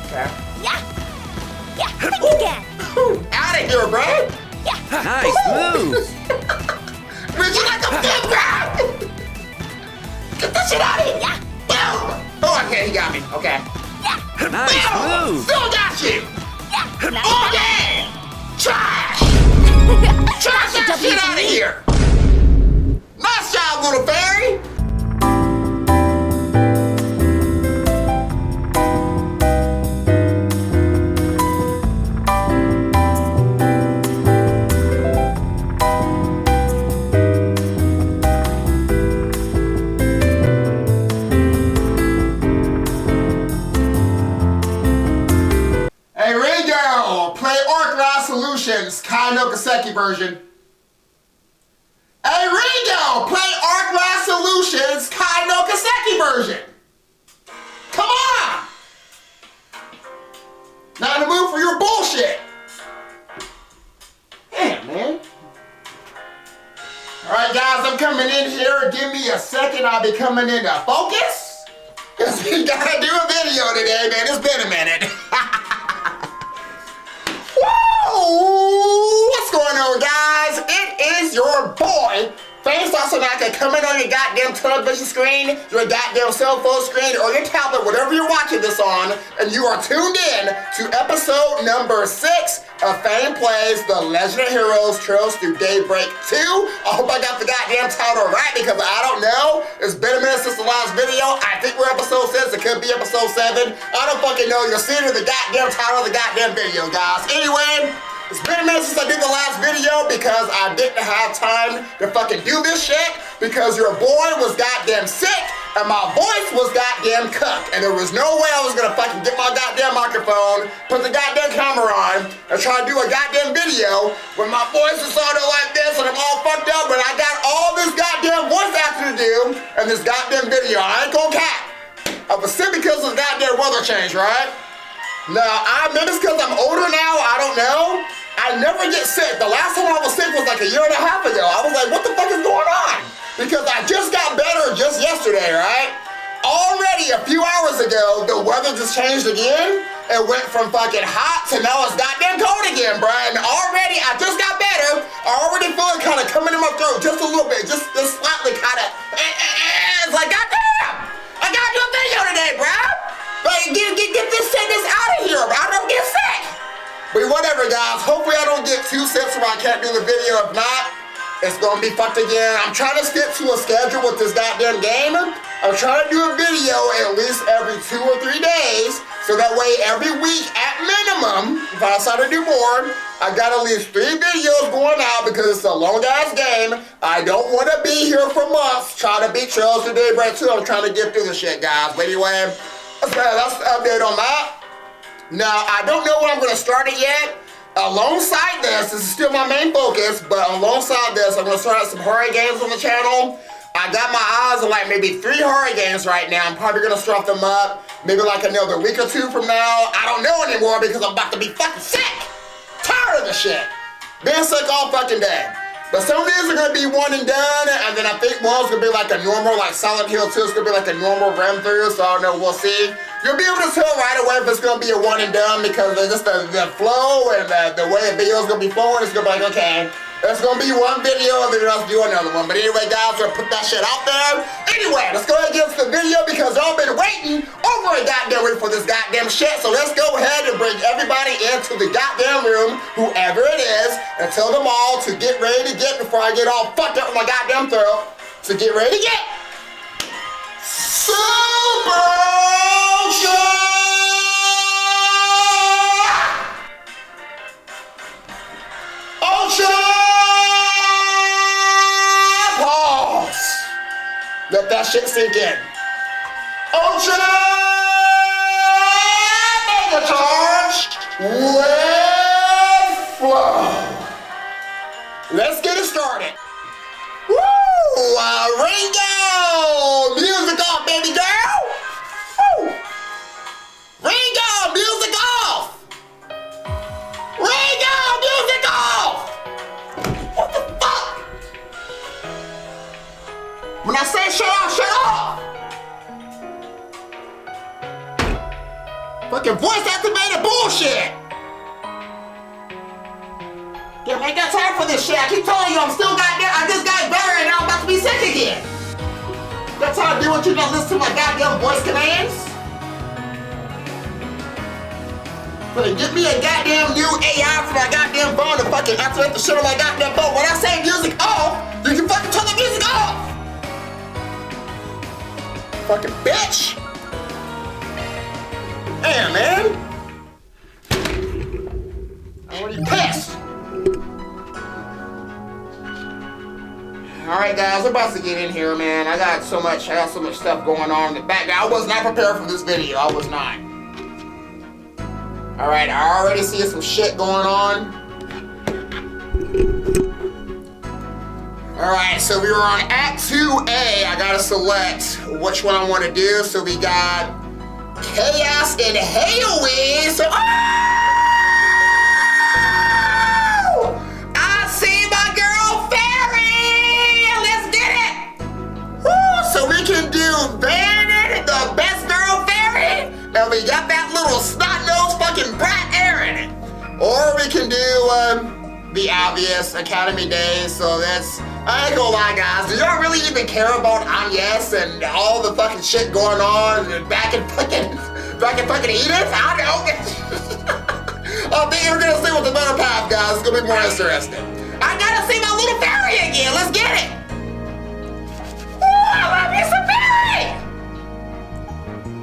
Okay. Yeah. Yeah, think again. Out of here, bro. Yeah. Nice moves. Would you like a big bro? Get this shit out of here. Yeah. Boom. Oh, okay, he got me. Okay. Yeah. Nice Boom. moves. Still got you. Yeah. Oh, yeah. Trash. Trash that shit out of here. Nice job, little fairy. Hey, Ringo, play arkride solutions, Kaino Kaseki version. Hey, Ringo, play arkride solutions, Kaino Kaseki version. Come on! Not in the mood for your bullshit. Damn, man. Alright, guys, I'm coming in here. Give me a second. I'll be coming into focus. Because we gotta do a video today, man. It's been a minute. Woo! What's going on, guys? It is your boy, Fang Satonaka, coming on your goddamn television screen, your goddamn cell phone screen, or your tablet, whatever you're watching this on, and you are tuned in to episode number 6 of Fang Plays The Legend of Heroes Trails Through Daybreak 2. I hope I got the goddamn title right because I don't know. It's been a minute since the last video. I think we're episode 6. It could be episode 7. I don't fucking know. You'll see it in the goddamn title of the goddamn video, guys. Anyway, it's been a minute since I did the last video because I didn't have time to fucking do this shit because your boy was goddamn sick and my voice was goddamn cooked and there was no way I was gonna fucking get my goddamn microphone, put the goddamn camera on, and try to do a goddamn video when my voice is sounding like this and I'm all fucked up and I got all this goddamn voice acting to do and this goddamn video. I ain't gonna cap. I was sick because of the goddamn weather change, right? Now, maybe it's because I'm older now, I don't know. I never get sick. The last time I was sick was like a year and a half ago. I was like, what the fuck is going on? Because I just got better just yesterday, right? Already a few hours ago, the weather just changed again. It went from fucking hot to now it's goddamn cold again, bro. And already, I just got better. I already feel it kind of coming in my throat just a little bit, just slightly kind of. It's like, goddamn, I gotta do a video today, bro. Like, get this sickness out of here, bro. I don't get sick. But whatever, guys. Hopefully I don't get too sick so I can't do the video. If not, it's gonna be fucked again. I'm trying to stick to a schedule with this goddamn game. I'm trying to do a video at least every 2 or 3 days. So that way every week at minimum, if I decide to do more, I got at least 3 videos going out because it's a long ass game. I don't want to be here for months trying to beat Trails Through Daybreak 2. I'm trying to get through this shit, guys. But anyway, that's the update on that. Now, I don't know when I'm going to start it yet. Alongside this is still my main focus, but alongside this, I'm going to start out some horror games on the channel. I got my eyes on like maybe 3 horror games right now. I'm probably going to start them up maybe like another week or 2 from now. I don't know anymore because I'm about to be fucking sick. Tired of the shit. Being sick all fucking day. But some of these are going to be one and done, and then I think one's going to be like a normal, like Silent Hill 2 is going to be like a normal run through, so I don't know, we'll see. You'll be able to tell right away if it's going to be a one and done because of just the flow and the way the video is going to be flowing. It's going to be like, okay, it's going to be one video and then I'll do another one. But anyway, guys, we'll put that shit out there. Anyway, let's go ahead and get to the video because y'all been waiting over a goddamn week for this goddamn shit. So let's go ahead and bring everybody into the goddamn room, whoever it is, and tell them all to get ready to get before I get all fucked up with my goddamn throat. So get ready to get Super Ultra! Pause. Let that shit sink in. Ultra Mega Charge with Flow. Let's get it started. Woo! Ringo! Music off, baby girl! Woo! Ringo! Music off! Ringo! Music off! What the fuck? When I say shut off, shut off! Fucking voice activated bullshit! Damn, I ain't got time for this shit. I keep telling you I'm still goddamn. I just got better and now I'm about to be sick again. That's how I do what you don't listen to my goddamn voice commands. But get me a goddamn new AI for my goddamn phone to fucking activate the shit on my goddamn phone. When I say music off, you can fucking turn the music off. Fucking bitch. Damn, man. I'm already pissed. All right, guys, we're about to get in here, man. I got so much stuff going on in the background. I was not prepared for this video. I was not. All right, I already see some shit going on. All right, so we were on Act 2A. I gotta select which one I want to do. So we got Chaos and Heiyue. So, I see my girl Feri. Let's get it. Woo, so we can do Bandit, the best girl Feri, and we got that little snot-nosed fucking brat Aaron. Or we can do the obvious Academy Days. So that's, I ain't gonna lie, guys. Do y'all really even care about Agnes and all the fucking shit going on and back in fucking Edith? I don't know. I think we're gonna see what the better path, guys. It's gonna be more interesting. I gotta see my little Feri again. Let's get it. Ooh, I love me some Feri.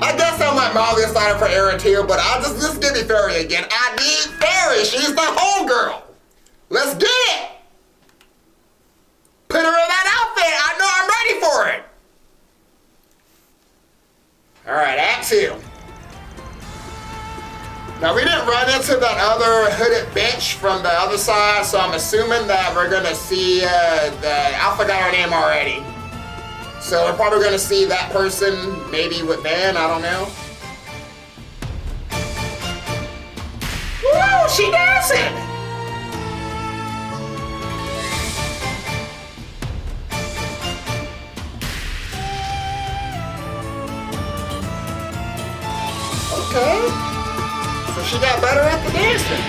I guess I might mildly excited for Aaron too, but I'll just give me Feri again. I need Feri. She's the homegirl. Let's get it. Put her in that outfit. I know I'm ready for it. All right, Act 2. Now, we didn't run into that other hooded bitch from the other side, so I'm assuming that we're gonna see I forgot her name already. So we're probably gonna see that person maybe with Van, I don't know. Woo, she dancing! Okay. So she got better at the dancing.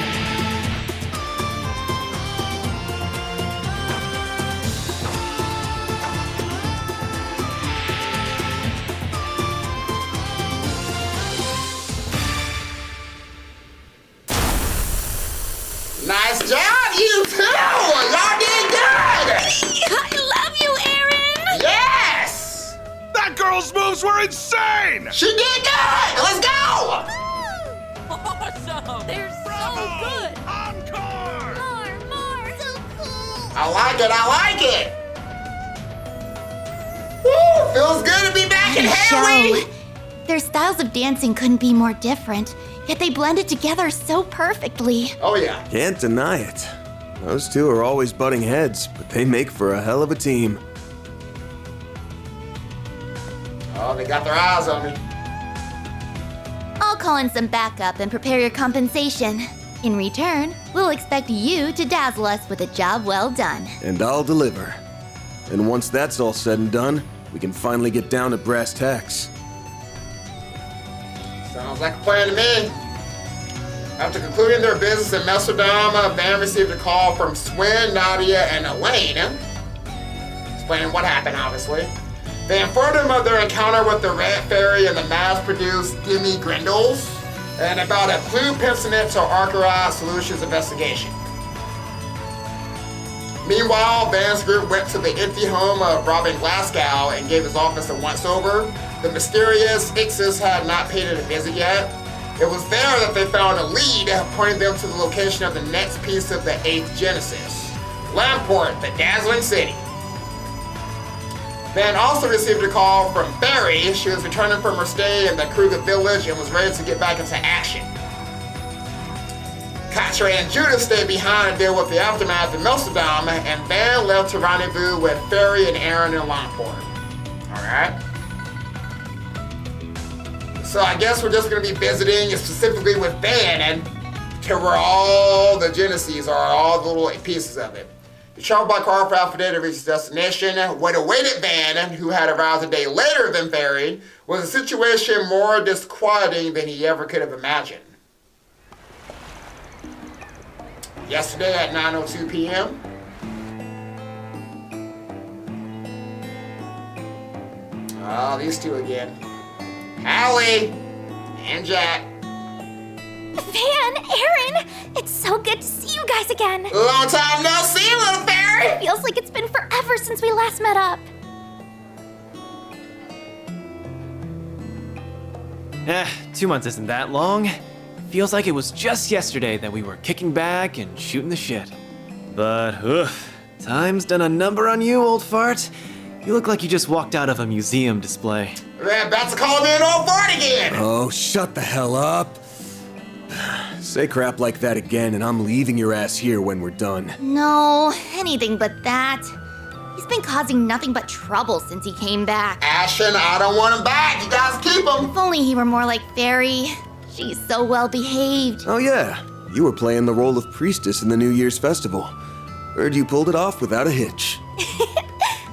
Nice job, you two! Y'all did good! I love you, Aaron! Yes! That girl's moves were insane! She did good! Let's go! Awesome! They're Bravo! so good! Encore! More! So cool! I like it! Woo! Feels good to be back in Heiyue! Their styles of dancing couldn't be more different, yet they blended together so perfectly. Oh yeah. Can't deny it. Those two are always butting heads, but they make for a hell of a team. Oh, they got their eyes on me. I'll call in some backup and prepare your compensation. In return, we'll expect you to dazzle us with a job well done. And I'll deliver. And once that's all said and done, we can finally get down to brass tacks. Sounds like a plan to me. After concluding their business in Amsterdam, Van received a call from Swin, Nadia, and Elaine, explaining what happened, obviously. They informed him of their encounter with the Red Fairy and the mass-produced Demi Grindles, and about a clue pincenet to arkride solutions investigation. Meanwhile, Van's group went to the empty home of Robin Glasgow and gave his office a once-over. The mysterious Ixis had not paid it a visit yet. It was there that they found a lead pointing them to the location of the next piece of the 8th Genesis, Langport, the dazzling city. Van also received a call from Feri. She was returning from her stay in the Kruger village and was ready to get back into action. Katre and Judith stayed behind to deal with the aftermath in Amsterdam, and Van left to rendezvous with Feri and Aaron in Langport. Alright. So I guess we're just going to be visiting specifically with Van and to where all the Genesis are, all the little pieces of it. He traveled by car for half a day to reach his destination, when a weighted van, who had arrived a day later than Feri, was a situation more disquieting than he ever could have imagined. Yesterday at 9:02 p.m., oh, these two again. Hallie and Jack. Fan, Aaron, it's so good to see you guys again. Long time no see, little Feri. It feels like it's been forever since we last met up. 2 months isn't that long. Feels like it was just yesterday that we were kicking back and shooting the shit. But, time's done a number on you, old fart. You look like you just walked out of a museum display. They're about to call me an old fart again. Oh, shut the hell up. Say crap like that again, and I'm leaving your ass here when we're done. No, anything but that. He's been causing nothing but trouble since he came back. Ashton, I don't want him back. You guys keep him. If only he were more like Feri. She's so well behaved. Oh yeah, you were playing the role of priestess in the New Year's festival. Heard you pulled it off without a hitch.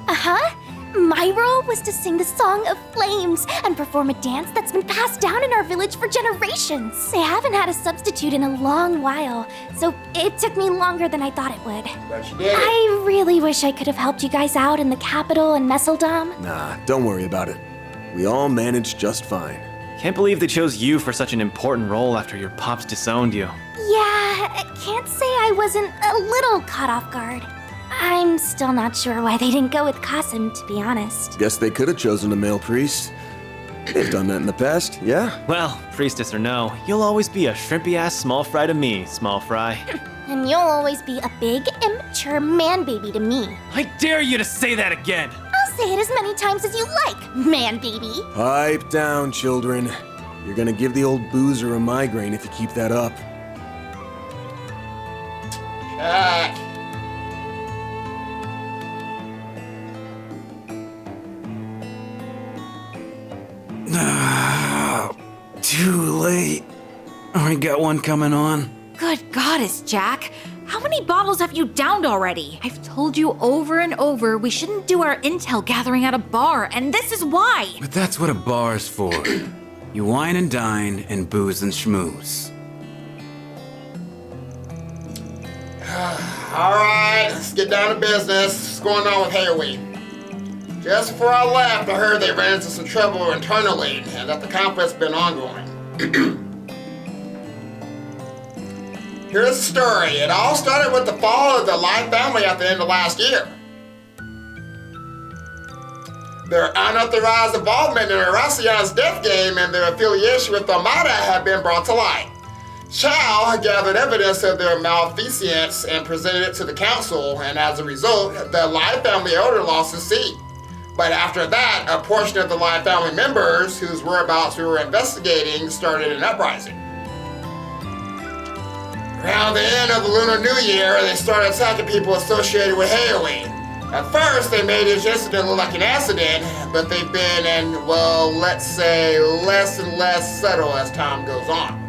Uh-huh. My role was to sing the Song of Flames and perform a dance that's been passed down in our village for generations. They haven't had a substitute in a long while, so it took me longer than I thought it would. But you did it. I really wish I could have helped you guys out in the capital and Messeldom. Nah, don't worry about it. We all managed just fine. Can't believe they chose you for such an important role after your pops disowned you. Yeah, I can't say I wasn't a little caught off guard. I'm still not sure why they didn't go with Qasim, to be honest. Guess they could have chosen a male priest. They've done that in the past, yeah? Well, priestess or no, you'll always be a shrimpy-ass small fry to me, small fry. And you'll always be a big, immature man baby to me. I dare you to say that again! I'll say it as many times as you like, man baby. Pipe down, children. You're gonna give the old boozer a migraine if you keep that up. Jack. Too late. I got one coming on. Good goddess, Jack. How many bottles have you downed already? I've told you over and over we shouldn't do our intel gathering at a bar, and this is why. But that's what a bar's for. You wine and dine and booze and schmooze. Alright, let's get down to business. What's going on with Heiyue? Just before I left, I heard they ran into some trouble internally and that the conflict's been ongoing. Here's the story. It all started with the fall of the Light family at the end of last year. Their unauthorized involvement in Aracian's death game and their affiliation with the Armada have been brought to light. Chow gathered evidence of their malfeasance and presented it to the council, and as a result, the Light family elder lost his seat. But after that, a portion of the Light family members whose whereabouts we were investigating started an uprising. Around the end of the Lunar New Year, they started attacking people associated with Heiyue. At first, they made each incident look like an accident, but they've been, and well, let's say, less and less subtle as time goes on.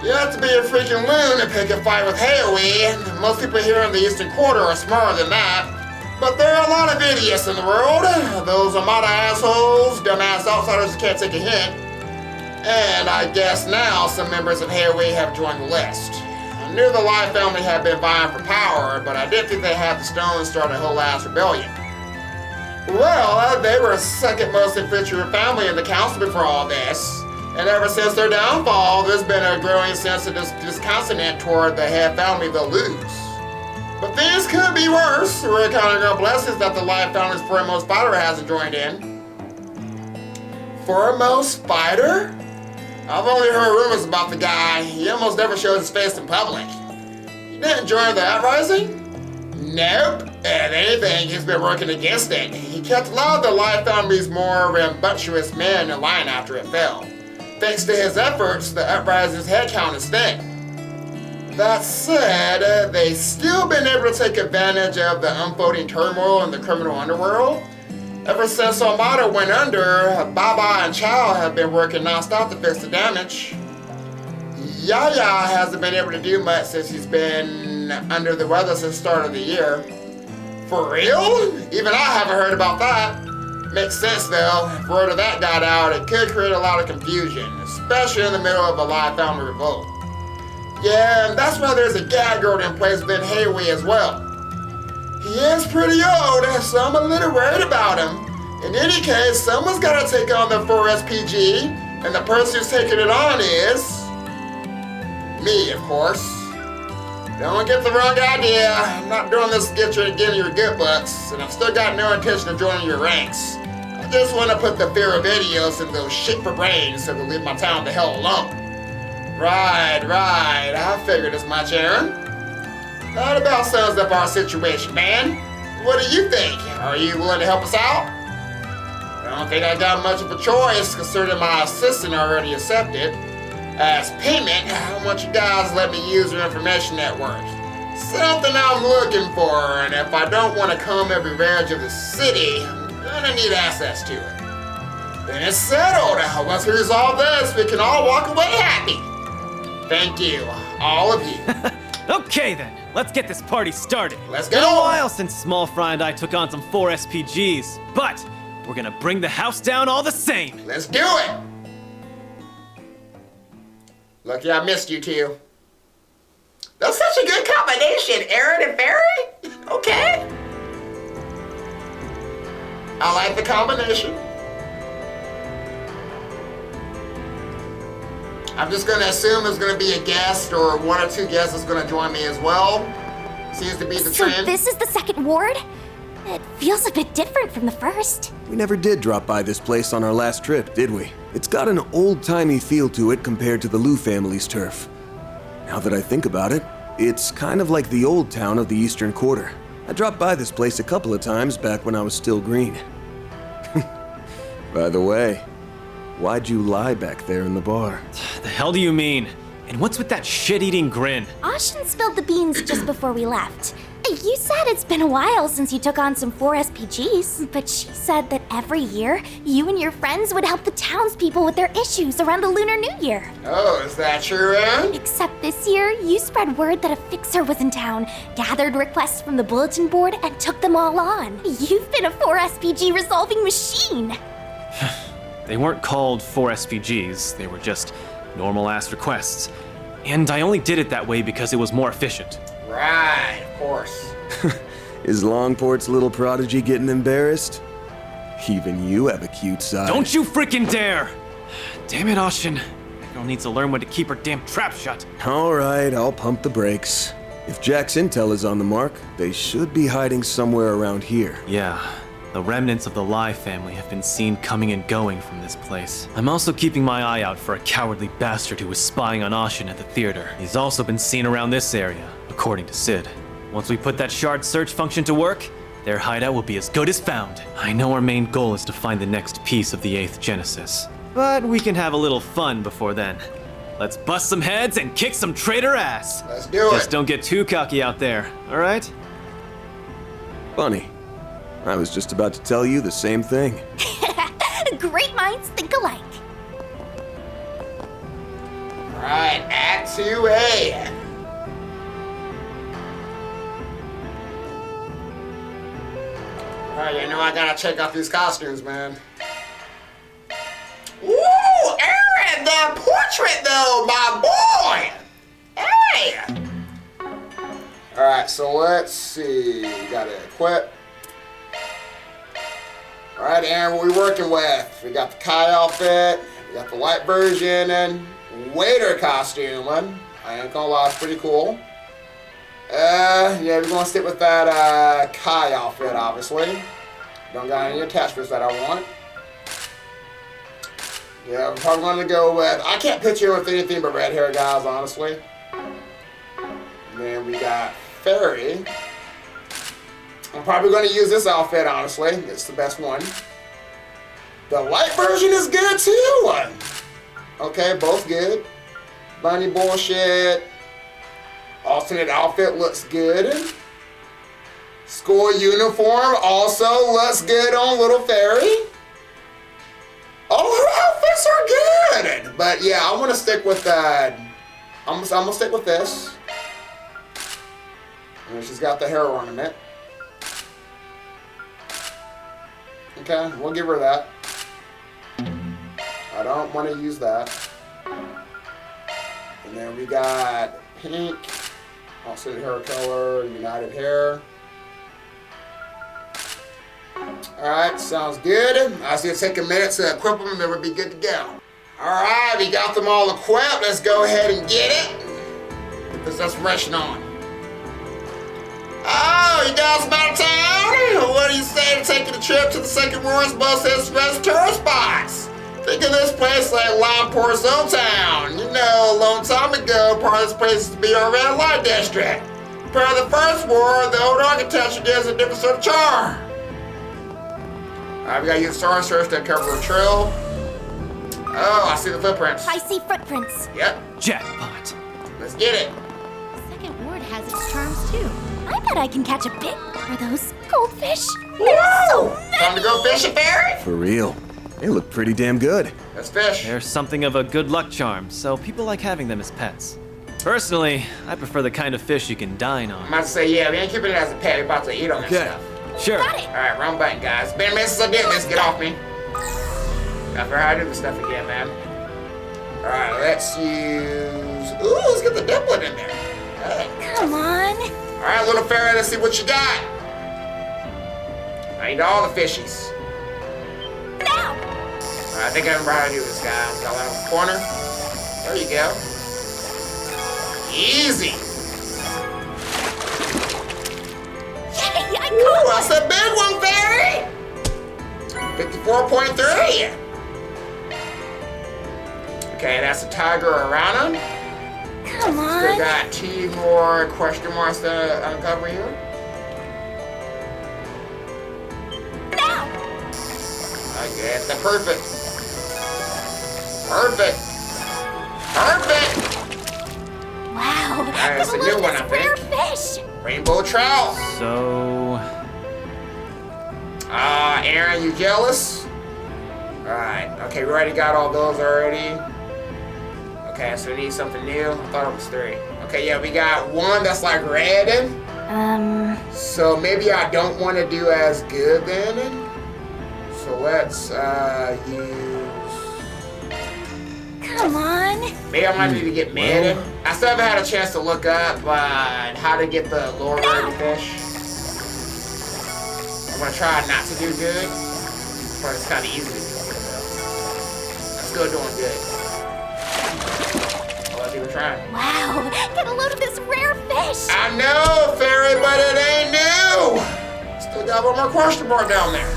You have to be a freaking loon to pick a fight with Heiyue. Most people here in the Eastern Quarter are smarter than that. But there are a lot of idiots in the world. Those Armada assholes, dumbass outsiders who can't take a hint. And I guess now some members of Heiyue have joined the list. I knew the Light family had been vying for power, but I didn't think they had the stones to start a whole ass rebellion. Well, they were the second most influential family in the council before all this. And ever since their downfall, there's been a growing sense of discontent toward the head family they'll lose. But things could be worse. We're counting our blessings that the Light family's foremost fighter hasn't joined in. Foremost fighter? I've only heard rumors about the guy. He almost never shows his face in public. He didn't join the uprising? Nope. If anything, he's been working against it. He kept a lot of the Light family's more rambunctious men in line after it fell. Thanks to his efforts, the uprising's headcount is thin. That said, they've still been able to take advantage of the unfolding turmoil in the criminal underworld. Ever since Armada went under, Baba and Chow have been working non-stop to fix the damage. Yaya hasn't been able to do much since he's been been under the weather since the start of the year. For real? Even I haven't heard about that. Makes sense though. If word of that got out, it could create a lot of confusion, especially in the middle of a live family revolt. Yeah, and that's why there's a gag order in place within Heiyue as well. He is pretty old, so I'm a little worried about him. In any case, someone's gotta take on the 4SPG, and the person who's taking it on is... me, of course. Don't get the wrong idea. I'm not doing this to get you to give your good butts, and I've still got no intention of joining your ranks. I just want to put the fear of videos in those shit for brains so they leave my town the hell alone. Right. I figured as much, Aaron. That about sums up our situation, man. What do you think? Are you willing to help us out? I don't think I got much of a choice, considering my assistant already accepted. As payment, I want you guys to let me use your information network. Something I'm looking for, and if I don't want to comb every edge of the city, I'm gonna need access to it. Then it's settled. Once we resolve this, we can all walk away happy. Thank you, all of you. Okay then, let's get this party started. Let's It's been go. a while since Small Fry and I took on some 4SPGs, but we're gonna bring the house down all the same. Let's do it! Lucky I missed you two. That's such a good combination, Aaron and Feri. Okay. I like the combination. I'm just gonna assume there's gonna be a guest or one or two guests that's gonna join me as well. Seems to be the So trend. this is the second ward? It feels a bit different from the first. We never did drop by this place on our last trip, did we? It's got an old-timey feel to it compared to the Liu family's turf. Now that I think about it, it's kind of like the old town of the Eastern Quarter. I dropped by this place a couple of times back when I was still green. By the way, why'd you lie back there in the bar? The hell do you mean? And what's with that shit-eating grin? Ashin spilled the beans just before we left. You said it's been a while since you took on some 4SPGs, but she said that every year, you and your friends would help the townspeople with their issues around the Lunar New Year. Oh, is that true, Aaron? Except this year, you spread word that a fixer was in town, gathered requests from the bulletin board, and took them all on. You've been a 4SPG resolving machine. They weren't called 4SPGs, they were just normal-ass requests. And I only did it that way because it was more efficient. Right, of course. Is Langport's little prodigy getting embarrassed? Even you have a cute side. Don't you freaking dare! Damn it, Ashin. That girl needs to learn when to keep her damn trap shut. All right, I'll pump the brakes. If Jack's intel is on the mark, they should be hiding somewhere around here. Yeah, the remnants of the Lai family have been seen coming and going from this place. I'm also keeping my eye out for a cowardly bastard who was spying on Ashin at the theater. He's also been seen around this area, according to Sid. Once we put that shard search function to work, their hideout will be as good as found. I know our main goal is to find the next piece of the 8th Genesis, but we can have a little fun before then. Let's bust some heads and kick some traitor ass. Let's do it. Just don't get too cocky out there, all right? Funny. I was just about to tell you the same thing. Great minds think alike. Right, Act 2A. Alright, you know I gotta check out these costumes, man. Ooh, Aaron, the portrait though, my boy! Hey! Alright, so let's see. We gotta equip. Alright, Aaron, what we working with? We got the Kai outfit, we got the white version, and waiter costume. I ain't gonna lie, it's pretty cool. Yeah, we're gonna stick with that Kai outfit, obviously. Don't got any attachments that I want. Yeah, we're probably gonna go with, I can't picture with anything but red hair guys, honestly. And then we got Feri. I'm probably gonna use this outfit, honestly. It's the best one. The light version is good too. Okay, both good. Bunny bullshit. Alternate outfit looks good. School uniform also looks good on little Feri. All her outfits are good. But yeah, I want to stick with that. I'm gonna stick with this. And she's got the hair ornament. Okay, we'll give her that. I don't want to use that. And then we got pink, also hair color, united hair. Alright, sounds good. I was gonna take a minute to equip them and then we'll be good to go. Alright, we got them all equipped. Let's go ahead and get it. Get this restoration on. Oh, you guys from out of town? What do you say to taking a trip to the second world's most best tourist spots? Think of this place like Langport's Old Town. You know, a long time ago, part of this place used to be our red light district. Part of the First War, the old architecture gives a different sort of charm. Alright, we gotta use star search to cover the trail. Oh, I see the footprints. I see footprints. Yep, Jackpot. let's get it. Second ward has its charms too. I bet I can catch a bit. Are those goldfish? Whoa! Time to go fishing, Feri? For real. They look pretty damn good. Let's fish. They're something of a good luck charm, so people like having them as pets. Personally, I prefer the kind of fish you can dine I'm on. about to say, yeah, we ain't keeping it as a pet. We're about to eat on that Okay. stuff. Sure. Got it. Alright, wrong button, guys. Been a minute since I did this. Get off me. I forgot how to do this stuff again, man. Alright, let's use... Ooh, let's get the dumpling in there. Hey. Come on. Alright, little Feri, let's see what you got. I need all the fishies. Now. Alright, I think I remember how to do this, guys. Got that on the corner. There you go. Easy. Yay, I Ooh, caught that's a big one, Feri. 54.3. Okay, that's a tiger around him. Come Still on. got 2 more question marks to uncover here. Now. Okay, that's perfect. Perfect. Perfect. Wow. That's a Look new at one, this I rare think. fish. Rainbow trout. So, Aaron, you jealous? Alright, okay, we already got all those already. Okay, so we need something new. I thought it was 3. Okay, yeah, we got 1 that's like red. So maybe I don't want to do as good then. So let's use... Come on. Maybe I might need to get mid. I still haven't had a chance to look up how to get the lower rated fish. I'm gonna try not to do good, but it's kind of easy to do good though. I'm still doing good. Well, let's even try. Wow. Get a load of this rare fish. I know, Feri, but it ain't new. Still got one more question mark down there.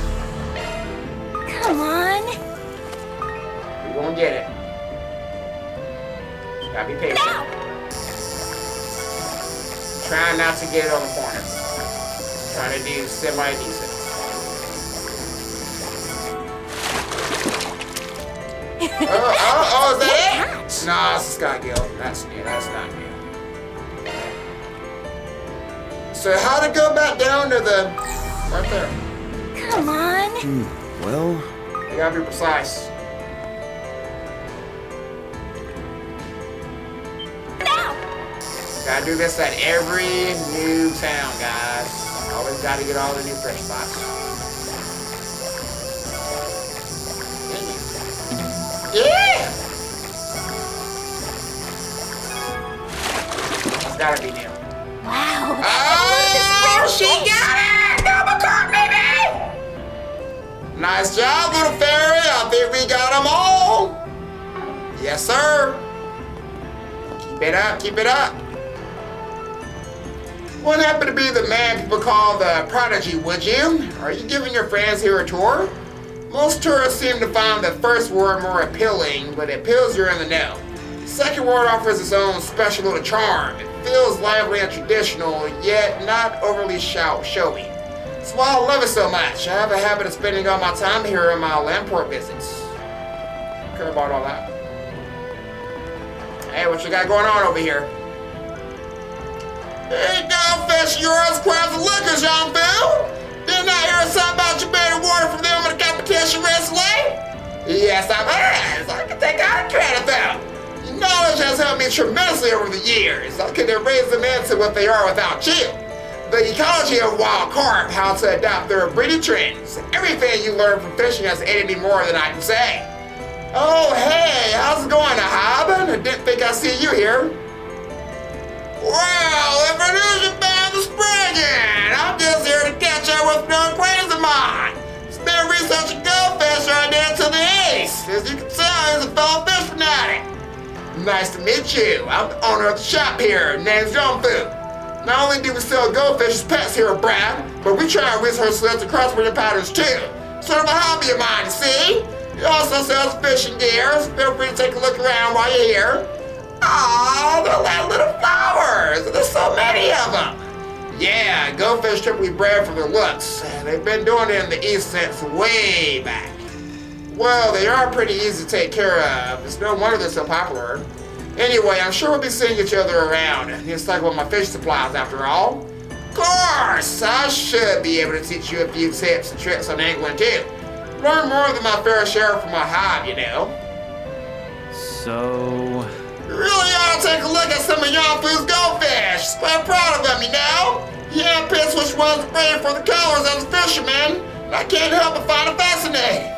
Come on. We're gonna get it. Gotta be patient. Now. Trying not to get it on the corner. Trying to do semi-decent. Oh, is that it? Catch. Nah, it's a Sky Gill. That's new. That's not new. So how to go back down to the... Right there. Come on. Well, You gotta be precise. Now. Gotta do this at every new town, guys. Always gotta get all the new fresh spots. Yeah! It's gotta be new. Wow. Oh, she got it! Double card, baby! Nice job, little Feri. I think we got them all. Yes, sir. Keep it up, keep it up. What happened to be the man people call the prodigy, would you? Are you giving your friends here a tour? Most tourists seem to find the first ward more appealing, but it appeals you're in the know. The second ward offers its own special little charm. It feels lively and traditional, yet not overly showy. That's why I love it so much. I have a habit of spending all my time here on my Langport visits. Care about all that. Hey, what you got going on over here? Hey, don't fish yours, crowds of liquors, young Bill. Didn't I hear something about you being awarded from them in the competition recently? Yes, I've heard. So I can take all the credit though. Your knowledge has helped me tremendously over the years. I couldn't raise them into what they are without you. The ecology of wild carp, how to adapt their breeding trends. Everything you learn from fishing has aided me more than I can say. Oh, hey, how's it going, Ahab? I didn't think I'd see you here. Well, if it isn't bad to springing, I'm just here to catch up with no acquaintance of mine. It's been researching goldfish right there to the east. As you can tell, he's a fellow fish fanatic. Nice to meet you. I'm the owner of the shop here. Name's John Fu. Not only do we sell goldfish as pets here at Brad, but we try and research sleds and crossbreeding patterns too. Sort of a hobby of mine, you see? He also sells fishing gear, so feel free to take a look around while you're here. Aww, they're like little flowers. There's so many of them. Yeah, goldfish typically bred for their looks. They've been doing it in the East since way back. Well, they are pretty easy to take care of. It's no wonder they're so popular. Anyway, I'm sure we'll be seeing each other around. It's like one of my fish supplies after all. Of course, I should be able to teach you a few tips and tricks on angling too. Learn more than my fair share from my hive, you know. So... You really ought to take a look at some of Yonfu's goldfish. He's quite proud of them, you know. He handpicks which ones to breed for the colors as a fisherman. And I can't help but find it fascinating.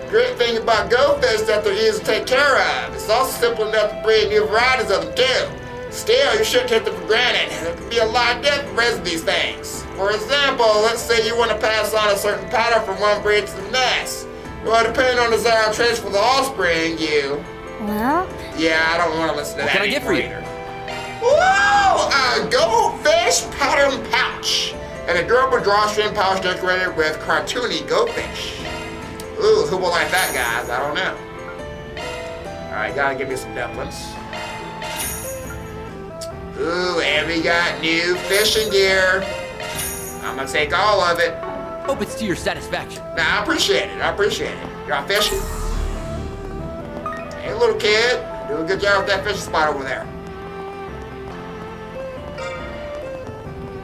Great thing about goldfish is that they're easy to take care of. It's also simple enough to breed new varieties of them too. Still, you shouldn't take them for granted. There can be a lot of different raising these things. For example, let's say you want to pass on a certain pattern from one breed to the next. Well, depending on desired traits for the offspring, you... Well? Yeah, I don't want to listen to that What can I get for you? either. Whoa! A goldfish pattern pouch. And a durable drawstring pouch decorated with cartoony goldfish. Ooh, who will like that, guys? I don't know. Alright, gotta give me some dumplings. Ooh, and we got new fishing gear. I'm gonna take all of it. Hope it's to your satisfaction. Nah, I appreciate it. I appreciate it. Y'all fishing? Hey, little kid. Do a good job with that fishing spot over there.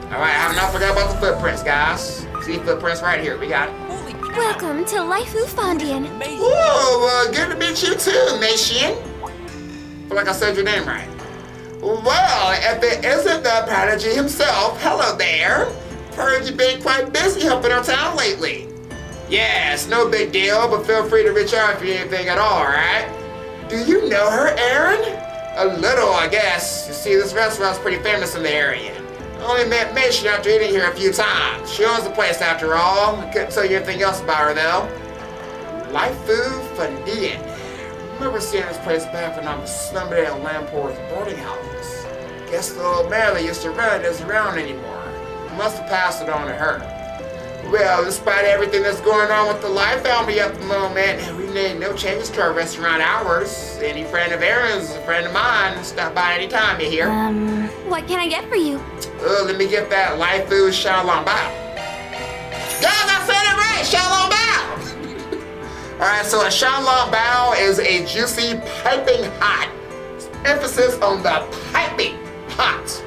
Alright, I have not forgot about the footprints, guys. See footprints right here. We got it. Holy cow. Welcome to Laifu Fondian. Amazing. Whoa, good to meet you too, Nation. Feel like I said your name right. Well, if it isn't the prodigy himself, hello there. Heard you've been quite busy helping our town lately. Yeah, it's no big deal, but feel free to reach out if you need anything at all, alright? Do you know her, Aaron? A little, I guess. You see, this restaurant's pretty famous in the area. I only met Mission after eating here a few times. She owns the place after all. I couldn't tell you anything else about her, though. Laifu Fondian. I remember seeing this place back when I was slumbering at Langport's boarding houses. Guess the old man that used to run it isn't around anymore. Must have passed it on to her. Well, despite everything that's going on with the Life family at the moment, we made no changes to our restaurant hours. Any friend of Aaron's is a friend of mine. Stop by anytime, you hear? What can I get for you? Let me get that Laifu Xiaolong Bao. Guys, I said it right! Xiaolong Bao! Alright, so a Xiaolong Bao is a juicy, piping hot. Emphasis on the piping hot.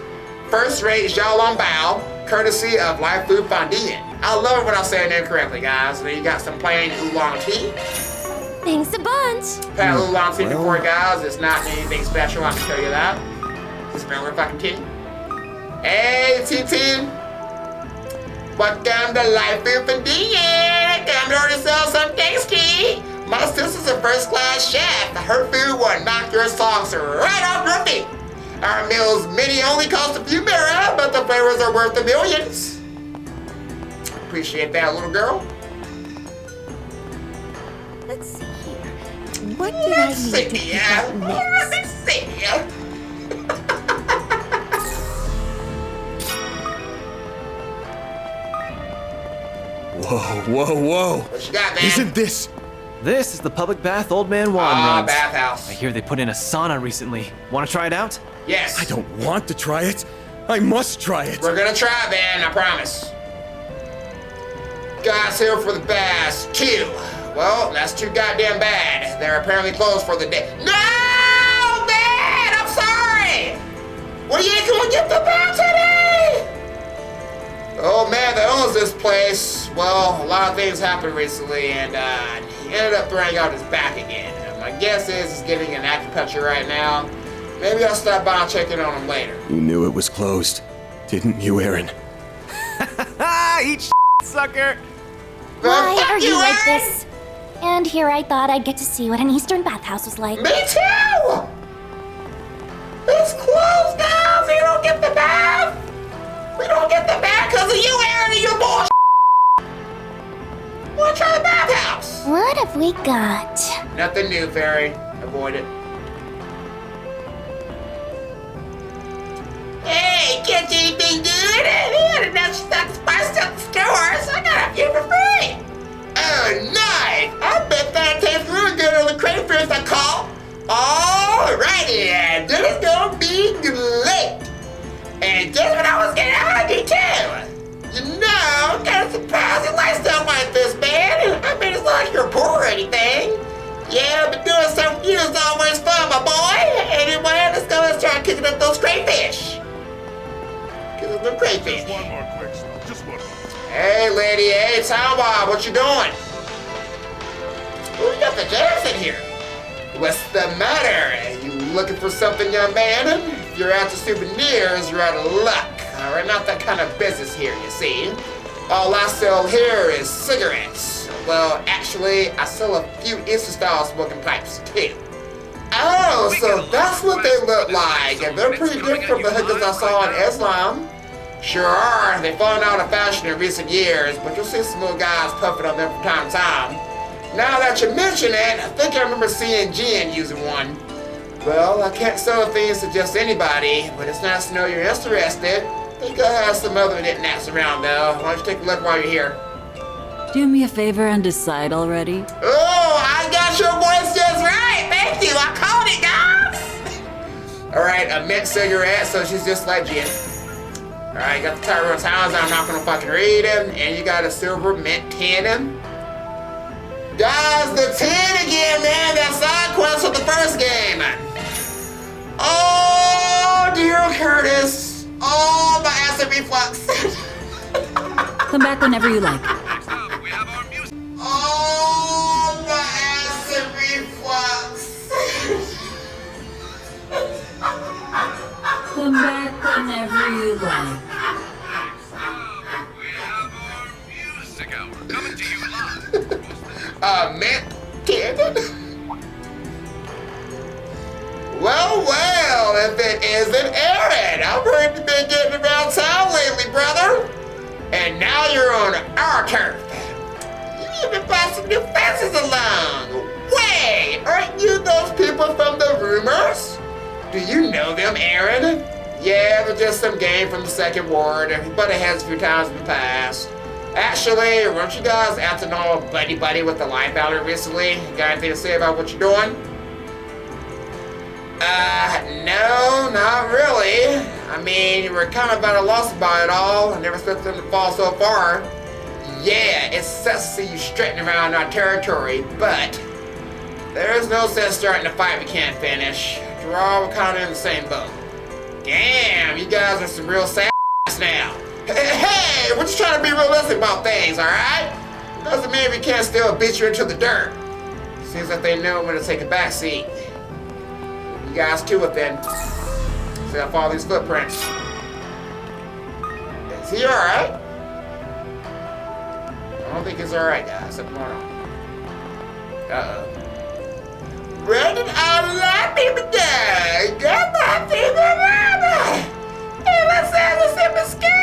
First-rate Xiaolong Bao, courtesy of Laifu Fondian. I love it when I say it name correctly, guys. Then you got some plain oolong tea. Thanks a bunch. Had oolong tea before, guys. It's not anything special, I can tell you that. Just regular fucking tea. Hey, TT. Welcome to Laifu Fondian. Come to order some tasty. My sister's a first-class chef. Her food will knock your socks right off your feet. Our meals many only cost a few mira, but the flavors are worth the millions. Appreciate that, little girl. Let's see here. What did I need to pick up next? Let's see. Whoa. What you got, man? Isn't this... This is the public bath Old Man Juan runs. Bathhouse. I hear they put in a sauna recently. Want to try it out? Yes. I don't want to try it. I must try it. We're gonna try, man, I promise. Guys here for the baths, too. Well, that's too goddamn bad. They're apparently closed for the day. No, man! I'm sorry! Well, you ain't gonna get the bath today! Oh, man that owns this place, well, a lot of things happened recently, and he ended up throwing out his back again. My guess is he's getting an acupuncture right now. Maybe I'll stop by and check in on him later. You knew it was closed, didn't you, Aaron? Eat sucker! Why fuck are you like Aaron! this? And here I thought I'd get to see what an Eastern bathhouse was like. Me too! It's closed now, so you don't get the bath! We don't get the bath because of you, Aaron, and your bullshit! Wanna try the bathhouse? What have we got? Nothing new, Feri. Avoid it. Hey, can't you anything good? I had enough stuff spiced up the store, so I got a few for free. Oh, nice! I bet that tastes really good on the crayfish I caught. Alrighty then, this is gonna be great. And just when I was getting hungry too. You know, got a surprising lifestyle like this, man. I mean, it's not like you're poor or anything. Yeah, but doing something new is always fun, my boy. Anyway, let's go and start cooking up those crayfish. Cooking up the crayfish. Just one more quick stuff. Just one more. Hey, lady. Hey, Tawa, what you doing? Oh, you got the jazz in here. What's the matter? You looking for something, young man? If you're out to souvenirs, you're out of luck. Alright, not that kind of business here, you see. All I sell here is cigarettes. Well, actually, I sell a few Easter-style smoking pipes, too. Oh, so that's what they look like. And they're pretty different from the hookahs I saw in Islam. Sure are. They've fallen out of fashion in recent years, but you'll see some little guys puffing on them from time to time. Now that you mention it, I think I remember seeing Jen using one. Well, I can't sell things to just anybody, but it's nice to know you're interested. I think I have some other knickknacks around, though. Why don't you take a look while you're here? Do me a favor and decide already. Oh, I got your voice just right. Thank you. I called it, guys. All right, a mint cigarette, so she's just like Jen. All right, you got the Tyrone Towns. I'm not gonna fucking read them, and you got a silver mint 10. Guys, the 10 again, man. That side quest of the first game. Oh, dear Curtis. Oh, my acid reflux. Come back whenever you like. Oh, my acid reflux. Come back whenever you like. Mint cannon? Well, if it isn't Aaron. I've heard you've been getting around town lately, brother. And now you're on our turf. You even brought some new fences along. Wait, aren't you those people from the rumors? Do you know them, Aaron? Yeah, they're just some gang from the Second Ward. We butted heads a few times in the past. Actually, weren't you guys acting all buddy-buddy with the line founder recently? You got anything to say about what you're doing? No, not really. I mean, you were kind of at a loss about it all. I never expected them to fall so far. Yeah, it's sucks to see you strutting around our territory, but there's no sense starting a fight we can't finish. We're all kind of in the same boat. Damn, you guys are some real sad now. Hey, we're just trying to be realistic about things, alright? Doesn't mean we can't still beat you into the dirt. Seems like they know when to take a back seat. You guys to it then. See, I follow these footprints. Is he alright? I don't think he's alright, guys. Something going on. Uh-oh. Running out of life, people die. Got my people mama. It sounds super scary.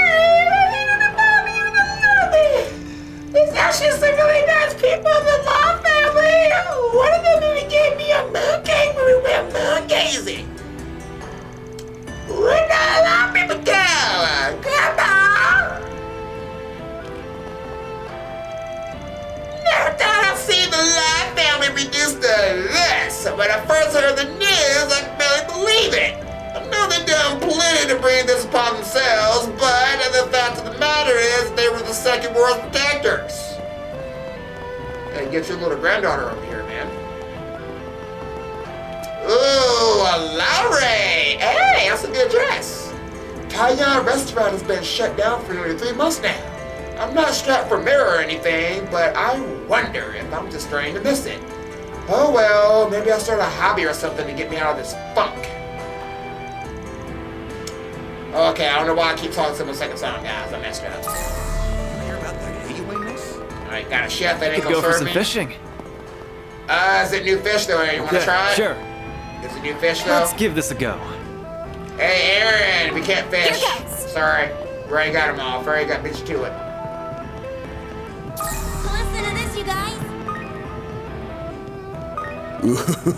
There's actually some really nice people in the Law family. One of them even gave me a moon cake when we went moon gazing. Where not a lot of people go? Come on. Never thought I'd see the Law family reduced to this. When I first heard the news, I could barely believe it. I know they've done plenty to bring this upon themselves, but the fact of the matter is they were the Second World's protectors. Hey, get your little granddaughter over here, man. Ooh, a Lowry! Hey, that's a good dress. Taiyan restaurant has been shut down for nearly 3 months now. I'm not strapped for mirror or anything, but I wonder if I'm just starting to miss it. Oh well, maybe I'll start a hobby or something to get me out of this funk. Okay, I don't know why I keep talking to my second song, guys. I messed up. Hear about that Heiyue miss? Alright, got a chef that ain't Could gonna go for serve some me. fishing. Is it new fish though? You wanna try it? Sure. Is it new fish though? Let's give this a go. Hey, Aaron, we can't fish. Here goes. Sorry. We already got them all. We already got bitch to it. Listen to this, you guys.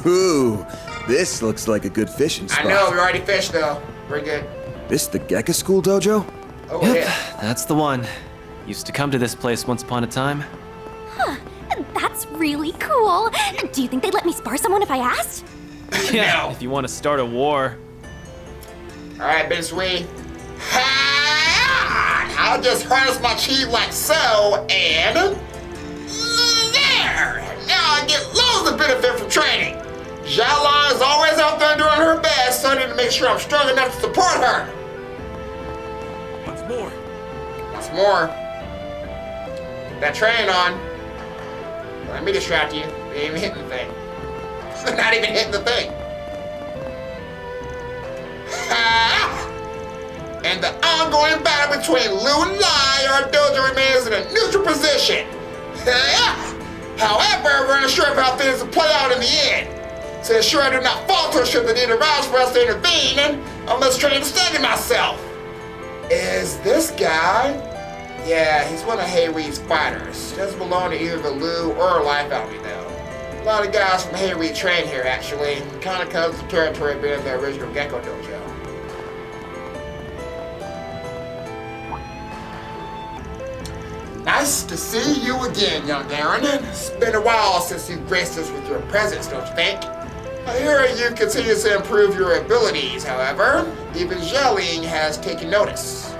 Ooh, this looks like a good fishing spot. I know, we already fished though. We're good. This the Gekka School dojo? Oh, Yep, yeah. that's the one. Used to come to this place once upon a time. That's really cool. Do you think they'd let me spar someone if I asked? Yeah, No. if you want to start a war. Alright, Ben Sweet. I'll just harness my chi like so, and there! Now I get loads of benefit from training. Xiaolong is always out there doing her best, so I need to make sure I'm strong enough to support her. Once more. Once more. That train on. Let me distract you. You ain't even hitting the thing. Not even hitting the thing. And the ongoing battle between Lu and Lai, our dojo remains in a neutral position. However, we're unsure of how things will play out in the end. To ensure I do not falter should the need arise for us to intervene, I must train to steady myself. Is this guy? Yeah, he's one of Heiyue's fighters. Doesn't belong to either the Lu or Lai family, though. A lot of guys from Heiyue train here, actually. Kind of comes to territory being the original Gecko dojo. Nice to see you again, young Aaron. It's been a while since you graced us with your presence, don't you think? I hear you continue to improve your abilities, however. Even Xiaoling has taken notice.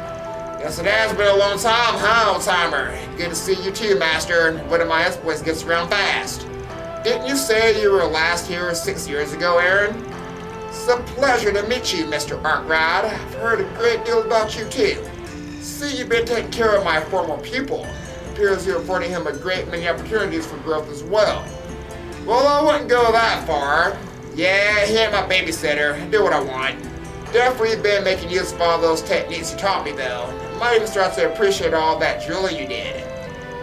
Yes, it has been a long time, huh, old-timer? Good to see you too, Master. One of my exploits gets around fast. Didn't you say you were last here 6 years ago, Aaron? It's a pleasure to meet you, Mr. Arkride. I've heard a great deal about you too. See, you've been taking care of my former pupil. It appears you're affording him a great many opportunities for growth as well. Well, I wouldn't go that far. Yeah, he ain't my babysitter. I do what I want. Definitely been making use of all those techniques you taught me, though. Might even start to appreciate all that drilling you did.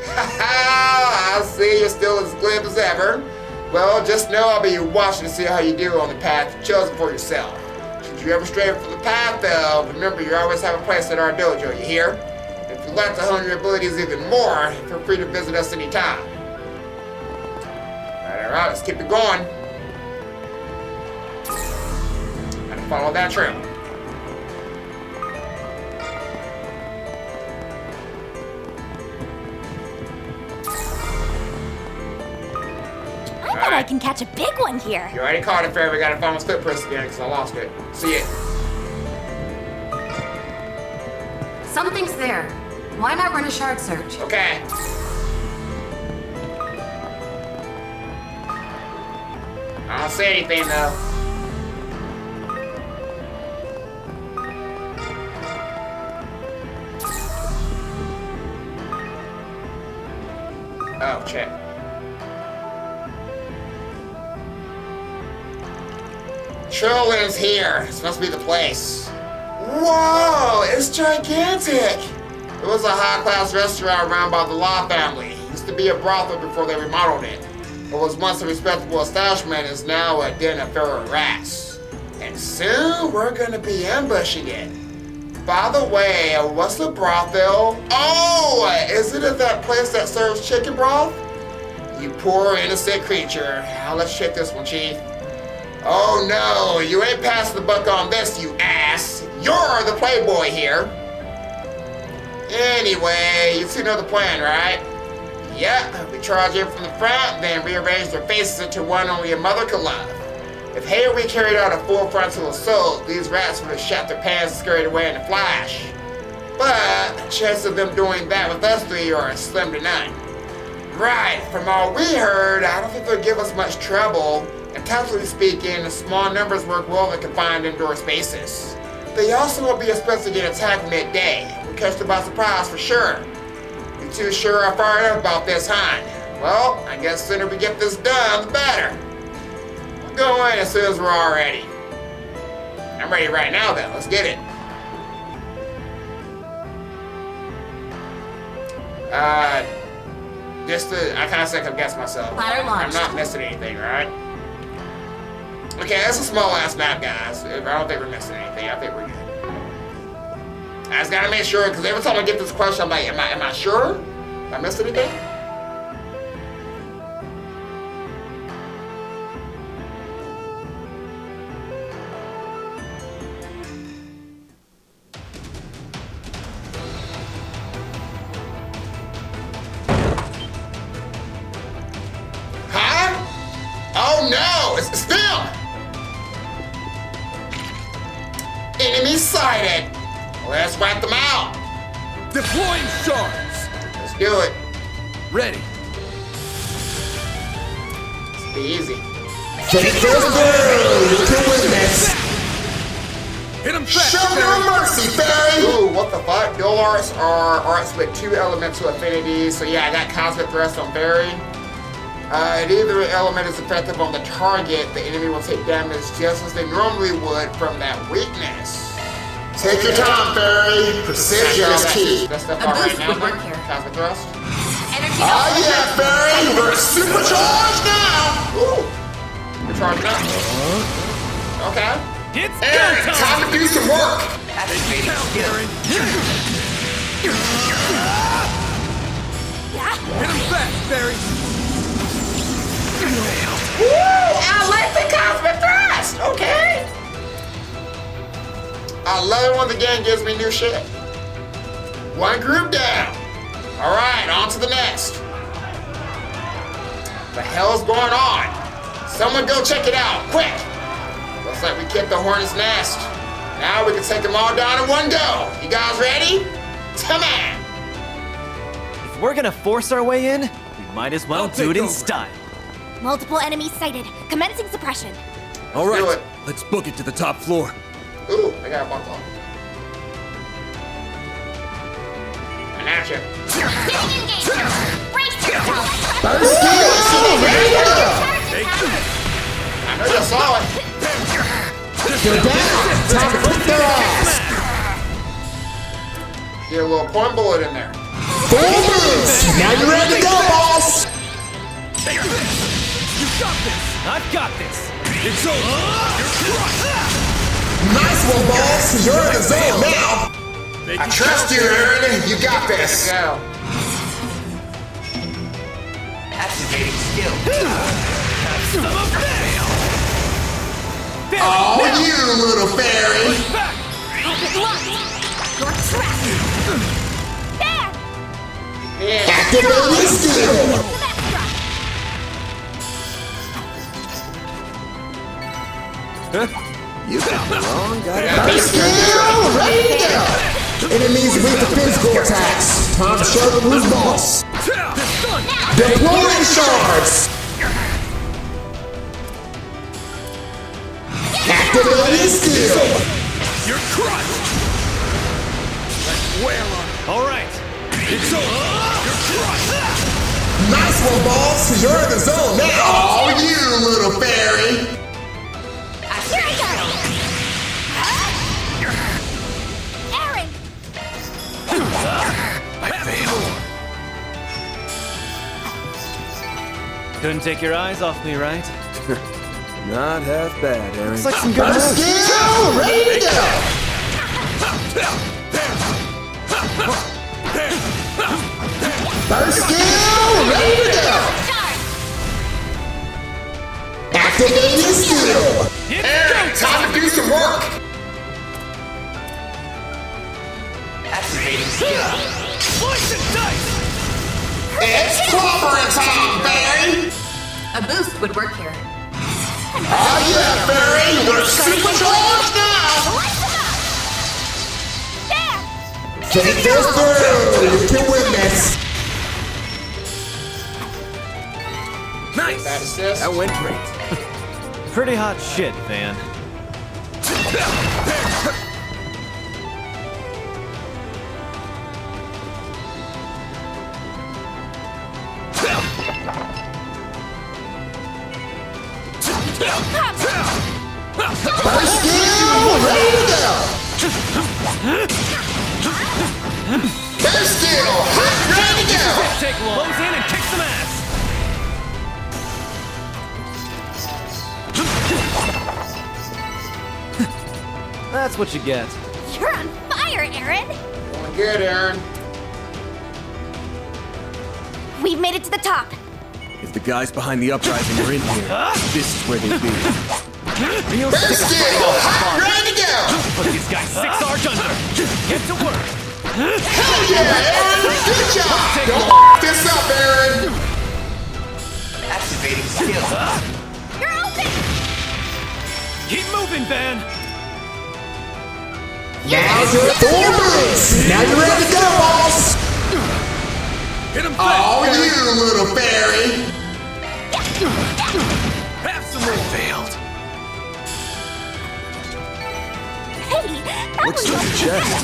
I see you're still as glib as ever. Well, just know I'll be watching to see how you do on the path you've chosen for yourself. Should you ever stray from the path, though, remember you always have a place at our dojo, you hear? If you'd like to hone your abilities even more, feel free to visit us anytime. Alright, let's keep it going. Gotta follow that trail. I bet I can catch a big one here. You already caught it, Feri. We gotta find my footprints again because I lost it. See it. Something's there. Why not run a shard search? Okay. I don't see anything though. Oh, check. Trolling's here. This must be the place. Whoa, it's gigantic. It was a high-class restaurant run by the Law family. It used to be a brothel before they remodeled it. It was once a respectable establishment and is now a den of feral rats. And soon we're gonna be ambushing it. By the way, what's a brothel? Oh, is it at that place that serves chicken broth? You poor innocent creature. Let's check this one, Chief. Oh no, you ain't passing the buck on this, you ass. You're the playboy here. Anyway, you two know the plan, right? Yep, we charge in from the front, then rearrange their faces into one only a mother could love. If Heiyue carried out a full frontal assault, these rats would have shot their pants and scurried away in a flash. But the chances of them doing that with us three are slim to none. Right, from all we heard, I don't think they'll give us much trouble. And tactically speaking, small numbers work well in confined indoor spaces. They also won't be expected to get attacked midday. We'll catch them by surprise for sure. You two sure are fired up about this, huh? Well, I guess the sooner we get this done, the better. We'll go in as soon as we're all ready. I'm ready right now, though. Let's get it. I kind of second guess myself. Ladder I'm launched. not missing anything, right? Okay, that's a small ass map, guys. I don't think we're missing anything. I think we're good. I just gotta make sure, because every time I get this question, I'm like, am I sure? Did I miss anything? Oh no, it's them! Enemy sighted. Let's wipe them out. Deploying shards. Let's do it. Ready. It's be easy. Hit him fast. Show no mercy, Fairy! Ooh, what the fuck? Dual arts are arts with 2 elemental affinities. So yeah, I got Cosmic Thrust on Fairy. If either element is effective on the target, the enemy will take damage just as they normally would from that weakness. Take your time, Fairy. Precision is key. That's the A part right boost now. would work here. Cosmic Thrust. Energy. Oh yeah, Fairy! We're supercharged now! Ooh. We're charged up. Okay. It's Aaron, time to do some work! Activating skill. Hit him fast, Fairy. Woo! I like the Cosmic Thrust! Okay. I love it when the game gives me new shit. One group down. Alright, on to the next. The hell's going on? Someone go check it out, quick! Looks like we kept the hornet's nest. Now we can take them all down in one go. You guys ready? Come on! If we're gonna force our way in, we might as well do it in style. Multiple enemies sighted. Commencing suppression. All do right, it. let's book it to the top floor. Ooh, I got a bump on. And at you. I know you saw it. They're down. Time to put their ass. Get a little point bullet in there. Full boost. Now you're ready to go, boss. You got this! I've got this! It's over. Nice one, boss. You're in the zone now. I trust you, Aaron. You got this. Go. Activating skill. Oh, you little fairy. You're trapped. There. Yeah. Activating skill. You got the wrong guy. First skill, ready to go. Enemies with the physical attacks. Time to show them who's boss. Deploying shards. Activating skill. You're crushed. Let's wail on it. All right. It's over. You're crushed. Nice one, boss. You're in the zone now. Oh, you little fairy. Here I go. Aaron. I failed. Couldn't take your eyes off me, right? Not half bad, Aaron. Looks like some good First moves. skill, ready to go. First skill, ready to go. Activating skill. Aaron, time to do some work. Activating skill. Slice and dice. It's clobbering time, Fairy. A boost would work here. Oh yeah, Fairy. We're supercharged now. Take this through. You can win this. Nice! That assist. That went great. Pretty hot shit, Van. First skill, ready to go. First skill, hot, ready to go. take long. Close in and kick some ass. That's what you get. You're on fire, Aaron! Doing good, Aaron. We've made it to the top. If the guys behind the uprising are in here, this is where they'd be. Real Best skill! Hot, ready to go! Put these guys 6 arch under. Get to work. Hell yeah, Aaron! Good job! Don't this up, Aaron! Activating skill. You're open! Keep moving, Van. Now you're 4 moves. Now you're ready to go, boss. Hit him Oh, you little fairy! Have some more. Failed. Hey, that Looks was like a chest.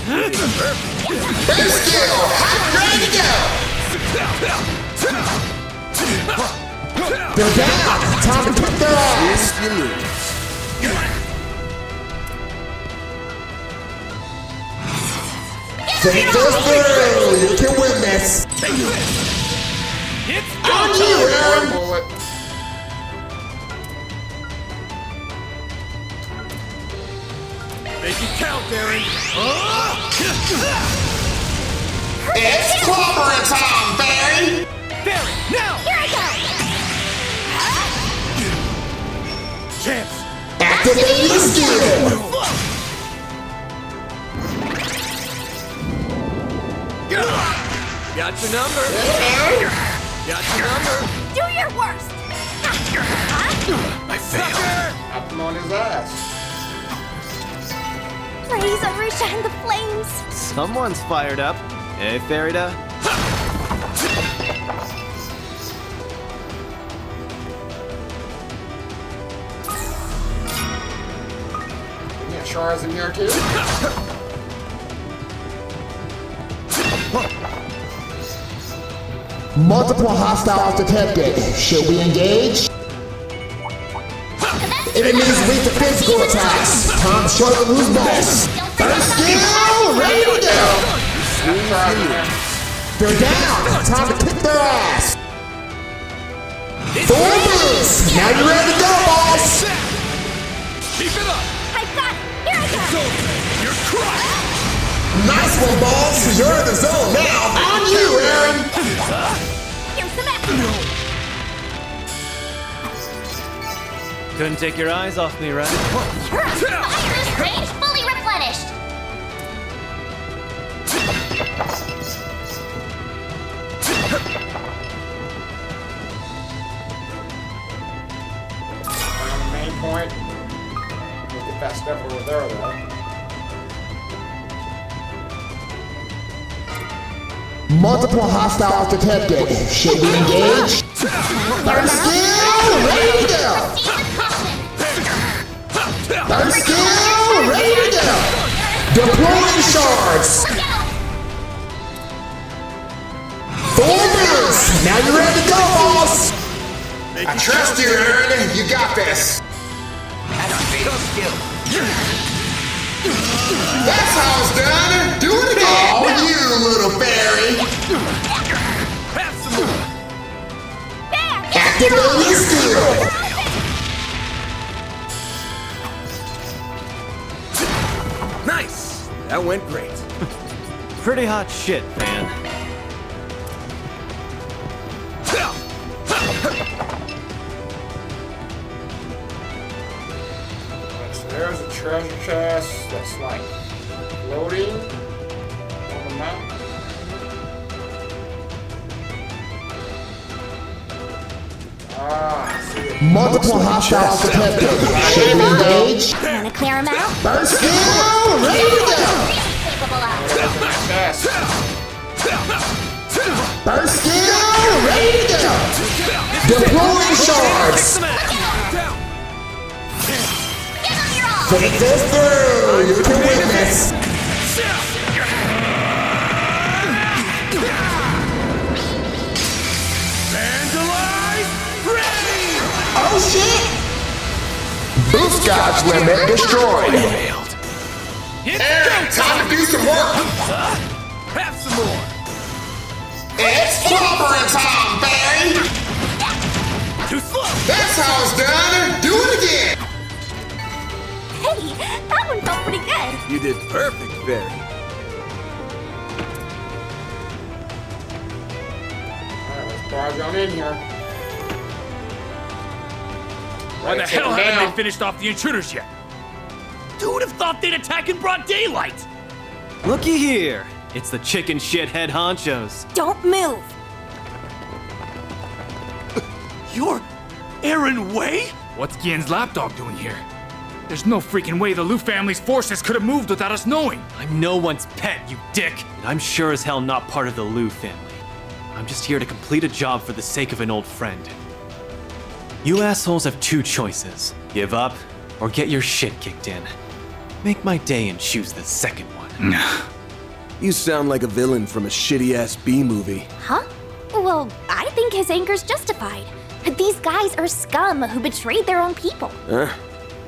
Best skill! Hot, ready to go! They're down. Time to kick their ass. If you lose. Think this through. You can win this. It's On you, Aaron! Make it count, Aaron. It's clobbering time, Barry! Barry, now! Here I go! Champs. Activate the skill. Got your number. Aaron? Got your number. Do your worst! I failed. Up him on his ass. Raise and reshine the flames! Someone's fired up. Hey, Ferida. Yeah, Char's in here too. Multiple hostiles detected. Should we engage? Enemies weak to physical attacks. Time short of who's boss. First skill, ready to go. They're down. Time to kick their ass. 4 moves. Now you're ready to go, boss. Keep it up. I've got it! Here I go! You're crushed. Nice one, boss. You're in the zone now. On you, Aaron! Here's some action! Couldn't take your eyes off me, right? You're on fire! Range fully replenished! On the main point. We'll get that stuff over there, though. Multiple hostiles detected. Should we engage? First skill, ready to go. First skill, ready to go. Deploying shards. 4 moves. Now you're ready to go, boss. I trust you, Aaron. You got this. Activating skill. That's how it's done. Do it again. Oh, you little fairy. Have some more. Activate your skill. Nice. That went great. Pretty hot shit, man. So there's a treasure chest that's like floating on the mountain. Ah, I see it. Multiple hostiles detected. Should we engage? Wanna clear him out? First skill, ready to go. Chest. First skill, ready to go. Deploying shards. Think this through. You can win this. Vandalize, ready! Oh shit! Boost gauge limit destroyed. Aaron, time to do some work. Have some more. It's clobbering time, Feri! Too slow! That's how it's done! Do it again! Hey, that one felt pretty good. You did perfect, Feri. Alright, let's barge on in here. Why the hell haven't they finished off the intruders yet? Who would have thought they'd attack in broad daylight? Looky here. It's the chicken shit head honchos. Don't move. You're Aaron Wei? What's Gien's lapdog doing here? There's no freaking way the Liu family's forces could have moved without us knowing. I'm no one's pet, you dick. And I'm sure as hell not part of the Liu family. I'm just here to complete a job for the sake of an old friend. You assholes have two choices. Give up, or get your shit kicked in. Make my day and choose the second one. You sound like a villain from a shitty-ass B-movie. Huh? Well, I think his anger's justified. These guys are scum who betrayed their own people.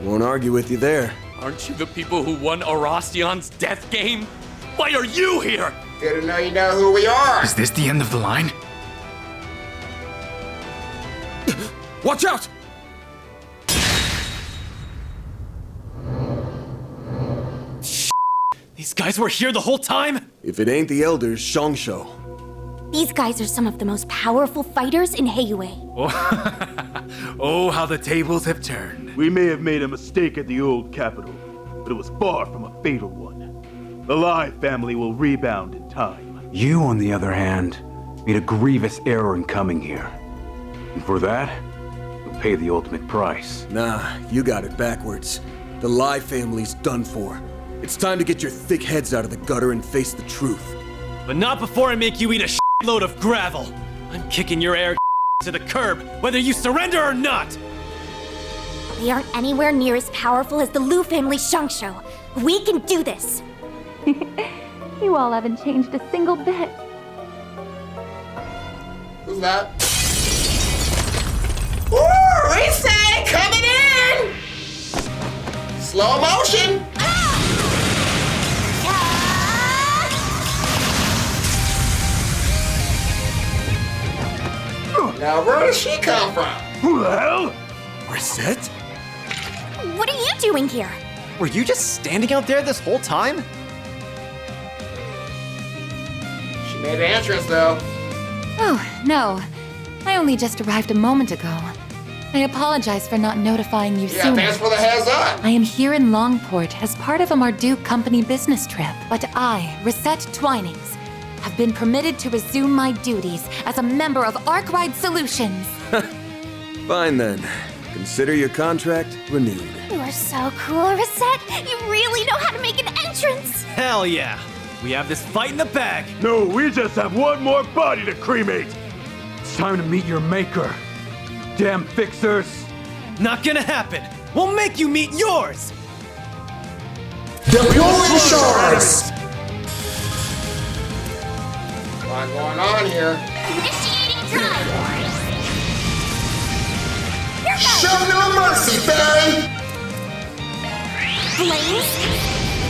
Won't argue with you there. Aren't you the people who won Arastian's death game? Why are you here? Good to know you know who we are. Is this the end of the line? Watch out! These guys were here the whole time? If it ain't the elders, Shongsho. These guys are some of the most powerful fighters in Heiyue. Oh, how the tables have turned. We may have made a mistake at the old capital, but it was far from a fatal one. The Lai family will rebound in time. You, on the other hand, made a grievous error in coming here. And for that, you'll pay the ultimate price. Nah, you got it backwards. The Lai family's done for. It's time to get your thick heads out of the gutter and face the truth. But not before I make you eat a shitload of gravel. I'm kicking your air to the curb, whether you surrender or not! They aren't anywhere near as powerful as the Liu family Shongsho. We can do this! You all haven't changed a single bit. Who's that? Ooh, reset! Coming in! Slow motion! Now, where does she come from? Who the hell? Reset? What are you doing here? Were you just standing out there this whole time? She made an entrance, though. Oh, no. I only just arrived a moment ago. I apologize for not notifying you Yeah, sooner. thanks for the heads up. I am here in Langport as part of a Marduk company business trip, but I, Reset Twinings, have been permitted to resume my duties as a member of arkride Solutions. Fine then. Consider your contract renewed. You are so cool, Reset. You really know how to make an entrance. Hell yeah! We have this fight in the bag! No, we just have one more body to cremate. It's time to meet your maker. Damn fixers. Not gonna happen! We'll make you meet yours! Deploying shards! What's going on here? Initiating drive. Show no mercy, Feri! Flames,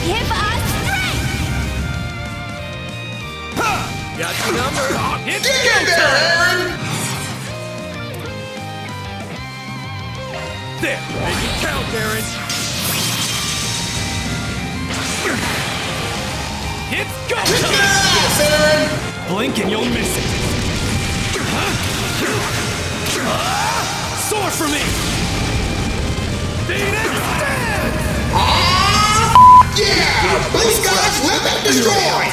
give us strength. Got your number! Get in there, Aaron! There! Make it count, Aaron! It's go time! Yes, Aaron! Blink and you'll miss it! Sword for me! Phoenix stand! Yeah! Blue Skies live and destroy!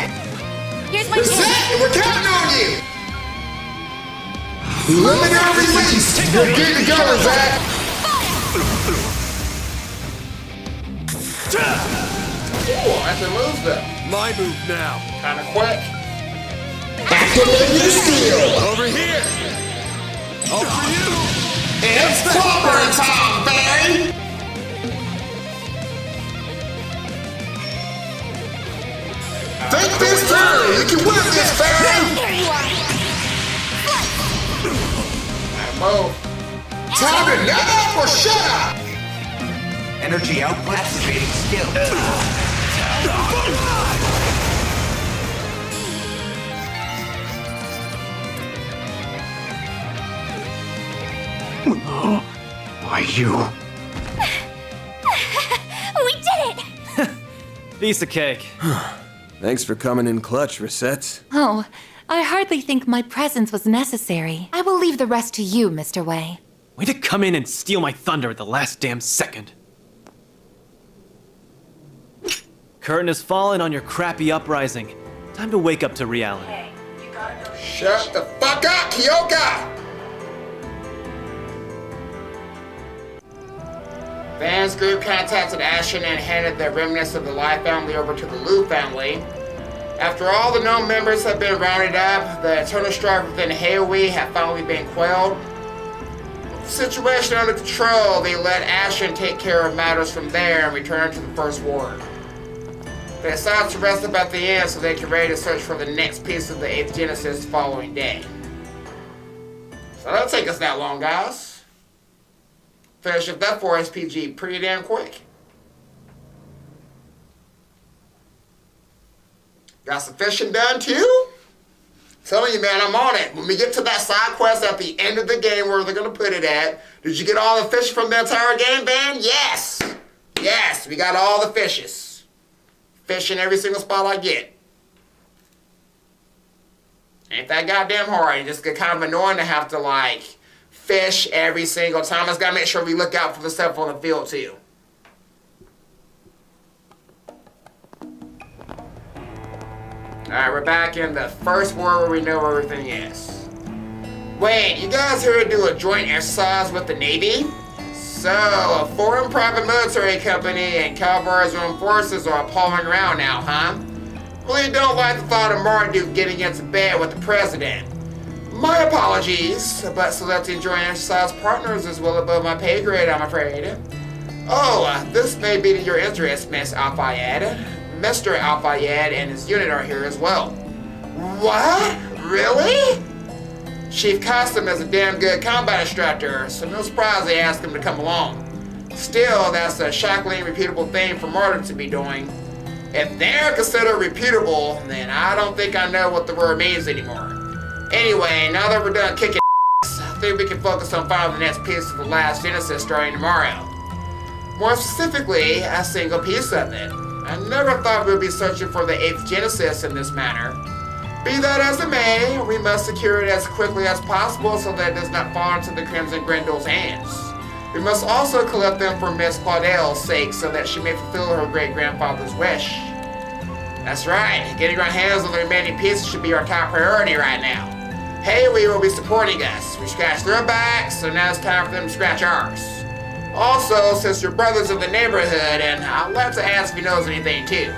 Here's my Reset, we're counting on you! Luminary release! We're good to go, Zach! Ooh, that's a move, though. My move now. Kinda quick. Activating your steel! Over here! All for you! It's clobbering time, Feri! Think this through! You can win this, Feri! There you are. Move. Time to nut up or shut up! Energy output activating skill. Why, you... We did it! Piece of cake. Thanks for coming in clutch, Reset. Oh, I hardly think my presence was necessary. I will leave the rest to you, Mr. Wei. Way to come in and steal my thunder at the last damn second. Curtain has fallen on your crappy uprising. Time to wake up to reality. Shut the fuck up, Kyoka! Van's group contacted Ashen and handed the remnants of the Lai family over to the Liu family. After all the known members have been rounded up, the eternal strife within Heiyue have finally been quelled. With the situation under control, they let Ashen take care of matters from there and return to the First Ward. They decided to rest up at the end so they can ready to search for the next piece of the 8th Genesis the following day. So that'll take us that long, guys. Finish up that 4 SPG pretty damn quick. Got some fishing done too? Telling you, man, I'm on it. When we get to that side quest at the end of the game where they're gonna put it at, did you get all the fish from the entire game, Van? Yes! Yes, we got all the fishes. Fish in every single spot I get. Ain't that goddamn hard. It just get kind of annoying to have to, like, fish every single time. I just gotta make sure we look out for the stuff on the field, too. Alright, we're back in the First World where we know where everything is. Wait, you guys here to do a joint exercise with the Navy? So, a foreign private military company and Calvar's own forces are palling around now, huh? Really don't like the thought of Marduk getting into bed with the president. My apologies, but selecting joint exercise partners is well above my pay grade, I'm afraid. Oh, this may be to your interest, Miss Al-Fayed. Mr. Al-Fayed and his unit are here as well. What? Really? Chief Custom is a damn good combat instructor, so no surprise they asked him to come along. Still, that's a shockingly reputable thing for Marduk to be doing. If they're considered reputable, then I don't think I know what the word means anymore. Anyway, now that we're done kicking ass, I think we can focus on finding the next piece of the last Genesis starting tomorrow. More specifically, a single piece of it. I never thought we'd be searching for the 8th Genesis in this manner. Be that as it may, we must secure it as quickly as possible so that it does not fall into the Crimson Grindel's hands. We must also collect them for Miss Claudelle's sake so that she may fulfill her great-grandfather's wish. That's right, getting our hands on the remaining pieces should be our top priority right now. Heiyue will be supporting us. We scratched their backs, so now it's time for them to scratch ours. Also, since your brother's in the neighborhood, and I'd like to ask if he knows anything too.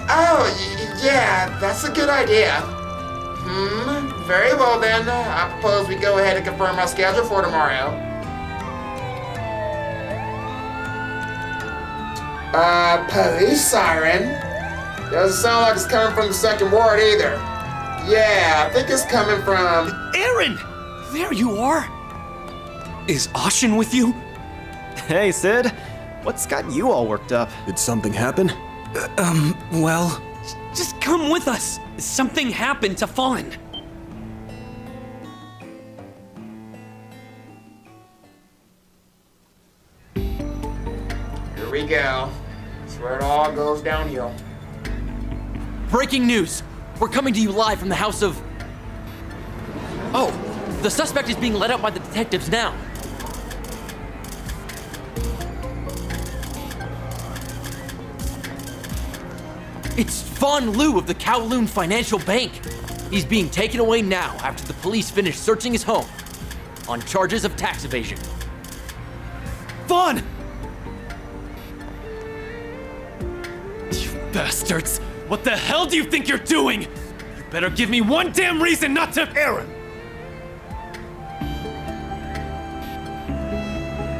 Oh, yeah, that's a good idea. Very well then. I propose we go ahead and confirm our schedule for tomorrow. Police siren? Doesn't sound like it's coming from the second ward either. Yeah, I think it's coming from... Aaron! There you are! Is Ashen with you? Hey, Sid. What's got you all worked up? Did something happen? Well... Just come with us! Something happened to Fawn. Here we go. That's where it all goes downhill. Breaking news! We're coming to you live from the house of... Oh, the suspect is being led out by the detectives now. It's Fawn Liu of the Kowloon Financial Bank. He's being taken away now after the police finish searching his home on charges of tax evasion. Fawn! You bastards! What the hell do you think you're doing? You better give me one damn reason not to— Aaron!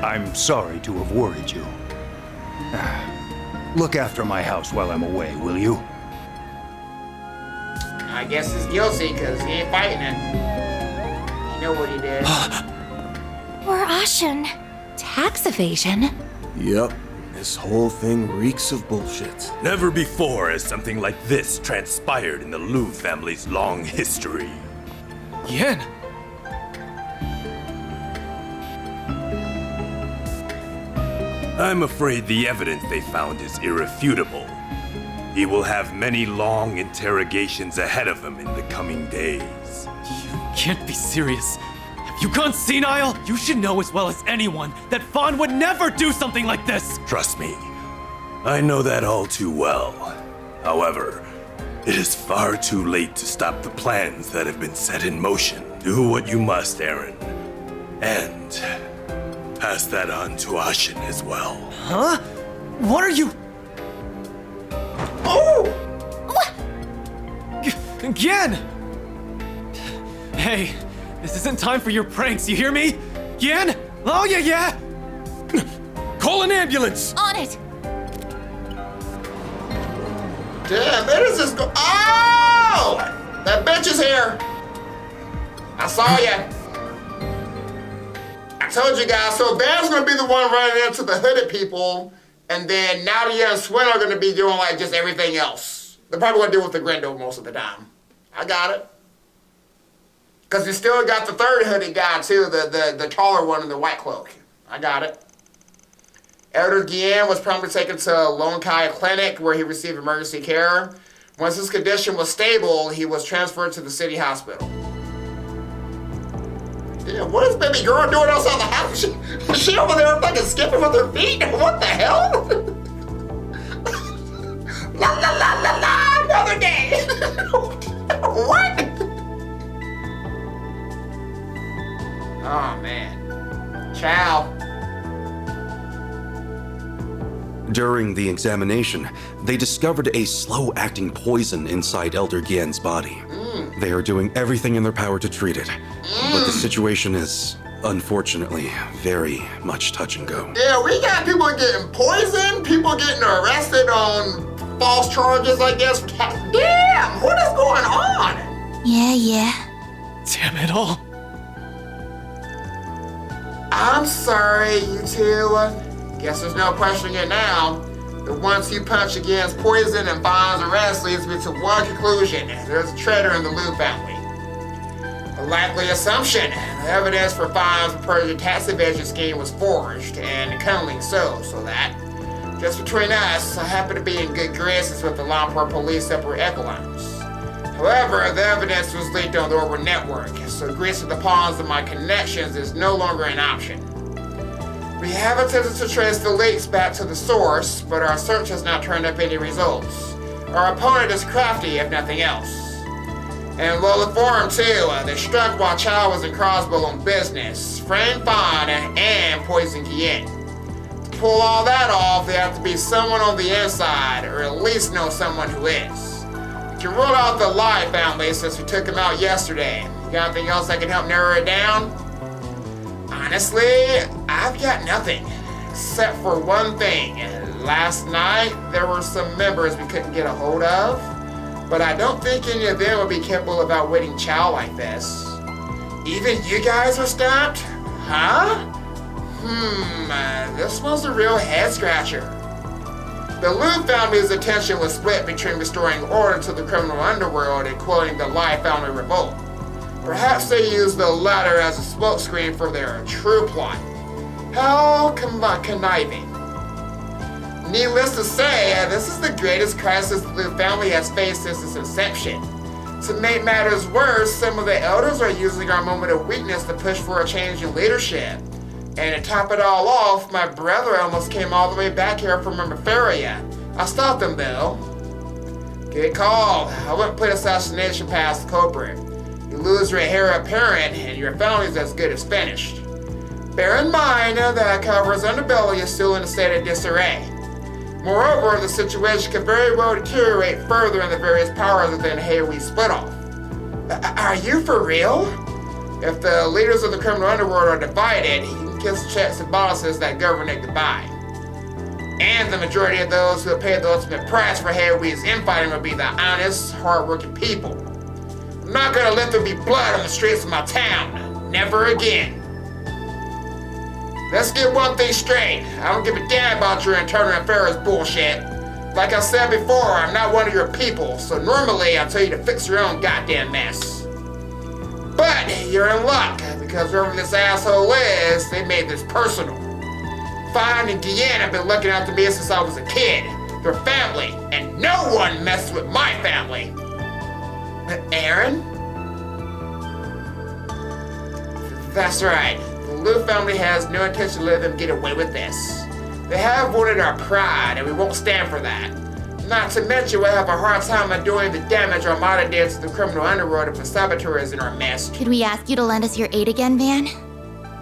I'm sorry to have worried you. Look after my house while I'm away, will you? I guess he's guilty because he ain't fighting it. You know what he did. Or Ashen. Tax evasion? Yep. This whole thing reeks of bullshit. Never before has something like this transpired in the Liu family's long history. Yen, I'm afraid the evidence they found is irrefutable. He will have many long interrogations ahead of him in the coming days. You can't be serious. Have you gone senile? You should know as well as anyone that Fawn would never do something like this! Trust me, I know that all too well. However, it is far too late to stop the plans that have been set in motion. Do what you must, Aaron. And pass that on to Ashin as well. Huh? What are you... Oh! What? Again! Hey, this isn't time for your pranks, you hear me? Gian? Oh, yeah! Call an ambulance! On it! Damn, where does this go? Oh! That bitch is here! I saw ya. I told you guys, so Bam's gonna be the one running into the hooded people, and then Nadia and Swin are gonna be doing like just everything else. They're probably gonna deal with the Grindo most of the time. I got it. Cause you still got the third hooded guy too, the taller one in the white cloak. I got it. Elder Guillen was promptly taken to Lone Kai Clinic where he received emergency care. Once his condition was stable, he was transferred to the city hospital. Damn, what is baby girl doing outside the house? Is she over there fucking skipping with her feet? What the hell? La la la la la, another day. What? Oh man. Ciao. During the examination, they discovered a slow-acting poison inside Elder Gien's body. They are doing everything in their power to treat it, but the situation is, unfortunately, very much touch and go. Yeah, we got people getting poisoned, people getting arrested on false charges, I guess. Damn, what is going on? Yeah. Damn it all. I'm sorry, you two. Guess there's no questioning it now. The once-you punch against poison and Fawn's arrest leads me to one conclusion. There's a traitor in the Liu family. A likely assumption. The evidence for Fawn's purported tax evasion scheme was forged, and cunningly so that, just between us, I happen to be in good graces with the Langport police separate echelons. However, the evidence was leaked on the Orwell network, so greasing the pawns of my connections is no longer an option. We have attempted to trace the leaks back to the source, but our search has not turned up any results. Our opponent is crafty, if nothing else. And well informed too, they struck while Chow was in Crossbow on business, framed Fawn and poisoned Guillen. To pull all that off, they have to be someone on the inside, or at least know someone who is. We can rule out the Lai family since we took him out yesterday. You got anything else that can help narrow it down? Honestly, I've got nothing, except for one thing. Last night, there were some members we couldn't get a hold of, but I don't think any of them would be capable of outwitting Chow like this. Even you guys were stumped? Huh? This was a real head-scratcher. The Liu family's attention was split between restoring order to the criminal underworld and quelling the Lai family revolt. Perhaps they used the latter as a smokescreen for their true plot. How conniving. Needless to say, this is the greatest crisis the Liu family has faced since its inception. To make matters worse, some of the elders are using our moment of weakness to push for a change in leadership. And to top it all off, my brother almost came all the way back here from Feria. I stopped him though. Good call. I wouldn't put assassination past the culprit. You lose your heir apparent, and your family's as good as finished. Bear in mind that Calver's underbelly is still in a state of disarray. Moreover, the situation could very well deteriorate further in the various powers within Heiyue split off. Are you for real? If the leaders of the criminal underworld are divided, you can kiss the checks and bonuses that govern it goodbye. And the majority of those who have paid the ultimate price for Heiyue's infighting will be the honest, hard-working people. I'm not gonna let there be blood on the streets of my town. Never again. Let's get one thing straight. I don't give a damn about your internal affairs bullshit. Like I said before, I'm not one of your people, so normally I tell you to fix your own goddamn mess. But you're in luck, because whoever this asshole is, they made this personal. Fang and Guillen have been looking after me since I was a kid. They're family, and no one messes with my family. Aaron? That's right. The Liu family has no intention to let them get away with this. They have wounded our pride, and we won't stand for that. Not to mention, we'll have a hard time undoing the damage our modern did to the criminal underworld if the saboteur is in our midst. Could we ask you to lend us your aid again, Van?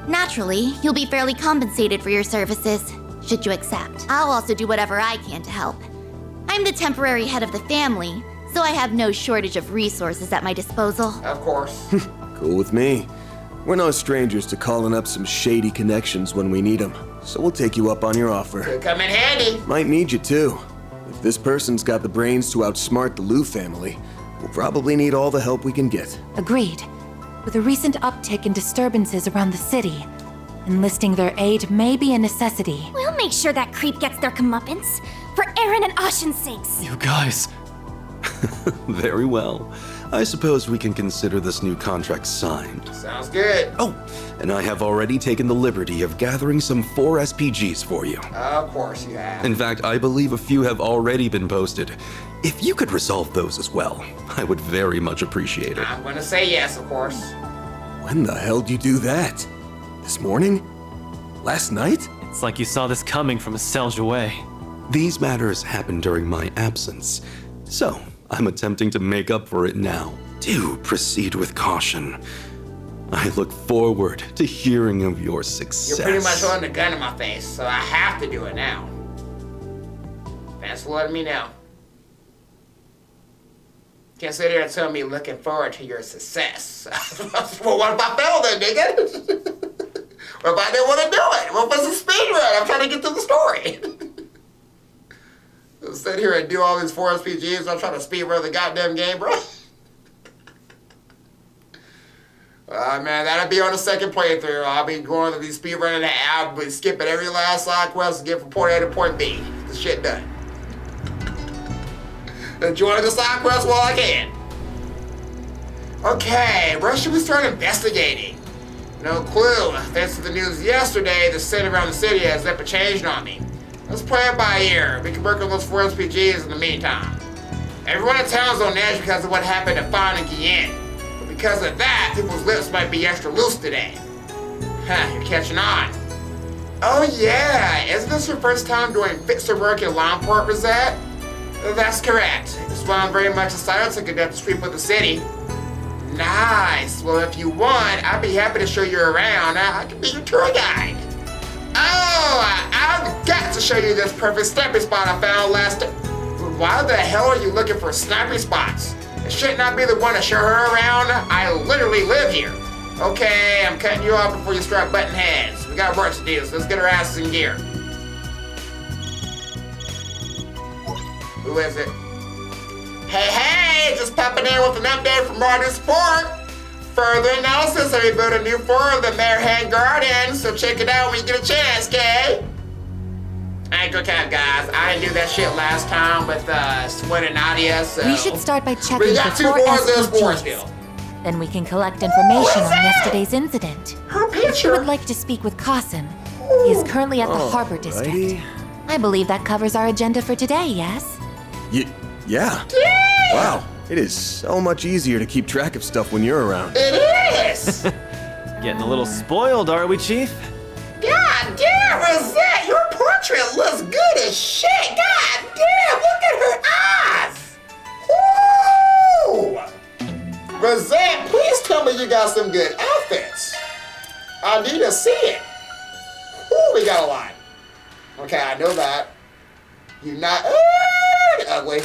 Naturally, you'll be fairly compensated for your services, should you accept. I'll also do whatever I can to help. I'm the temporary head of the family, so I have no shortage of resources at my disposal. Of course. Cool with me. We're no strangers to calling up some shady connections when we need them, so we'll take you up on your offer. Could come in handy. Might need you too. If this person's got the brains to outsmart the Liu family, we'll probably need all the help we can get. Agreed. With a recent uptick in disturbances around the city, enlisting their aid may be a necessity. We'll make sure that creep gets their comeuppance, for Aaron and Ashen's sakes. You guys. Very well. I suppose we can consider this new contract signed. Sounds good. Oh, and I have already taken the liberty of gathering some 4 SPGs for you. Of course you have. In fact, I believe a few have already been posted. If you could resolve those as well, I would very much appreciate it. I'm gonna say yes, of course. When the hell did you do that? This morning? Last night? It's like you saw this coming from a Selge away. These matters happened during my absence, so I'm attempting to make up for it now. Do proceed with caution. I look forward to hearing of your success. You're pretty much holding a gun in my face, so I have to do it now. Thanks for letting me know. Can't sit here and tell me looking forward to your success. Well, what if I fail then, nigga? What if I didn't want to do it? What if it's a speed run? I'm trying to get through the story. I'll sit here and do all these 4 SPGs. I'm trying to speed run the goddamn game, bro. Man, that'll be on the second playthrough. I'll be going to these speed running, I'll be skipping every last side quest to get from point A to point B. Get the shit done. Enjoy the side quest while I can. Okay, where should we start investigating? No clue. Thanks to the news yesterday, the scene around the city has never changed on me. Let's play it by ear. We can work on those 4 SPGs in the meantime. Everyone in town's on edge because of what happened to Fang and Guillen. But because of that, people's lips might be extra loose today. Huh, you're catching on. Oh yeah, isn't this your first time doing fixer work in Langport, Rosette? That's correct. That's why I'm very much excited to conduct the sweep of the city. Nice. Well, if you want, I'd be happy to show you around. I can be your tour guide. Oh, I've got to show you this perfect sniping spot I found last time. Why the hell are you looking for sniping spots? It should not be the one to show her around. I literally live here. Okay, I'm cutting you off before you start butting heads. We got work to do, so let's get our asses in gear. Who is it? Hey, just popping in with an update from Martin Sport. Further analysis, I rebuilt a new form of the Marehead Garden, so check it out when you get a chance, okay? Alright, good cap, guys. I didn't do that shit last time with Swin and Nadia, so... We should start by checking we got the 2 4 more of those boards SPGs. still. Then we can collect information on yesterday's incident. Her picture. If you would like to speak with Qasim, he is currently at the Harbor District. I believe that covers our agenda for today, yes? Yeah. Wow, it is so much easier to keep track of stuff when you're around. It is! Getting a little spoiled, are we, Chief? God damn, Rosette, your portrait looks good as shit. God damn, look at her eyes. Woo! Rosette, please tell me you got some good outfits. I need to see it. Ooh, we got a lot. Okay, I know that. You not ugly.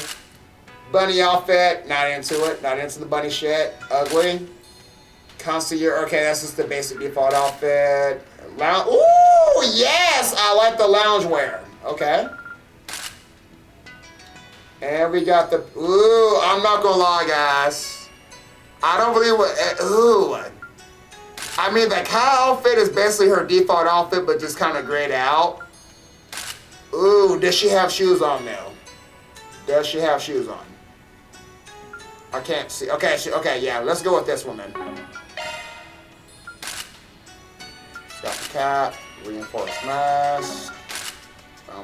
Bunny outfit, not into it. Not into the bunny shit. Ugly. Concierge, okay, that's just the basic default outfit. Ooh, yes! I like the loungewear. Okay. And we got the, ooh, I'm not gonna lie, guys. I don't believe what, ooh. I mean, the cow outfit is basically her default outfit, but just kind of grayed out. Ooh, does she have shoes on now? Does she have shoes on? I can't see. Okay, okay, yeah, let's go with this one then. Got the cap, reinforced mask.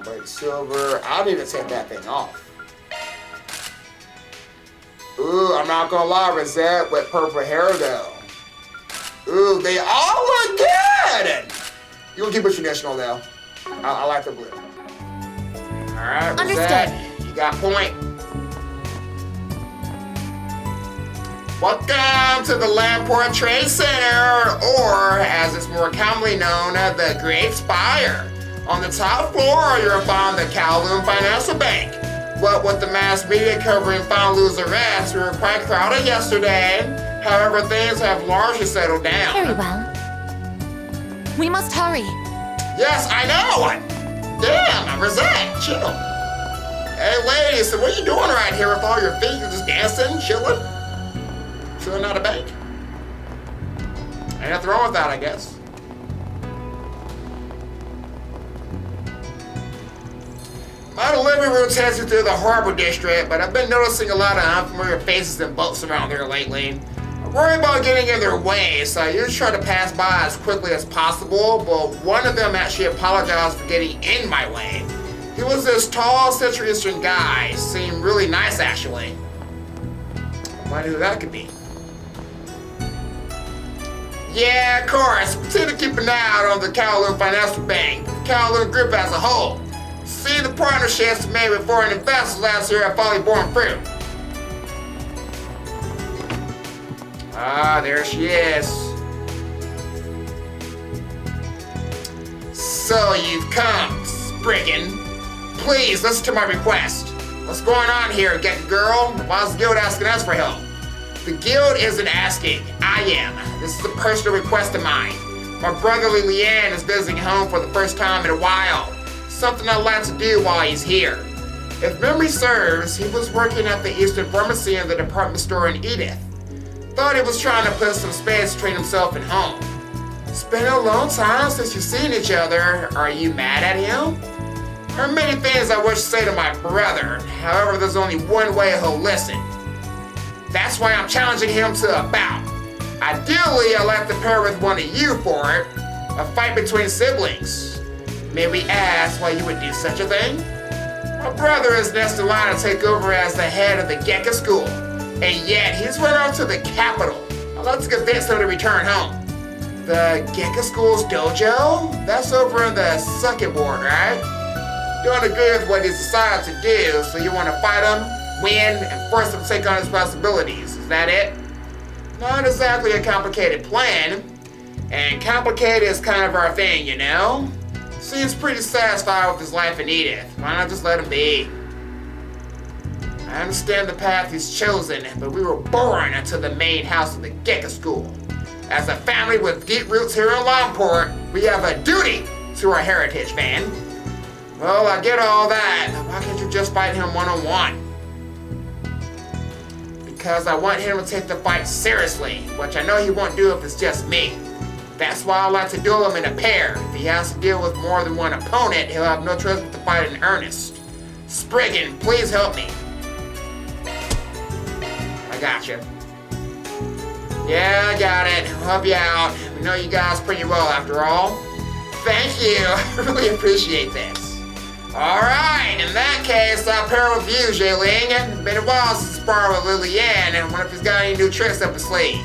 White silver. I don't even take that thing off. Ooh, I'm not gonna lie, Rosette with purple hair though. Ooh, they all look good! You can keep it traditional though. I like the blue. Alright, Rosette, you got point. Welcome to the Langport Trade Center, or as it's more commonly known, the Great Spire. On the top floor, you'll find the Kowloon Financial Bank. What with the mass media covering Fanlu's arrest, we were quite crowded yesterday. However, things have largely settled down. Very well. We must hurry. Yes, I know! Damn, Rosette, chill. Hey, ladies, so what are you doing right here with all your feet? You're just dancing, chilling? Chilling out of bank? Ain't nothing wrong with that, I guess. My delivery route takes you through the Harbor District, but I've been noticing a lot of unfamiliar faces and boats around there lately. I worry about getting in their way, so I usually try to pass by as quickly as possible, but one of them actually apologized for getting in my way. He was this tall Central Eastern guy, seemed really nice actually. I wonder who that could be. Yeah, of course, continue to keep an eye out on the Kowloon Financial Bank, the Kowloon Group as a whole. See the partnerships made with foreign investors last year have finally borne fruit. Ah, there she is. So you've come, Spriggan. Please listen to my request. What's going on here, Get Girl? Why's the guild asking us for help? The guild isn't asking, I am. This is a personal request of mine. My brother Lilian is visiting home for the first time in a while. Something I'd like to do while he's here. If memory serves, he was working at the Eastern Pharmacy in the department store in Edith. Thought he was trying to put some space between himself and home. It's been a long time since you've seen each other. Are you mad at him? There are many things I wish to say to my brother. However, there's only one way he'll listen. That's why I'm challenging him to a bout. Ideally, I'd like to pair with one of you for it. A fight between siblings. May we ask why you would do such a thing? My brother is next in line to take over as the head of the Gekka School, and yet he's run off to the capital. I'd like to convince him to return home. The Gekka School's dojo? That's over in the second ward, right? Don't agree with what he's decided to do, so you want to fight him, win, and force him to take on his responsibilities. Is that it? Not exactly a complicated plan, and complicated is kind of our thing, you know? Seems pretty satisfied with his life in Edith. Why not just let him be? I understand the path he's chosen, but we were born into the main house of the Gekka School. As a family with deep roots here in Langport, we have a duty to our heritage, man. Well, I get all that, but why can't you just fight him one-on-one? Because I want him to take the fight seriously, which I know he won't do if it's just me. That's why I like to duel him in a pair. If he has to deal with more than one opponent, he'll have no choice but to fight in earnest. Spriggan, please help me. I got you. Yeah, I got it. I'll help you out. We know you guys pretty well after all. Thank you. I really appreciate this. Alright, in that case, I'll pair with you, Jayling. It's been a while since I sparred with Lilian, and wonder if he's got any new tricks up his sleeve.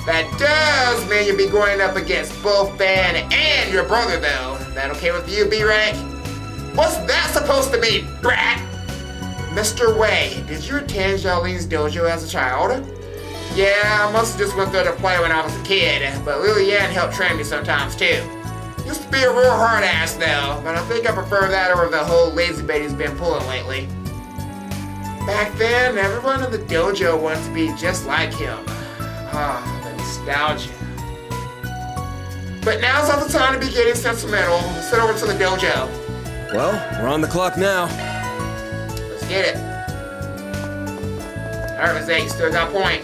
That does mean you'll be going up against both Van and your brother, though. Is that okay with you, B-Rank? What's that supposed to mean, brat? Mr. Wei, did you attend Xiaoling's dojo as a child? Yeah, I must have just went there to play when I was a kid, but Lilian helped train me sometimes, too. Used to be a real hard ass, though, but I think I prefer that over the whole lazy bait he's been pulling lately. Back then, everyone in the dojo wanted to be just like him. Ah, the nostalgia. But now's not the time to be getting sentimental. Let's head over to the dojo. Well, we're on the clock now. Let's get it. Alright, Jose, you still got a point.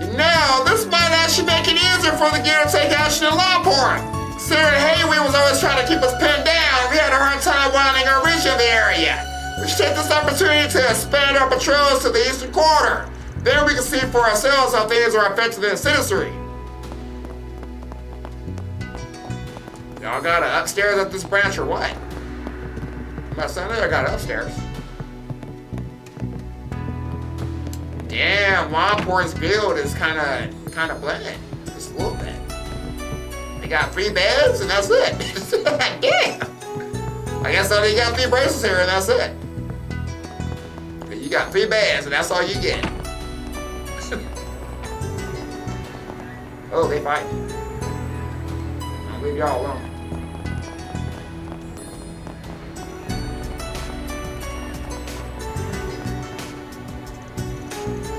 You know, this might actually make it easier for the gear to take action in Langport. Considering Heiyue was always trying to keep us pinned down, we had a hard time winding our reach in the area. We should take this opportunity to expand our patrols to the eastern quarter. Then we can see for ourselves how things are affecting the citizenry. Y'all got an upstairs at this branch or what? Unless I know I got it upstairs. Damn, Langport's build is kind of bland. Just a little bit. They got 3 beds and that's it. Damn. I guess I only got 3 braces here and that's it. But you got 3 beds and that's all you get. Oh, they fight. I'll leave y'all alone.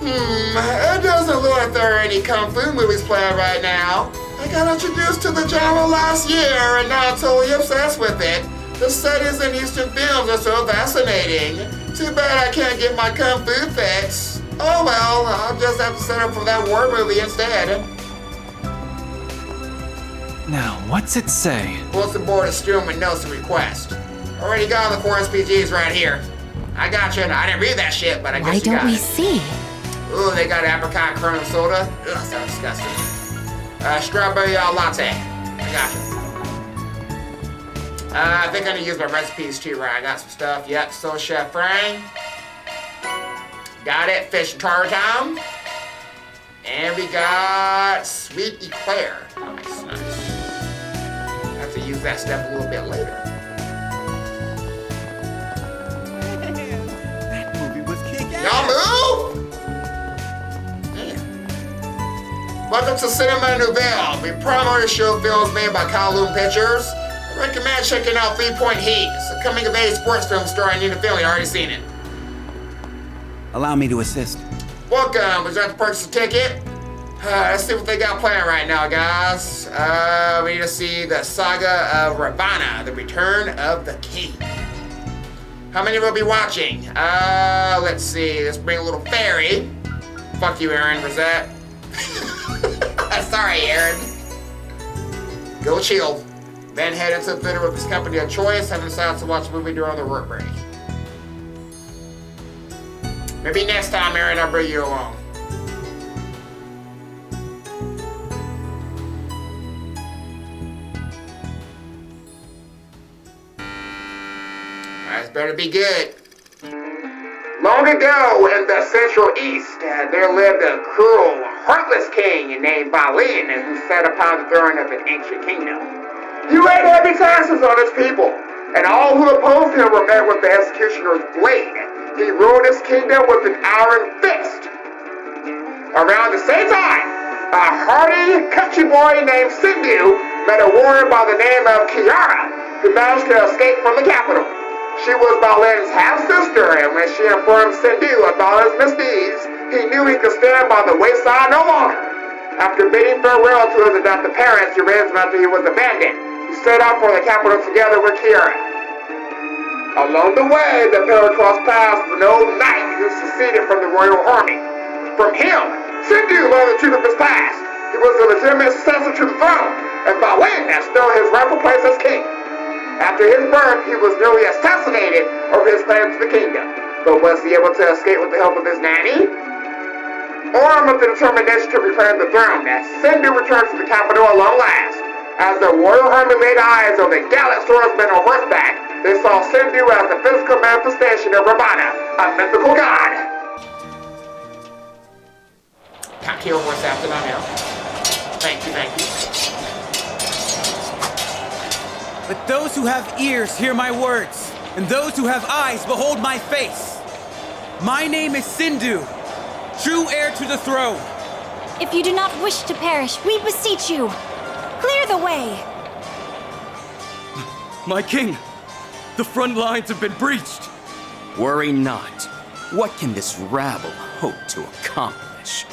It doesn't look like there are any Kung Fu movies playing right now. I got introduced to the genre last year and now I'm totally obsessed with it. The settings in Eastern films are so fascinating. Too bad I can't get my Kung Fu fix. Oh well, I'll just have to set up for that war movie instead. Now, what's it say? Bulletin board is strewn with notes and requests. Already got the 4 SPGs right here. I got you. I didn't read that shit, but I guess you got it. Why don't we see? Ooh, they got apricot kernel soda. Ugh, sounds disgusting. Strawberry latte. I got you. I think I'm gonna use my recipes too, right? I got some stuff. Yep, so Chef Frank. Got it, fish and tartar time. And we got sweet eclair. Nice, nice. I have to use that stuff a little bit later. That movie was kick-ass. Y'all move! Welcome to Cinema Nouvelle. We primarily show films made by Kowloon Pictures. I recommend checking out 3 Point Heat. It's a coming-of-age sports film starring Nina Philly. I already seen it. Allow me to assist. Welcome. Would you like to purchase a ticket? Let's see what they got playing right now, guys. We need to see the Saga of Ravana, The Return of the King. How many will be watching? Let's see. Let's bring a little Feri. Fuck you, Aaron. Rosette. Sorry, Aaron. Go chill. Then head into the theater with his company of choice, having decided to watch a movie during the work break. Maybe next time, Aaron, I'll bring you along. That's better be good. Long ago in the Central East, there lived a cruel, heartless king named Balin who sat upon the throne of an ancient kingdom. He laid heavy taxes on his people, and all who opposed him were met with the executioner's blade. He ruled his kingdom with an iron fist. Around the same time, a hardy country boy named Sindhu met a warrior by the name of Kiara, who managed to escape from the capital. She was Balin's half-sister, and when she informed Sindhu about his misdeeds, he knew he could stand by the wayside no longer. After bidding farewell to his adopted parents, he raised him after he was abandoned. He set out for the capital together with Kiara. Along the way, the pair crossed paths with an old knight who seceded from the royal army. From him, Sindhu learned the truth of his past. He was a legitimate successor to the throne, and Balin had still his rightful place as king. After his birth, he was nearly assassinated over his claim to the kingdom. But was he able to escape with the help of his nanny? Armed with the determination to reclaim the throne, Sindhu returned to the capital at long last. As the royal army laid eyes on the gallant swordsman on horseback, they saw Sindhu as the physical manifestation of Ravana, a mythical god. Can't kill horse after not now. Thank you, thank you. Let those who have ears hear my words, and those who have eyes behold my face. My name is Sindhu, true heir to the throne. If you do not wish to perish, we beseech you, clear the way. My king, the front lines have been breached. Worry not. What can this rabble hope to accomplish?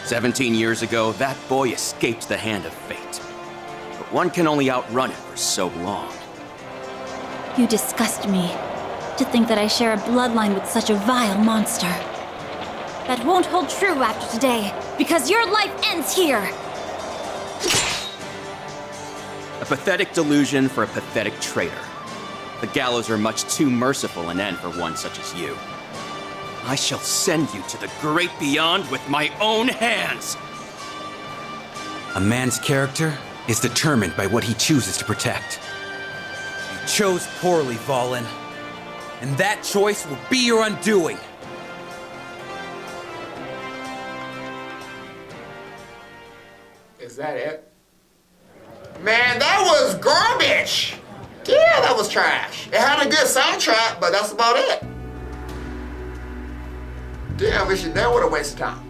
17 years ago, that boy escaped the hand of fate. But one can only outrun it for so long. You disgust me. To think that I share a bloodline with such a vile monster. That won't hold true after today, because your life ends here! A pathetic delusion for a pathetic traitor. The gallows are much too merciful an end for one such as you. I shall send you to the great beyond with my own hands! A man's character is determined by what he chooses to protect. You chose poorly, Fallen. And that choice will be your undoing. Is that it? Man, that was garbage! Yeah, that was trash. It had a good soundtrack, but that's about it. Damn, that would have wasted time.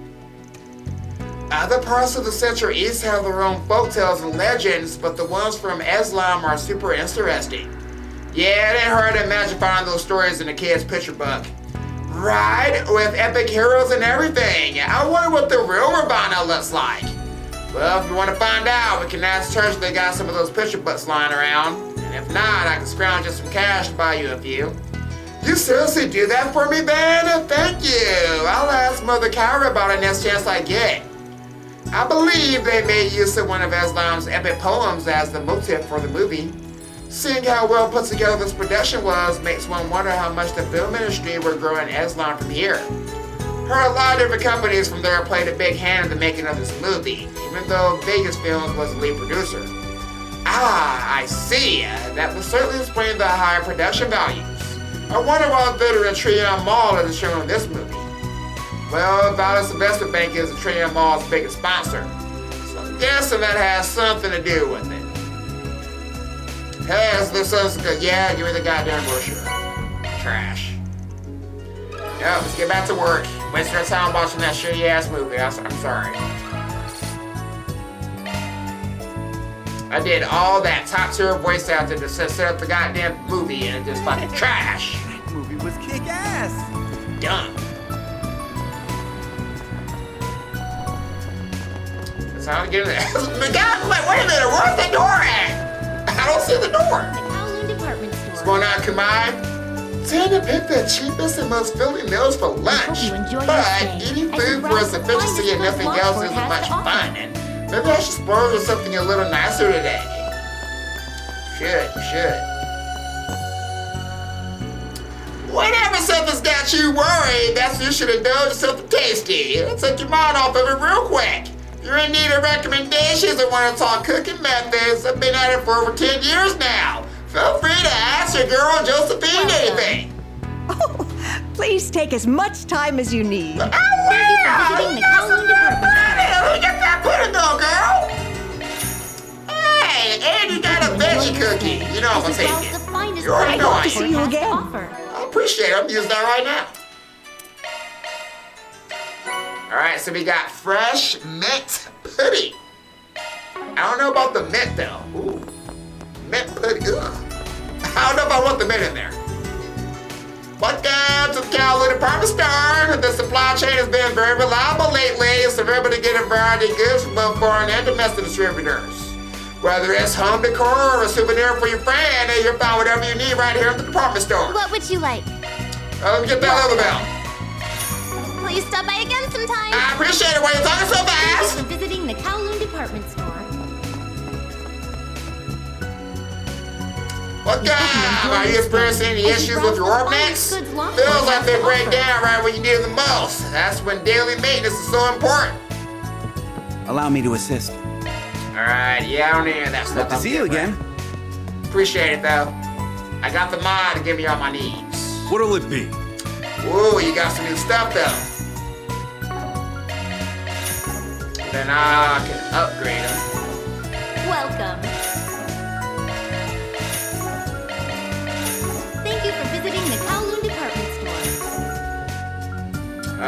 Other parts of the Central East have their own folktales and legends, but the ones from Islam are super interesting. Yeah, it ain't hard to imagine finding those stories in a kid's picture book. Right, with epic heroes and everything. I wonder what the real Ravana looks like. Well, if you want to find out, we can ask Church if they got some of those picture books lying around. And if not, I can scrounge just some cash to buy you a few. You seriously do that for me, Ben? Thank you. I'll ask Mother Kyra about it next chance I get. I believe they made use of one of Islam's epic poems as the motif for the movie. Seeing how well put together this production was makes one wonder how much the film industry would grow in Islam from here. Heard a lot of different companies from there played a big hand in the making of this movie, even though Vegas Films was the lead producer. Ah, I see. That would certainly explain the high production values. I wonder why the theater at Trion Mall isn't shown in this movie. Well, Valus Investment Bank is Trion Mall's biggest sponsor, so I'm guessing that has something to do with it. Hey, this good. Yeah, give me the goddamn brochure. Trash. Yeah, let's get back to work. Wasted our time watching that shitty ass movie. I'm sorry. I did all that top tier voice acting to set up the goddamn movie and it just fucking trash. That movie was kick ass. Dumb. That's how to get in there. Wait a minute, where's the door at? I don't see the door. What's going on, Kamai? Tend to pick the cheapest and most filling meals for lunch, but eating food for its efficiency and nothing else isn't much fun, and maybe I should splurge on something a little nicer today. Should. Whenever something's got you worried, that's when you should indulge in something tasty. It'll take your mind off of it real quick. If you're in need of recommendations or want to talk cooking methods, I've been at it for over 10 years now. Feel free to ask your girl Josephine anything. Oh, please take as much time as you need. Oh, wow! Let me get that pudding though, girl. Hey, and you got a veggie cookie. You know I'm gonna take it. You already know I to see you again. I appreciate it. I'm using that right now. Alright, so we got fresh mint pudding. I don't know about the mint though. Ooh. Mint pudding. Ugh. I don't know if I want the mint in there. Welcome to the Kowloon Department Store. The supply chain has been very reliable lately, so we're able to get a variety of goods from both foreign and domestic distributors. Whether it's home decor or a souvenir for your friend, you'll find whatever you need right here at the department store. What would you like? Let me get that leather belt. Please stop by again sometime. I appreciate it. Why you talking so fast? Thank you for visiting the Kowloon Department Store. What God? Are you experiencing any issues with your orb necks? Feels like they break down right when you need them the most. That's when daily maintenance is so important. Allow me to assist. Alright, yeah, I don't need any of that stuff. Good to see you again. Appreciate it though. I got the mod to give me all my needs. What'll it be? Ooh, you got some new stuff though. Then I can upgrade them. Welcome. Thank you for visiting the Kowloon Department Store. I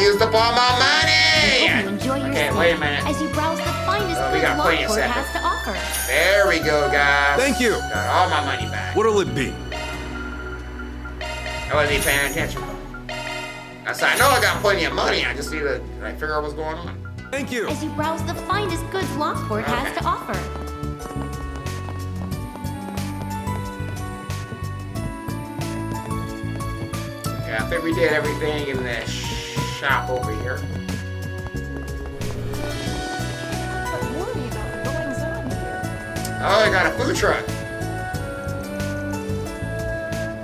used up all my money! I hope you enjoy your Okay, stay wait a minute. as you browse the finest we got plenty of Langport seconds. has to offer. There we go, guys. Thank you. Got all my money back. What'll it be? I wasn't even paying attention. I know I got plenty of money. I just need to figure out what's going on. Thank you. As you browse the finest goods Langport has to offer. Yeah, I think we did everything in the shop over here. Oh, I got a food truck.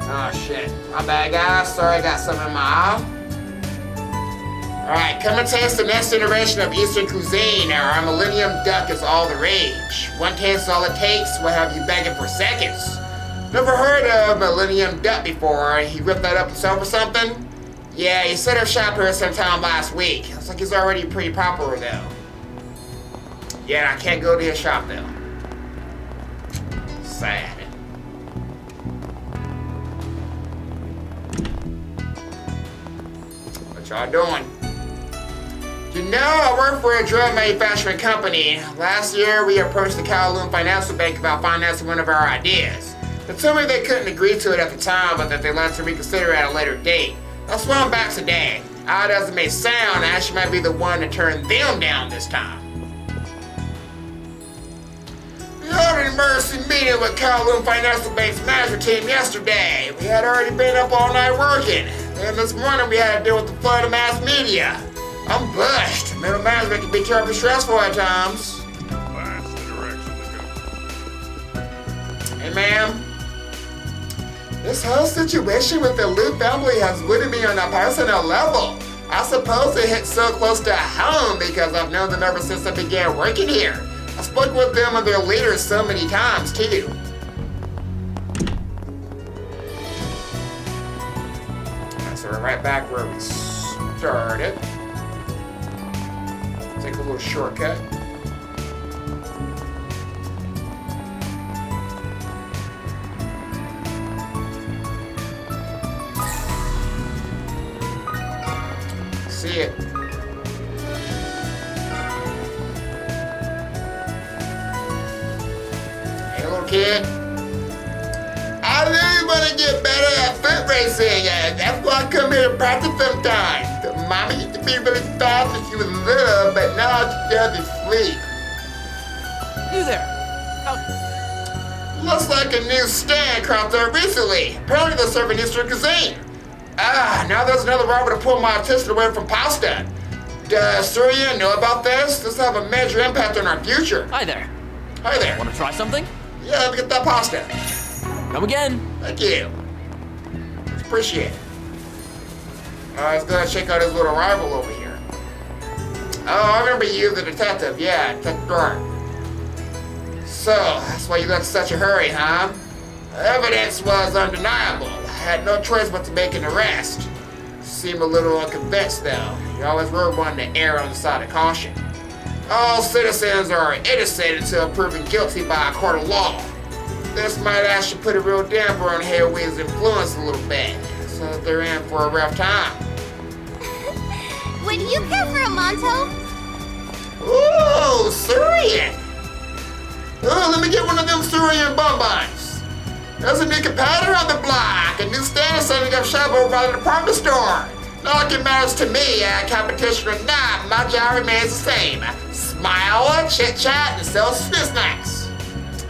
Oh shit. My bad, guys. Sorry I got some in my eye. Alright, come and taste the next generation of Eastern cuisine. Our Millennium Duck is all the rage. One taste is all it takes. We'll have you begging for seconds. Never heard of Millennium Duck before. He ripped that up himself or something? Yeah, he set up shop here sometime last week. Looks like he's already pretty popular though. Yeah, I can't go to his shop though. Sad. What y'all doing? You know, I work for a drug manufacturing company. Last year, we approached the Kowloon Financial Bank about financing one of our ideas. They told me they couldn't agree to it at the time, but that they'd like to reconsider at a later date. That's why I'm back today. Odd as it may sound, I actually might be the one to turn them down this time. We had an emergency meeting with Kowloon Financial Bank's management team yesterday. We had already been up all night working. Then this morning we had to deal with the flood of mass media. I'm bushed. Middle management can be terribly stressful at times. That's the direction to go. Hey, ma'am. This whole situation with the Liu family has wounded me on a personal level. I suppose it hit so close to home because I've known them ever since I began working here. I spoke with them and their leaders so many times, too. Alright, so we're right back where we started. Take a little shortcut. See it. Hey, little kid. I really want to get better at foot racing. That's why I come here to practice sometimes. Mommy used to be really fast when she was little, but now she doesn't sleep. You there? Looks like a new stand cropped up recently. Apparently they're serving Eastern cuisine. Now there's another robber to pull my attention away from pasta. Does Surya know about this? This will have a major impact on our future. Hi there. Hi there. Want to try something? Yeah, let me get that pasta. Come again. Thank you. Appreciate it. Let's go and check out his little rival over here. Oh, I remember you, the detective. Yeah, Detective Dark. So, that's why you left in such a hurry, huh? Evidence was undeniable. I had no choice but to make an arrest. Seem a little unconvinced, though. You always were one to err on the side of caution. All citizens are innocent until proven guilty by a court of law. This might actually put a real damper on Heiyue's influence a little bit, so that they're in for a rough time. Would you care for a Monto? Ooh, Syrian! Oh, let me get one of them Syrian bonbons. There's a new competitor on the block. A new stand is setting up shop over by the department store. Not like it matters to me, competition or not, my job remains the same. Smile, chit-chat, and sell snacks.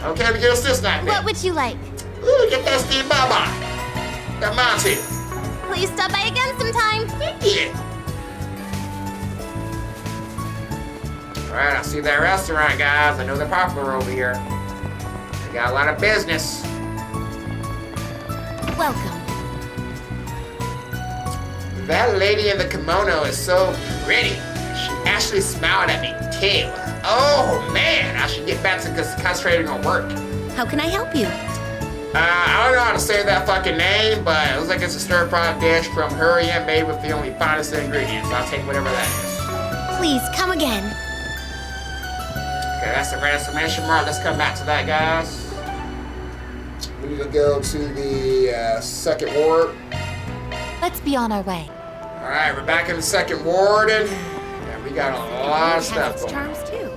Okay, we get a snack. What would you like? Ooh, get that steamed bonbon. Got mine too. Please stop by again sometime. Thank you. Alright, I see that restaurant, guys. I know they're popular over here. They got a lot of business. Welcome. That lady in the kimono is so pretty. She actually smiled at me, too. Oh, man. I should get back to concentrating on work. How can I help you? I don't know how to say that fucking name, but it looks like it's a stir-fried dish from Heiyue made with the only finest ingredients. I'll take whatever that is. Please, come again. Okay, that's the exclamation mark. Let's come back to that, guys. We need to go to the second ward. Let's be on our way. Alright, we're back in the second ward, and we got a lot of stuff going on. Charms too.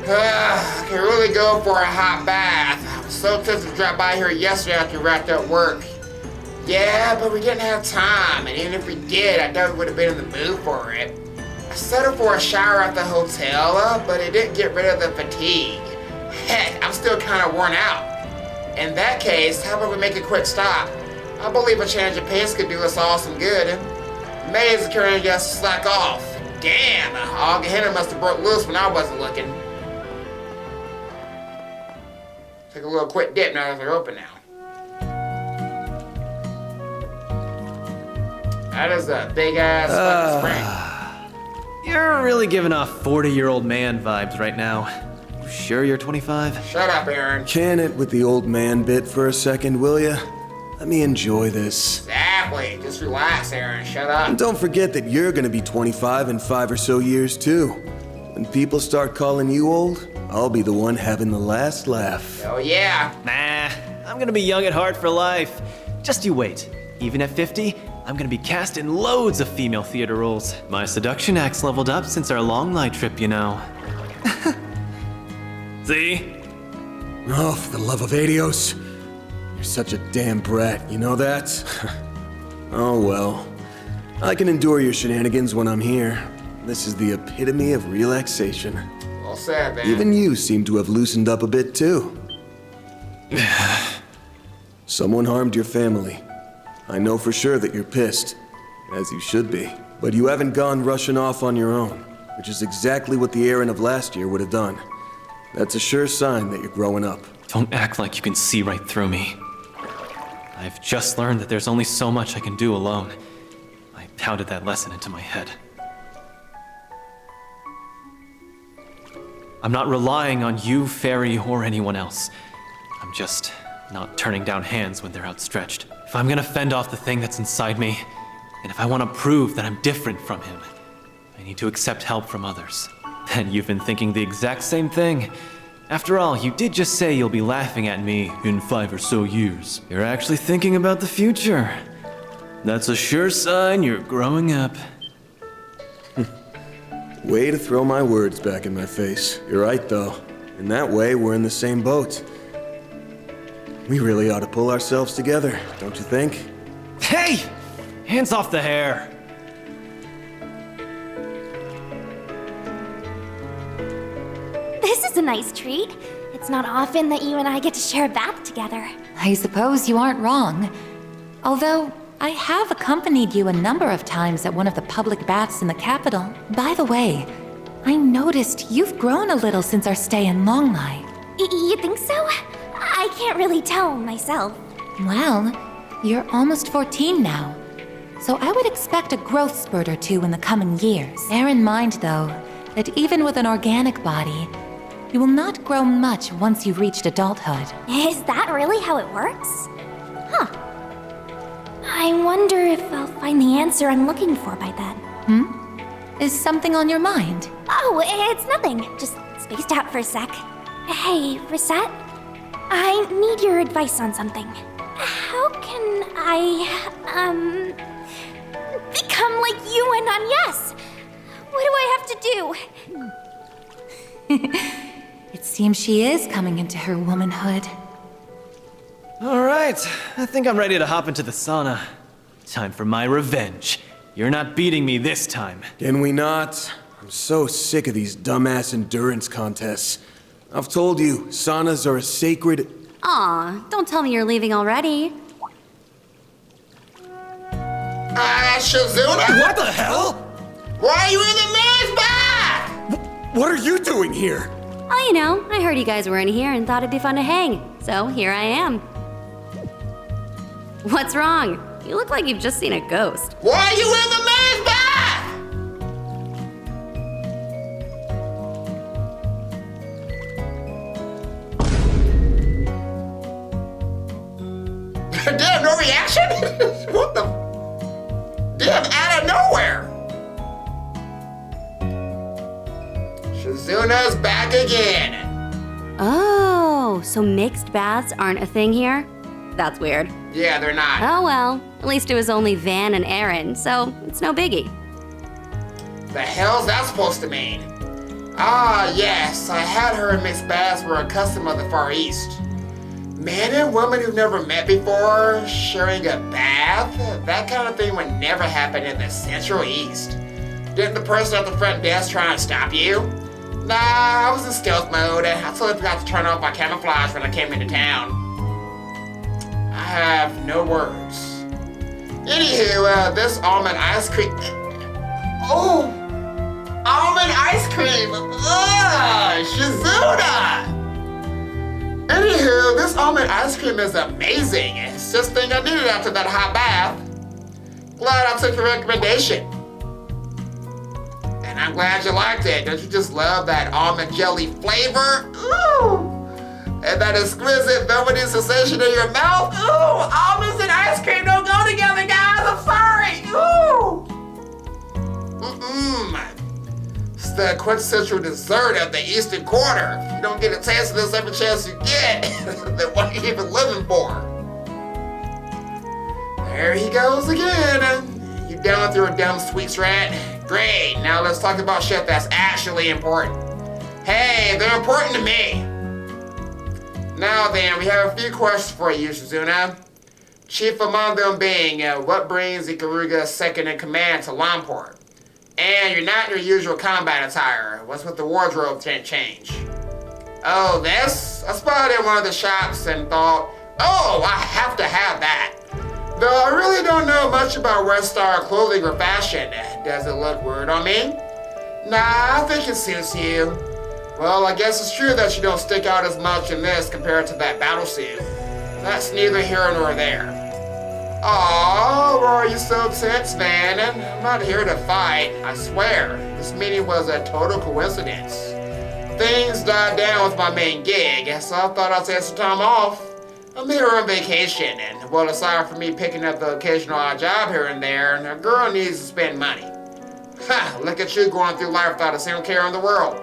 I can really go for a hot bath. I was so tempted to drop by here yesterday after we wrapped up work. Yeah, but we didn't have time, and even if we did, I doubt we would have been in the mood for it. I settled for a shower at the hotel, but it didn't get rid of the fatigue. Heck, I'm still kind of worn out. In that case, how about we make a quick stop? I believe a change of pace could do us all some good. May is encouraging us to slack off. Damn, all Gehenna must have broke loose when I wasn't looking. Take a little quick dip now that they're open now. That is a big ass fucking spring. You're really giving off 40-year-old man vibes right now. You sure you're 25? Shut up, Aaron. Can it with the old man bit for a second, will ya? Let me enjoy this. Exactly. Just relax, Aaron. Shut up. And don't forget that you're gonna be 25 in 5 or so years, too. When people start calling you old, I'll be the one having the last laugh. Oh, yeah. Nah, I'm gonna be young at heart for life. Just you wait. Even at 50, I'm gonna be cast in loads of female theater roles. My seduction act's leveled up since our long night trip, you know. See? Oh, for the love of Adios. You're such a damn brat, you know that? Oh well. I can endure your shenanigans when I'm here. This is the epitome of relaxation. Well said, man. Even you seem to have loosened up a bit too. Someone harmed your family. I know for sure that you're pissed, as you should be. But you haven't gone rushing off on your own, which is exactly what the Aaron of last year would have done. That's a sure sign that you're growing up. Don't act like you can see right through me. I've just learned that there's only so much I can do alone. I pounded that lesson into my head. I'm not relying on you, Feri, or anyone else. I'm just not turning down hands when they're outstretched. If I'm gonna fend off the thing that's inside me, and if I want to prove that I'm different from him, I need to accept help from others. And you've been thinking the exact same thing. After all, you did just say you'll be laughing at me in 5 or so years. You're actually thinking about the future. That's a sure sign you're growing up. Way to throw my words back in my face. You're right, though. In that way, we're in the same boat. We really ought to pull ourselves together, don't you think? Hey! Hands off the hair! This is a nice treat. It's not often that you and I get to share a bath together. I suppose you aren't wrong. Although, I have accompanied you a number of times at one of the public baths in the capital. By the way, I noticed you've grown a little since our stay in Longlai. You think so? I can't really tell myself. Well, you're almost 14 now, so I would expect a growth spurt or two in the coming years. Bear in mind, though, that even with an organic body, you will not grow much once you've reached adulthood. Is that really how it works? Huh. I wonder if I'll find the answer I'm looking for by then. Is something on your mind? Oh, it's nothing. Just spaced out for a sec. Hey, Reset? I need your advice on something. How can I, become like you and Agnes? What do I have to do? It seems she is coming into her womanhood. All right, I think I'm ready to hop into the sauna. Time for my revenge. You're not beating me this time. Can we not? I'm so sick of these dumbass endurance contests. I've told you, saunas are a sacred... Aw, don't tell me you're leaving already. Shizuna? What the hell? Why are you in the man's bath? What are you doing here? Oh, you know, I heard you guys were in here and thought it'd be fun to hang. So here I am. What's wrong? You look like you've just seen a ghost. Why are you in the man's bath? Damn, no reaction? What the? Damn, out of nowhere. Shizuna's back again. Oh, so mixed baths aren't a thing here? That's weird. Yeah, they're not. Oh well, at least it was only Van and Aaron, so it's no biggie. The hell's that supposed to mean? Ah, yes, I had her in mixed baths were a custom of the Far East. Man and woman who've never met before, sharing a bath? That kind of thing would never happen in the Central East. Didn't the person at the front desk try to stop you? Nah, I was in stealth mode. I totally forgot to turn off my camouflage when I came into town. I have no words. Anywho, this almond ice cream... Oh! Almond ice cream! Ugh! Shizuna! Anywho, this almond ice cream is amazing. It's just the thing I needed after that hot bath. Glad I took your recommendation. And and I'm glad you liked it. Don't you just love that almond jelly flavor? Ooh! And that exquisite velvety sensation in your mouth? Ooh! Almonds and ice cream don't go together, guys! I'm sorry! Ooh! It's the quintessential dessert of the Eastern Quarter. If you don't get a taste of this every chance you get, then what are you even living for? There he goes again. You done with your dumb sweets rat? Great, now let's talk about shit that's actually important. Hey, they're important to me. Now then, we have a few questions for you, Shizuna. Chief among them being, what brings Ikaruga second in command to Langport? And you're not in your usual combat attire. What's with the wardrobe change? Oh, this? I spotted it in one of the shops and thought, oh, I have to have that. Though I really don't know much about West Star clothing or fashion. Does it look weird on me? Nah, I think it suits you. Well, I guess it's true that you don't stick out as much in this compared to that battle suit. That's neither here nor there. Aww, why are you so tense, man? I'm not here to fight, I swear. This meeting was a total coincidence. Things died down with my main gig, so I thought I'd take some time off. I'm here on vacation, and well, aside from me picking up the occasional odd job here and there, a girl needs to spend money. Ha, look at you going through life without a single care in the world.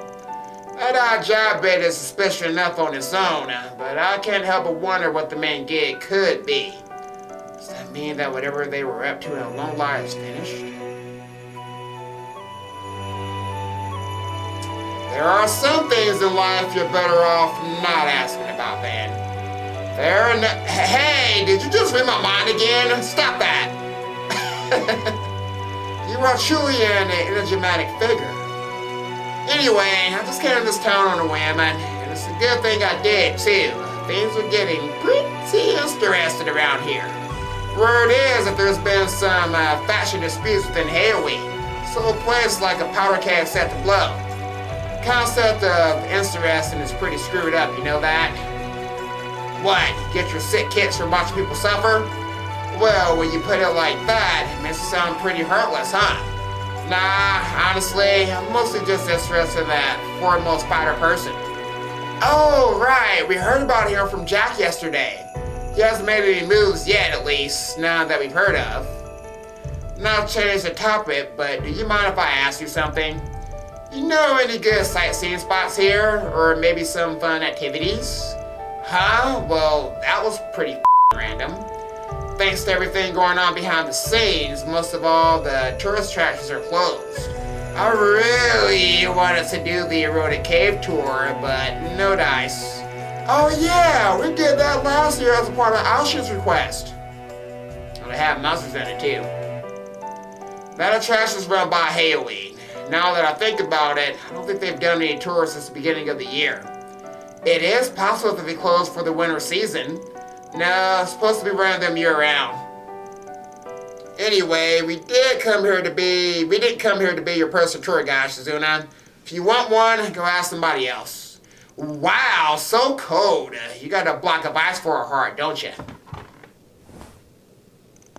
That odd job bit is suspicious enough on its own, but I can't help but wonder what the main gig could be. Does that mean that whatever they were up to in Lone Light is finished? There are some things in life you're better off not asking about, man. Hey, did you just read my mind again? Stop that! You are truly an enigmatic figure. Anyway, I just came to this town on a whim, and it's a good thing I did, too. Things are getting pretty interesting around here. Word is that there's been some fashion disputes within Heiyue, so a place like a powder keg set to blow. The concept of interesting is pretty screwed up, you know that? What, get your sick kicks from watching people suffer? Well, when you put it like that, it makes it sound pretty heartless, huh? Nah, honestly, I'm mostly just interested in that foremost fighter person. Oh, right, we heard about him from Jack yesterday. He hasn't made any moves yet, at least, none that we've heard of. Not to change the topic, but do you mind if I ask you something? You know any good sightseeing spots here, or maybe some fun activities? Huh? Well, that was pretty random. Thanks to everything going on behind the scenes, most of all the tourist attractions are closed. I really wanted to do the eroded cave tour, but no dice. Oh yeah, we did that last year as a part of Aoshin's request. And they have monsters in it too. That attraction is run by Heiyue. Now that I think about it, I don't think they've done any tours since the beginning of the year. It is possible that they closed for the winter season. No, it's supposed to be running them year-round. Anyway, we didn't come here to be your personal tour guide, Shizuna. If you want one, go ask somebody else. Wow, so cold. You got a block of ice for a heart, don't you?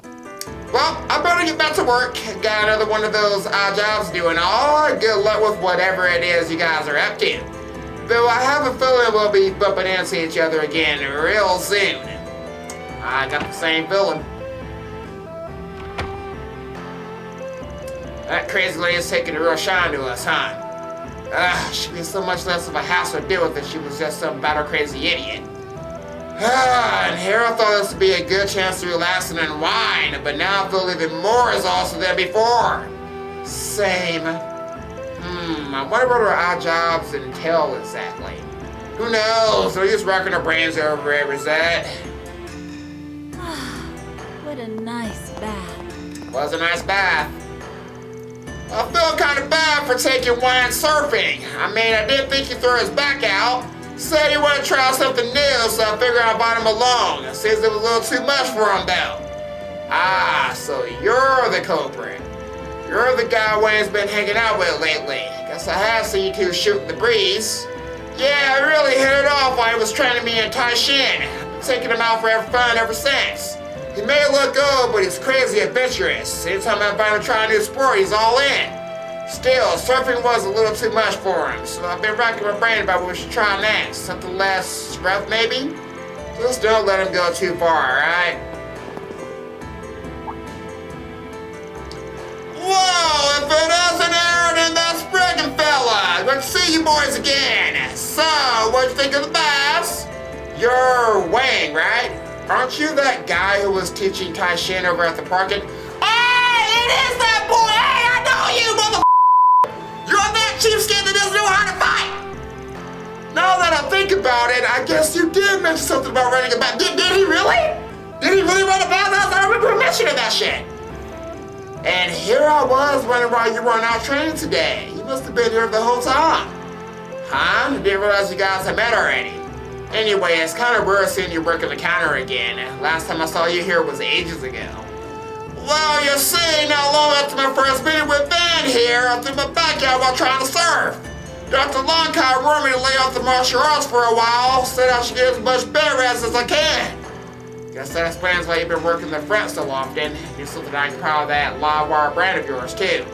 Well, I better get back to work. Got another one of those odd jobs doing. All good luck with whatever it is you guys are up to. Though I have a feeling we'll be bumping into each other again real soon. I got the same feeling. That crazy lady's taking a real shine to us, huh? She'd be so much less of a hassle to deal with if she was just some battle-crazy idiot. And here I thought this would be a good chance to relax and unwind, but now I feel even more exhausted than before. Same. I wonder what our odd jobs entail exactly. Who knows? They're just racking our brains over it, Rosette. What a nice bath. Was a nice bath. I feel kind of bad for taking wine surfing. I mean, I didn't think he'd throw his back out. Said he wanted to try something new, so I figured I'd invite him along. Seems it was a little too much for him, though. Ah, so you're the culprit. You're the guy Wayne's been hanging out with lately. Guess I have seen you two shooting the breeze. Yeah, I really hit it off while he was training me in Taishin. Been taking him out for fun ever since. He may look old, but he's crazy adventurous. Anytime I invite him to try a new sport, he's all in. Still, surfing was a little too much for him, so I've been racking my brain about what we should try next. Something less rough, maybe? Just don't let him go too far, alright? Whoa, if it isn't Aaron and that Spriggan fella! Good to see you boys again! So, what'd you think of the baths? You're Wang, right? Aren't you that guy who was teaching Tai Shin over at the parking? Hey, it is that boy! Hey, I know you, mother. You're that cheapskate that doesn't know how to fight! Now that I think about it, I guess you did mention something about running a bath. Did he really? Did he really run a bathhouse? I don't remember mentioning that shit. And here I was wondering why you weren't out training today. You must have been here the whole time. Huh? I didn't realize you guys had met already. Anyway, it's kind of weird seeing you working the counter again. Last time I saw you here was ages ago. Well, you see, not long after my first meeting with Van here, I threw my back out while trying to surf. Dr. Langport wanted me to lay off the martial arts for a while, said I should get as much bed rest as I can. Guess that explains why you've been working the front so often. You're something I can proud of that live wire brand of yours, too.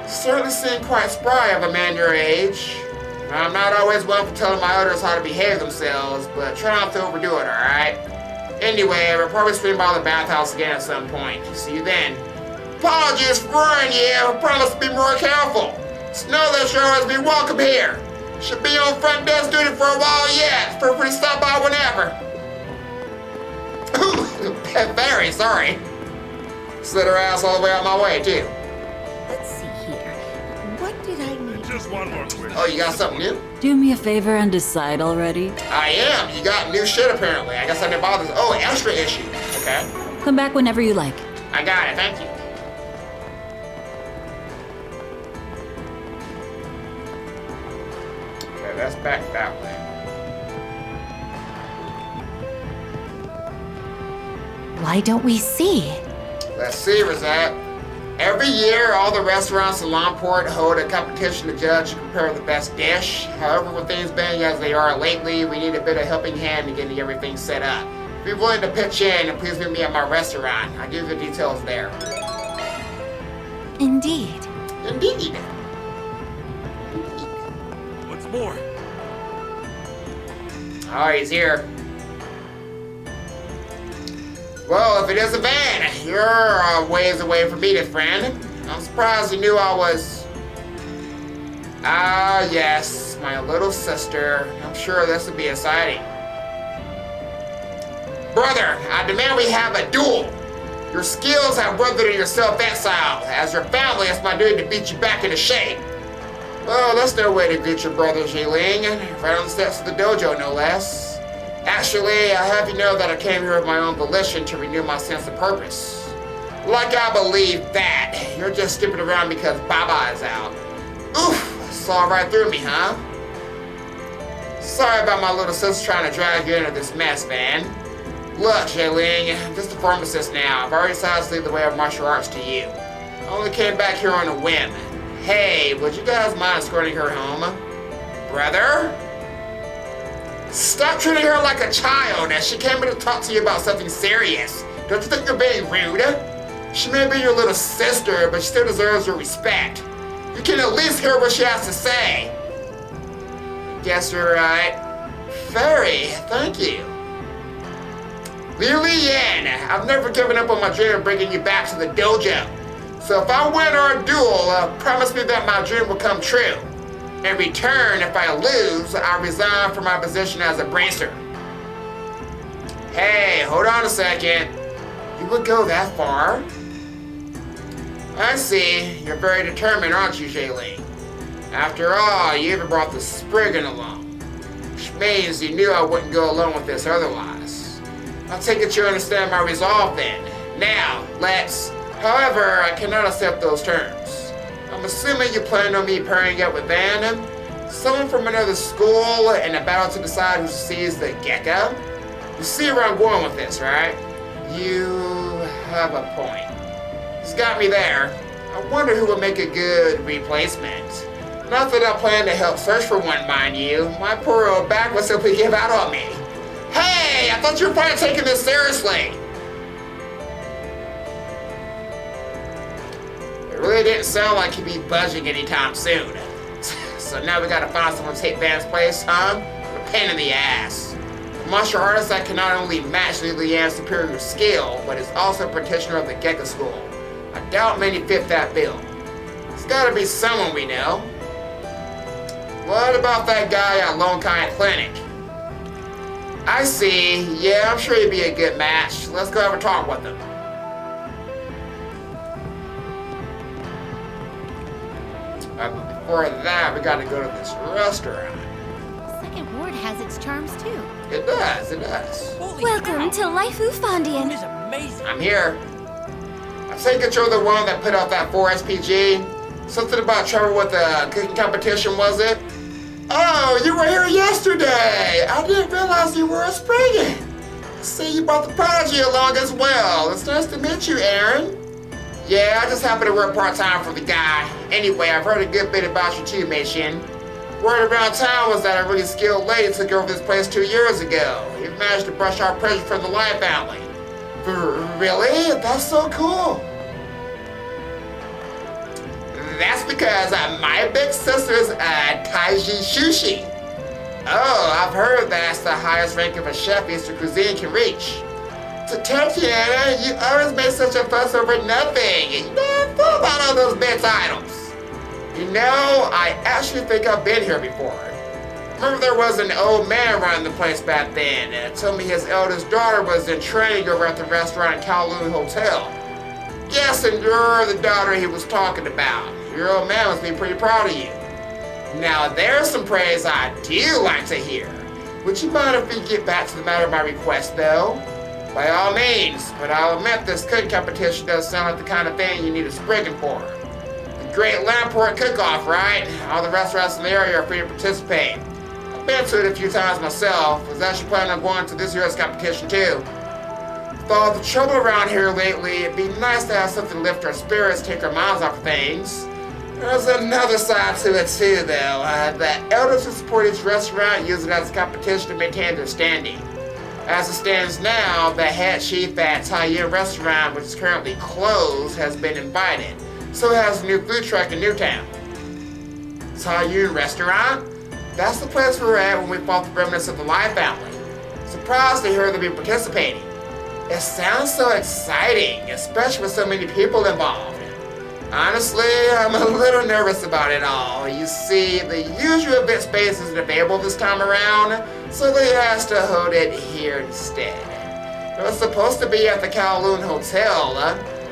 Certainly seem quite spry of a man your age. I'm not always one for telling my others how to behave themselves, but try not to overdo it, alright? Anyway, we'll probably swing by the bathhouse again at some point. See you then. Apologies for worrying you. I promise to be more careful. Just know that you'll always be welcome here. Should be on front desk duty for a while yet. Feel free to stop by whenever. Very sorry. Slid her ass all the way out my way, too. Let's see here. What did I need? Just one more question. Oh, you got something new? Do me a favor and decide already. I am. You got new shit, apparently. I guess I didn't bother. Oh, extra issue. Okay. Come back whenever you like. I got it. Thank you. Okay, that's back that way. Why don't we see? Let's see, Rosette. Every year, all the restaurants in Langport hold a competition to judge and compare the best dish. However, with things being as they are lately, we need a bit of helping hand in getting everything set up. If you're willing to pitch in, and please meet me at my restaurant. I'll give you the details there. Indeed. Indeed. What's more? Oh, he's here. Well, if it isn't Van, you're a ways away from me, friend. I'm surprised you knew I was... Ah, yes, my little sister. I'm sure this would be exciting. Brother, I demand we have a duel. Your skills have weathered in your self-exile. As your family, it's my duty to beat you back into shape. Well, that's no way to greet your brother, Jiling. Right on the steps of the dojo, no less. Actually, I have you know that I came here of my own volition to renew my sense of purpose. Like I believe that. You're just skipping around because Baba is out. Oof, saw right through me, huh? Sorry about my little sister trying to drag you into this mess, Van. Look, Jiling, I'm just a pharmacist now. I've already decided to lead the way of martial arts to you. I only came back here on a whim. Hey, would you guys mind escorting her home? Brother? Stop treating her like a child as she came in to talk to you about something serious. Don't you think you're being rude? She may be your little sister, but she still deserves your respect. You can at least hear what she has to say. Guess you're right. Feri, thank you. Li Yan, I've never given up on my dream of bringing you back to the dojo. So if I win our duel, promise me that my dream will come true. In return, if I lose, I resign from my position as a bracer. Hey, hold on a second. You would go that far? I see. You're very determined, aren't you, Jiling? After all, you even brought the Spriggan along. Which means you knew I wouldn't go along with this otherwise. I take it you understand my resolve then. Now, let's... However, I cannot accept those terms. I'm assuming you plan on me pairing up with Van, someone from another school, in a battle to decide who sees the Gecko? You see where I'm going with this, right? You have a point. He's got me there. I wonder who would make a good replacement. Not that I plan to help search for one, mind you. My poor old back would simply give out on me. Hey, I thought you were probably taking this seriously. It Really didn't sound like he'd be budging anytime soon. So now we gotta find someone to take Van's place, huh? A pain in the ass. A martial artist that can not only match Leanne's superior skill, but is also a practitioner of the Gekka School. I doubt many fit that bill. It's gotta be someone we know. What about that guy at Lone Kind Clinic? I see. Yeah, I'm sure he'd be a good match. Let's go have a talk with him. But before that, we gotta go to this restaurant. Second Ward has its charms too. It does, it does. Welcome to Laifu Fondian. I'm here. I take it you're the one that put out that 4 SPG? Something about trouble with the cooking competition, was it? Oh, you were here yesterday! I didn't realize you were a Spriggan. See, you brought the prodigy along as well. It's nice to meet you, Aaron. Yeah, I just happen to work part-time for the guy. Anyway, I've heard a good bit about you too, Mei-Shin. Word around town was that a really skilled lady took over this place 2 years ago. You've managed to brush our pressure from the Lion family. Really? That's so cool. That's because my big sister's Taiji Shushi. Oh, I've heard that's the highest rank of a chef Eastern cuisine can reach. Tatiana, you always make such a fuss over nothing. You never thought about all those big items. You know, I actually think I've been here before. Remember there was an old man running the place back then. Told me his eldest daughter was in training over at the restaurant in Kowloon Hotel. Yes, and you're the daughter he was talking about. Your old man must be pretty proud of you. Now there's some praise I do like to hear. Would you mind if we get back to the matter of my request though? By all means, but I'll admit this cooking competition does sound like the kind of thing you need a Spriggan for. The great Langport cook-off, right? All the restaurants in the area are free to participate. I've been to it a few times myself. Was actually planning on going to this year's competition too. With all the trouble around here lately, it'd be nice to have something to lift our spirits, take our minds off of things. There's another side to it too, though. The elders who support each restaurant use it as a competition to maintain their standing. As it stands now, the head chief at Heiyue restaurant, which is currently closed, has been invited. So has a new food truck in Newtown. Heiyue restaurant? That's the place we were at when we fought the remnants of the Lai family. Surprised to hear they'll be participating. It sounds so exciting, especially with so many people involved. Honestly, I'm a little nervous about it all. You see, the usual event space isn't available this time around, so they asked to hold it here instead. It was supposed to be at the Kowloon Hotel.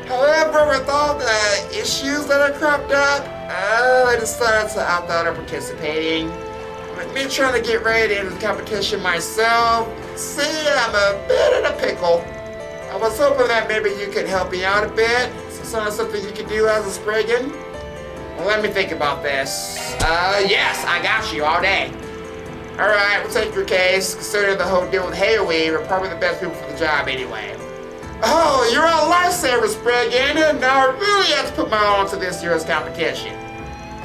However, with all the issues that are cropped up, I decided to opt out of participating. With me trying to get ready to enter the competition myself, see, I'm a bit in a pickle. I was hoping that maybe you could help me out a bit. Sounds something you could do as a Spriggan? Well, let me think about this. Yes, I got you all day. Alright, we'll take your case. Considering the whole deal with Heiyue, we're probably the best people for the job anyway. Oh, you're a lifesaver, Spriggan, and now I really have to put my all into this year's competition.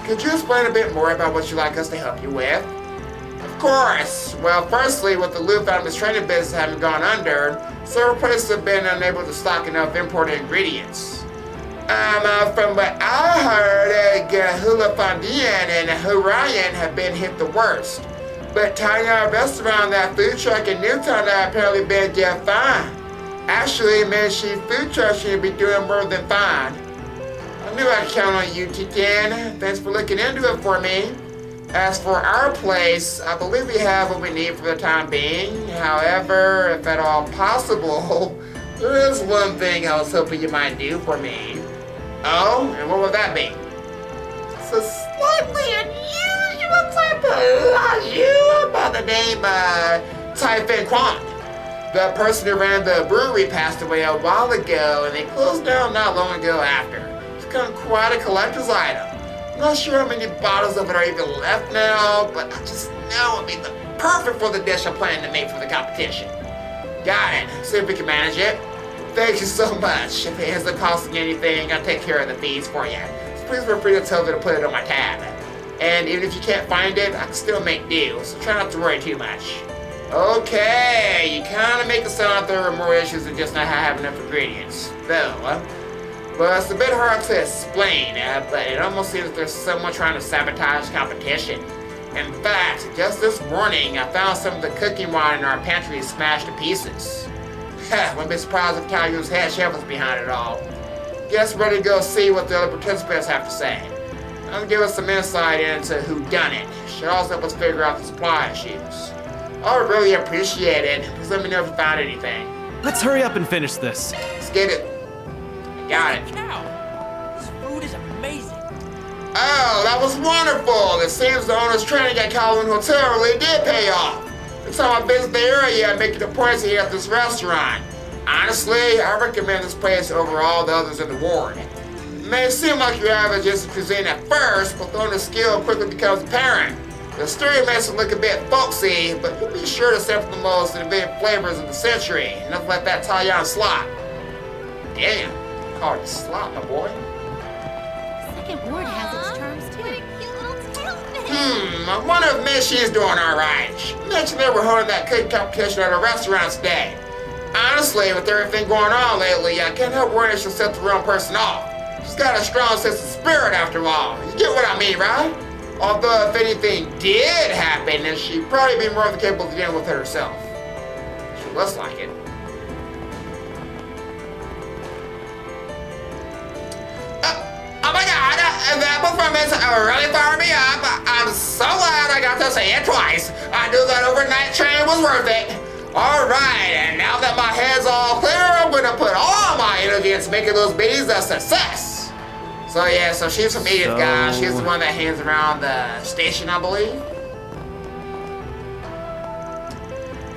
Could you explain a bit more about what you'd like us to help you with? Of course. Well, firstly, with the Lu family's training business having gone under, several places have been unable to stock enough imported ingredients. From what I heard, Gahula Fondian and Hurayan have been hit the worst. But Tanya restaurant, that food truck in Newtown, have apparently been just fine. Actually, Mei-Shin food truck should be doing more than fine. I knew I could count on you, Titan. Thanks for looking into it for me. As for our place, I believe we have what we need for the time being. However, if at all possible, there is one thing I was hoping you might do for me. Oh, and what would that be? It's a slightly unusual type of Heiyue by the name Tai Fen Quan. The person who ran the brewery passed away a while ago, and they closed down not long ago after. It's become quite a collector's item. I'm not sure how many bottles of it are even left now, but I just know it'd be the perfect for the dish I'm planning to make for the competition. Got it. See if we can manage it. Thank you so much. If it isn't costing anything, I'll take care of the fees for you. So please feel free to tell me to put it on my tab. And even if you can't find it, I can still make do, so try not to worry too much. Okay, you kind of make it sound like there were more issues than just not having enough ingredients. Though, But it's a bit hard to explain, but it almost seems there's someone trying to sabotage competition. In fact, just this morning, I found some of the cooking wine in our pantry smashed to pieces. Wouldn't be surprised if Heiyue's head chef was behind it all. Guess we're ready to go see what the other participants have to say. That'll give us some insight into who done it. Should also help us figure out the supply issues. I would really appreciate it. Please let me know if you found anything. Let's hurry up and finish this. Let's get it. I got it. Cow, this food is amazing. Oh, that was wonderful! It seems the owner's training at Kowloon Hotel really did pay off. Every time I visit the area, I make it a point to eat at this restaurant. Honestly, I recommend this place over all the others in the ward. It may seem like your average instant cuisine at first, but the owner's skill quickly becomes apparent. The story makes it look a bit folksy, but you'll be sure to sample the most innovative flavors of the century. Nothing like that Taiyan slop. Damn, call it slop, my boy. Second ward has its charms too. I wonder if Mishy's doing alright. She mentioned they were holding that cooking competition at a restaurant today. Honestly, with everything going on lately, I can't help worrying she'll set the wrong person off. She's got a strong sense of spirit after all. You get what I mean, right? Although if anything did happen, then she'd probably be more than capable of dealing with it herself. She looks like it. Oh my god, that performance really fired me up. I'm so glad I got to say it twice. I knew that overnight train was worth it. Alright, and now that my head's all clear, I'm gonna put all my energy into making those bees a success. So yeah, so she's from Edith, guys. She's the one that hangs around the station, I believe.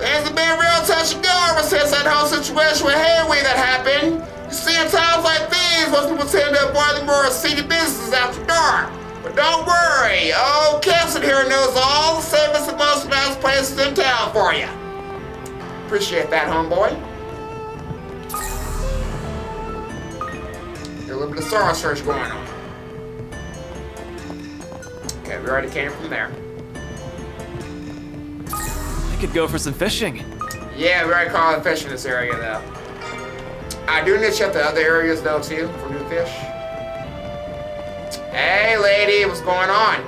Things have been real touch and go ever since that whole situation with Heiyue that happened. You see, in times like these, most people tend to avoid the more seedy businesses after dark. But don't worry, old Captain here knows all the safest and most nice places in town for you. Appreciate that, homeboy. Got a little bit of Star Search going on. Okay, we already came from there. I could go for some fishing. Yeah, we already caught the fish in this area, though. I do need to check the other areas, though, too, for new fish. Hey, lady, what's going on?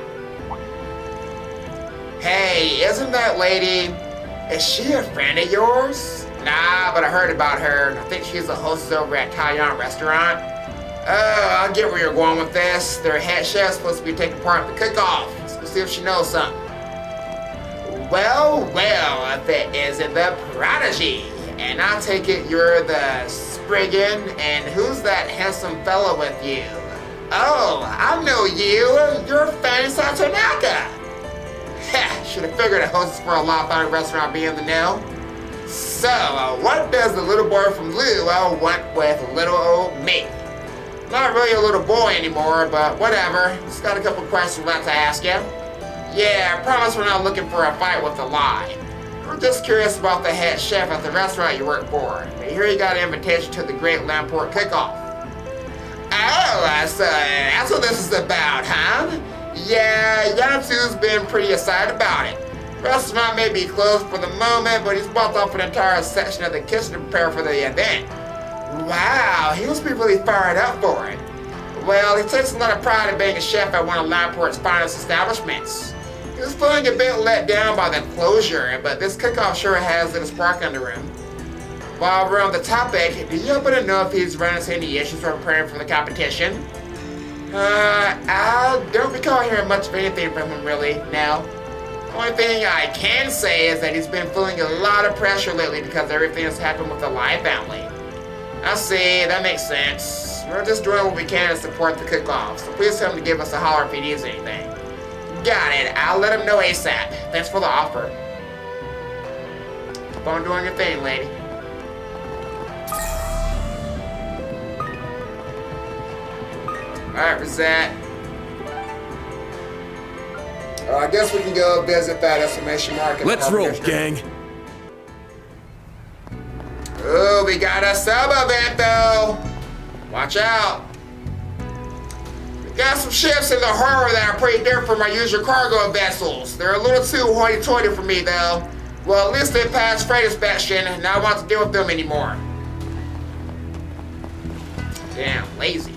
Hey, isn't that lady... Is she a friend of yours? Nah, but I heard about her. I think she's the hostess over at Taiyan restaurant. Oh, I'll get where you're going with this. Their head chef's supposed to be taking part in the cook-off. Let's see if she knows something. Well, if it isn't the prodigy. And I take it you're the Spriggan, and who's that handsome fellow with you? Oh, I know you. You're Fang Satonaka. Should have figured a hostess for a Langport restaurant be in the know. So, what does the little boy from Lu want with little old me? Not really a little boy anymore, but whatever. Just got a couple questions left to ask you. Yeah, I promise we're not looking for a fight with the lie. We're just curious about the head chef at the restaurant you work for. I hear you got an invitation to the Great Langport Cook-Off. Oh, so that's what this is about, huh? Yeah, Yansu's been pretty excited about it. Restaurant may be closed for the moment, but he's blocked off an entire section of the kitchen to prepare for the event. Wow, he must be really fired up for it. Well, he takes a lot of pride in being a chef at one of Langport's finest establishments. He was feeling a bit let down by the closure, but this cook-off sure has lit a spark under him. While we're on the topic, do you happen to know if he's run into any issues for preparing for the competition? I don't recall hearing much of anything from him really, no. Only thing I can say is that he's been feeling a lot of pressure lately because everything that's happened with the Lai family. I see, that makes sense. We're just doing what we can to support the cook-off, so please tell him to give us a holler if he needs anything. Got it, I'll let him know ASAP. Thanks for the offer. Keep on doing your thing, lady. Alright, Rosette. I guess we can go visit that exclamation mark. Let's roll, gang. Oh, we got a sub event though. Watch out. We got some ships in the harbor that are pretty different from our usual cargo vessels. They're a little too hoity-toity for me though. Well, at least they passed freight inspection and I don't want to deal with them anymore. Damn, lazy.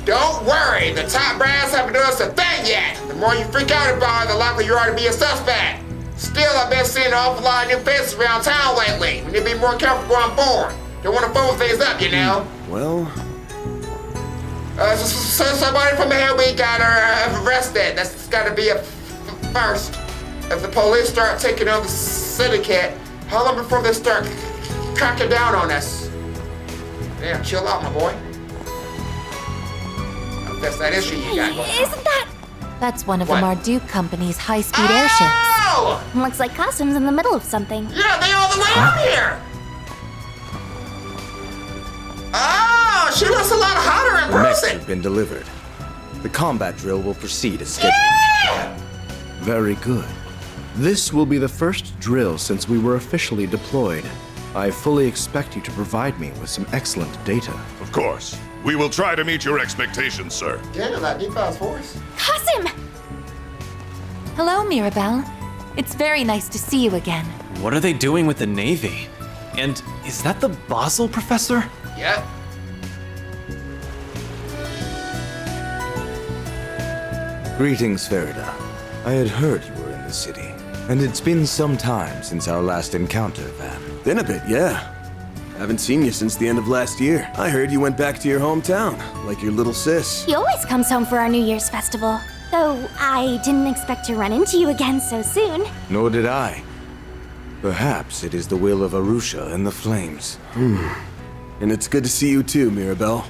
Don't worry, the top brass haven't noticed a thing yet. The more you freak out about it, the likely you are to be a suspect. Still, I've been seeing an awful lot of new faces around town lately. We need to be more careful going forward. Don't want to fool things up, you know? Well... So somebody from Heiyue got arrested. That's gotta be a first. If the police start taking over the syndicate, how long before they start cracking down on us? Damn, chill out, my boy. That's that issue you got going on. Isn't that... That's one of What? the Marduk Company's high-speed airships. Oh! Looks like Costume's in the middle of something. Yeah, they all the way up here! Oh, she looks a lot hotter in The mechs person! have been delivered. The combat drill will proceed as scheduled. Yeah! Very good. This will be the first drill since we were officially deployed. I fully expect you to provide me with some excellent data. Of course. We will try to meet your expectations, sir. Damn, that deep fast force. Costume! Hello, Mirabelle. It's very nice to see you again. What are they doing with the Navy? And is that the Basel professor? Yep. Greetings, Ferida. I had heard you were in the city, and it's been some time since our last encounter, Van. Been a bit, yeah. Haven't seen you since the end of last year. I heard you went back to your hometown, like your little sis. He always comes home for our New Year's festival. Though I didn't expect to run into you again so soon. Nor did I. Perhaps it is the will of Arusha and the flames. And it's good to see you too, Mirabelle.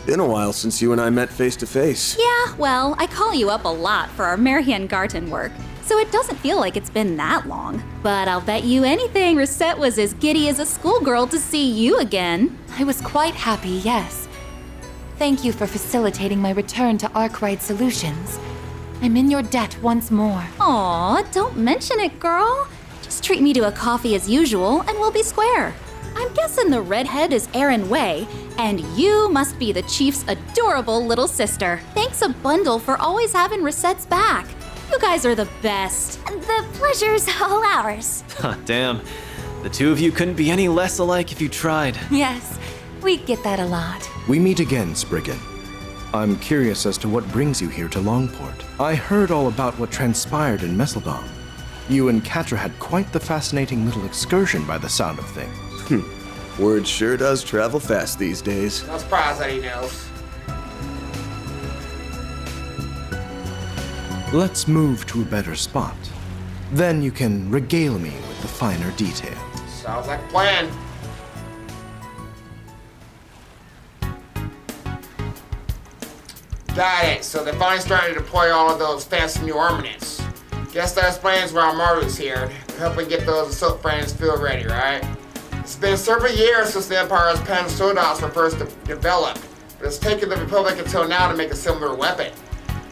Been a while since you and I met face to face. Yeah, well, I call you up a lot for our Marian Garten work, so it doesn't feel like it's been that long. But I'll bet you anything Rosette was as giddy as a schoolgirl to see you again. I was quite happy, yes. Thank you for facilitating my return to arkride Solutions. I'm in your debt once more. Aw, don't mention it, girl. Just treat me to a coffee as usual, and we'll be square. I'm guessing the redhead is Aaron Wei, and you must be the chief's adorable little sister. Thanks a bundle for always having Rosette's back. You guys are the best. The pleasure's all ours. Damn. The two of you couldn't be any less alike if you tried. Yes, we get that a lot. We meet again, Spriggan. I'm curious as to what brings you here to Langport. I heard all about what transpired in Messeldom. You and Katra had quite the fascinating little excursion by the sound of things. Word sure does travel fast these days. No surprise that he knows. Let's move to a better spot. Then you can regale me with the finer details. Sounds like a plan. Got it. So they're finally starting to deploy all of those fancy new armaments. Guess that explains why Maru's here. They're helping get those assault frames field ready, right? It's been several years since the Empire's pen sodas were first developed, but it's taken the Republic until now to make a similar weapon.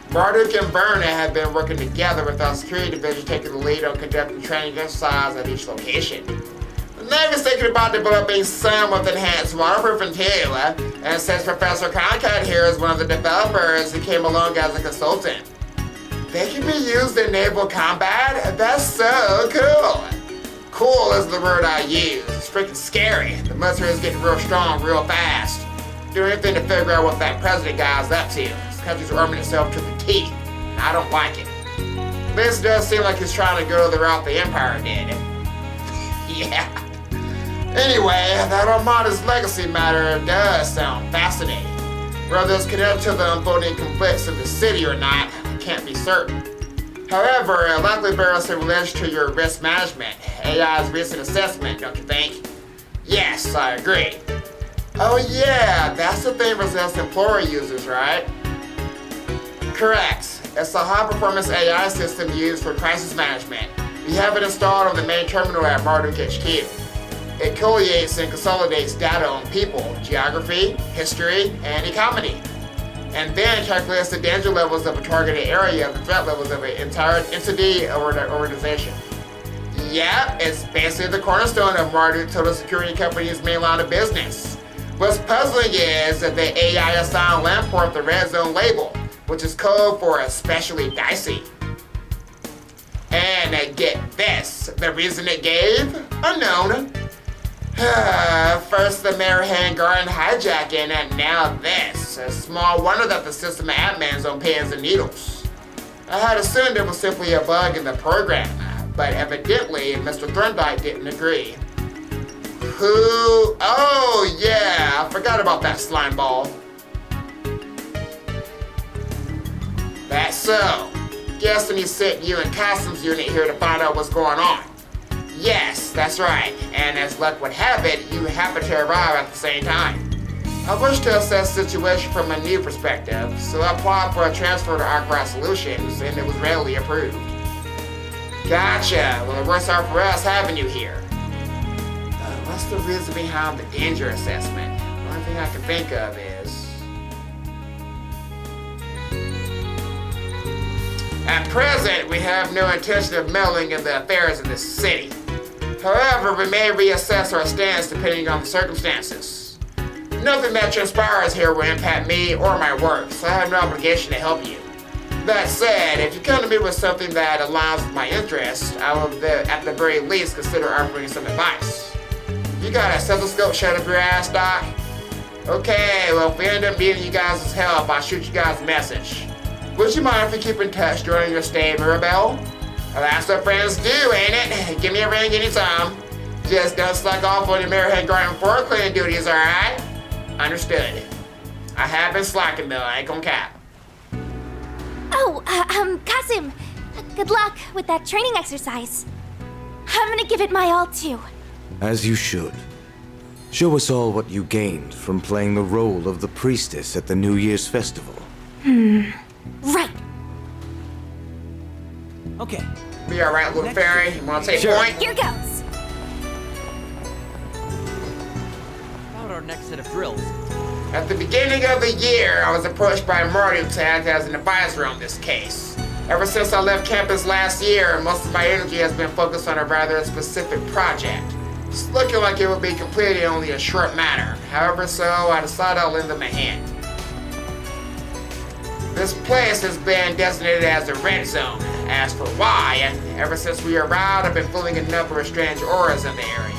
Marduk and Verna have been working together with our security division taking the lead on conducting training exercises at each location. The Navy's thinking about developing some with enhanced waterproofing too, and since Professor Concat here is one of the developers, he came along as a consultant. They can be used in naval combat? That's so cool! Cool is the word I use. It's freaking scary. The military is getting real strong real fast. Do anything to figure out what that president guy's up to. This country's arming itself to the teeth. I don't like it. This does seem like he's trying to go the route the Empire did. Yeah. Anyway, that Armada's legacy matter does sound fascinating. Whether it's connected to the unfolding conflicts in the city or not, I can't be certain. However, it likely bears in relation to your risk management, AI's recent assessment, don't you think? Yes, I agree. Oh yeah, that's the thing Rosette's employer uses, right? Correct. It's a high-performance AI system used for crisis management. We have it installed on the main terminal at Marduk HQ. It collates and consolidates data on people, geography, history, and economy, and then calculates the danger levels of a targeted area and the threat levels of an entire entity or organization. Yep, it's basically the cornerstone of Marduk Total Security Company's main line of business. What's puzzling is that the AI assigned Langport the red zone label, which is code for especially dicey. And get this, the reason it gave? Unknown. First the Marihan Garden hijacking, and now this. A small wonder that the system admin's on pins and needles. I had assumed it was simply a bug in the program, but evidently Mr. Thorndike didn't agree. Who? Oh yeah, I forgot about that slime ball. That's so. Guessing he sent you and Costumes Unit here to find out what's going on. Yes, that's right, and as luck would have it, you happen to arrive at the same time. I wish to assess the situation from a new perspective, so I applied for a transfer to arkride Solutions, and it was readily approved. Gotcha, well it works out for us having you here. What's the reason behind the danger assessment? The only thing I can think of is... At present, we have no intention of meddling in the affairs of this city. However, we may reassess our stance depending on the circumstances. Nothing that transpires here will impact me or my work, so I have no obligation to help you. That said, if you come to me with something that aligns with my interest, I will at the very least consider offering some advice. You got a stethoscope shut up your ass, Doc? Okay, well if we end up needing you guys' help, I'll shoot you guys a message. Would you mind if we keep in touch during your stay in Mirabelle? Well, that's what friends do, ain't it? Give me a ring anytime. Just don't slack off on your Marihan Garden floor cleaning duties, alright? Understood. I have been slacking though, I ain't gonna cap. Oh, Kasim, good luck with that training exercise. I'm gonna give it my all too. As you should. Show us all what you gained from playing the role of the priestess at the New Year's festival. Right. Okay. Be alright, little fairy. You wanna take point? Here goes. About our next set of drills. At the beginning of the year, I was approached by Marduk to act as an advisor on this case. Ever since I left campus last year, most of my energy has been focused on a rather specific project. It's looking like it will be completed in only a short matter. However, so I decided I'll lend them a hand. This place has been designated as a red zone. As for why, ever since we arrived, I've been feeling a number of strange auras in the area.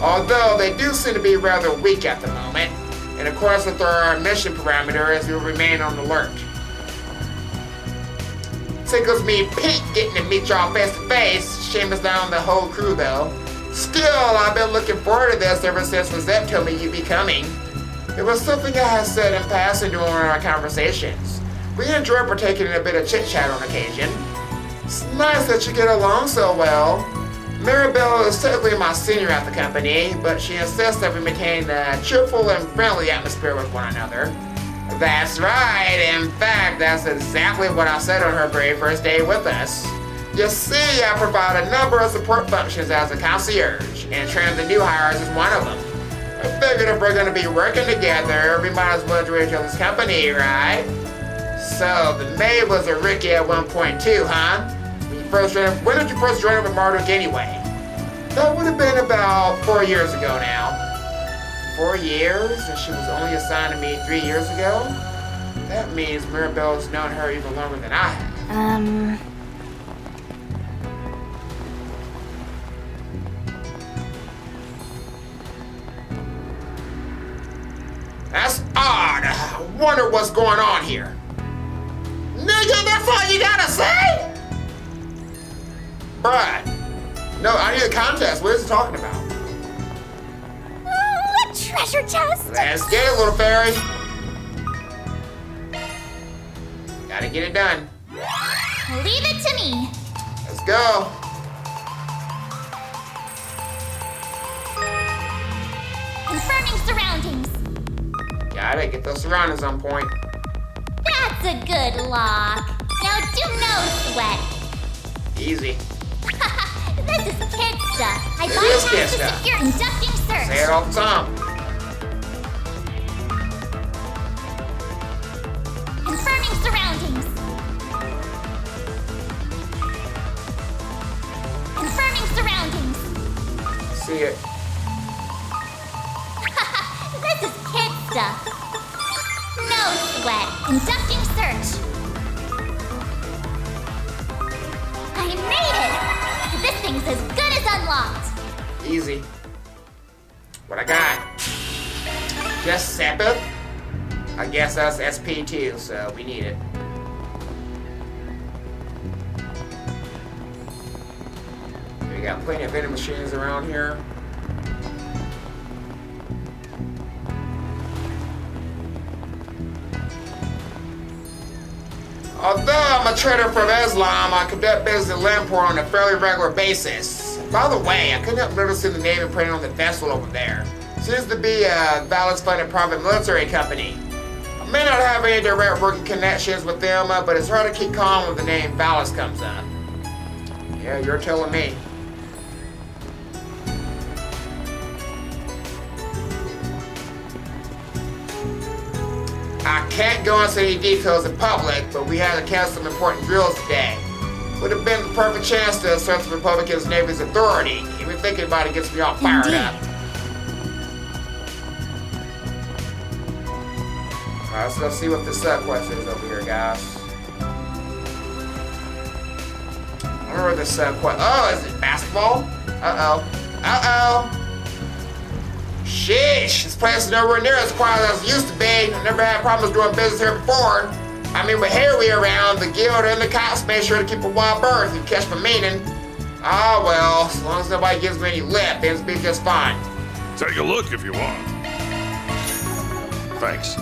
Although they do seem to be rather weak at the moment. In accordance with our mission parameters, we will remain on alert. Tickles me pink getting to meet y'all face to face. Shame it's not on the whole crew though. Still, I've been looking forward to this ever since Rosette told me you'd be coming. It was something I had said in passing during our conversations. We enjoy partaking in a bit of chit-chat on occasion. It's nice that you get along so well. Maribel is technically my senior at the company, but she insists that we maintain a cheerful and friendly atmosphere with one another. That's right, in fact, that's exactly what I said on her very first day with us. You see, I provide a number of support functions as a concierge, and training the new hires is one of them. I figured if we're going to be working together, we might as well enjoy each other's company, right? So, the maid was a Ricky at one point too, huh? When did you first join up with Marduk anyway? That would have been about 4 years ago now. 4 years? And she was only assigned to me 3 years ago? That means Mirabelle's known her even longer than I have. That's odd. I wonder what's going on here. Nigga, that's all you gotta say? Bruh. No, I need a contest. What is he talking about? A treasure chest! Let's get it, little fairy. Gotta get it done. Leave it to me. Let's go. Confirming surroundings. Got it. Get those surroundings on point. That's a good lock. Now do no sweat. Easy. This is kid stuff. I It is bypassed kid the stuff. secure inducting search. Say it all the time. Confirming surroundings. Confirming surroundings. See it. This is kid stuff. No sweat. Inducting search. I made it! This thing's as good as unlocked. Easy. What I got? Just Sepith? I guess that's SP2, so we need it. We got plenty of vending machines around here. Although I'm a trader from Islam, I conduct business in Langport on a fairly regular basis. By the way, I couldn't help noticing the name and printing on the vessel over there. Seems to be a Valis-funded private military company. I may not have any direct working connections with them, but it's hard to keep calm when the name Valis comes up. Yeah, you're telling me. I can't go into any details in public, but we had to cancel some important drills today. Would have been the perfect chance to assert the Republican's Navy's authority. Even thinking about it gets me all fired up. Alright, let's go see what this quest is over here, guys. I don't know where this quest. Oh, is it basketball? Uh-oh. Uh-oh. Sheesh, this place is nowhere near as quiet as it used to be. I've never had problems doing business here before. I mean, with Heiyue around, the guild and the cops made sure to keep a wild berth. You catch my meaning. Ah, well, as long as nobody gives me any lip, things will be just fine. Take a look if you want. Thanks.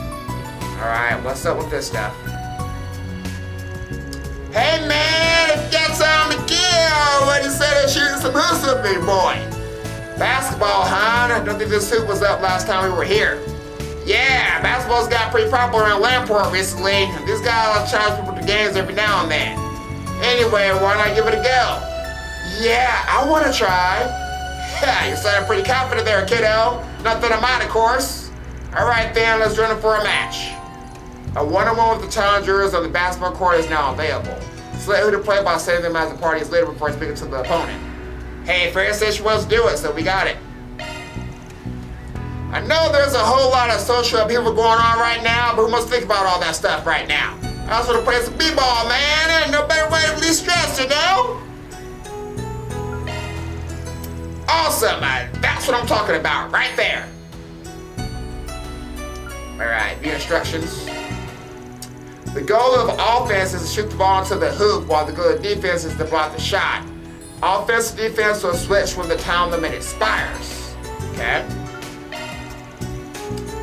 Alright, what's up with this stuff? Hey man, if you got something to kill, what you said of shooting some hoops with me, boy? Basketball, huh? I don't think this hoop was up last time we were here. Yeah, basketball's got pretty popular around Langport recently. These guys charge people to games every now and then. Anyway, why not give it a go? Yeah, I want to try. Yeah, you sound pretty confident there, kiddo. Not that I'm out, of course. Alright then, let's join it for a match. A one-on-one with the challengers on the basketball court is now available. Select who to play by saving them as the party's leader before speaking to the opponent. Hey, Feri said she wants to do it, so we got it. I know there's a whole lot of social upheaval going on right now, but who must think about all that stuff right now? I just want to play some b-ball, man. Ain't no better way to release stress, you know? Awesome, that's what I'm talking about, right there. Alright, the instructions. The goal of offense is to shoot the ball into the hoop, while the goal of defense is to block the shot. Offense and defense will switch when the time limit expires. Okay?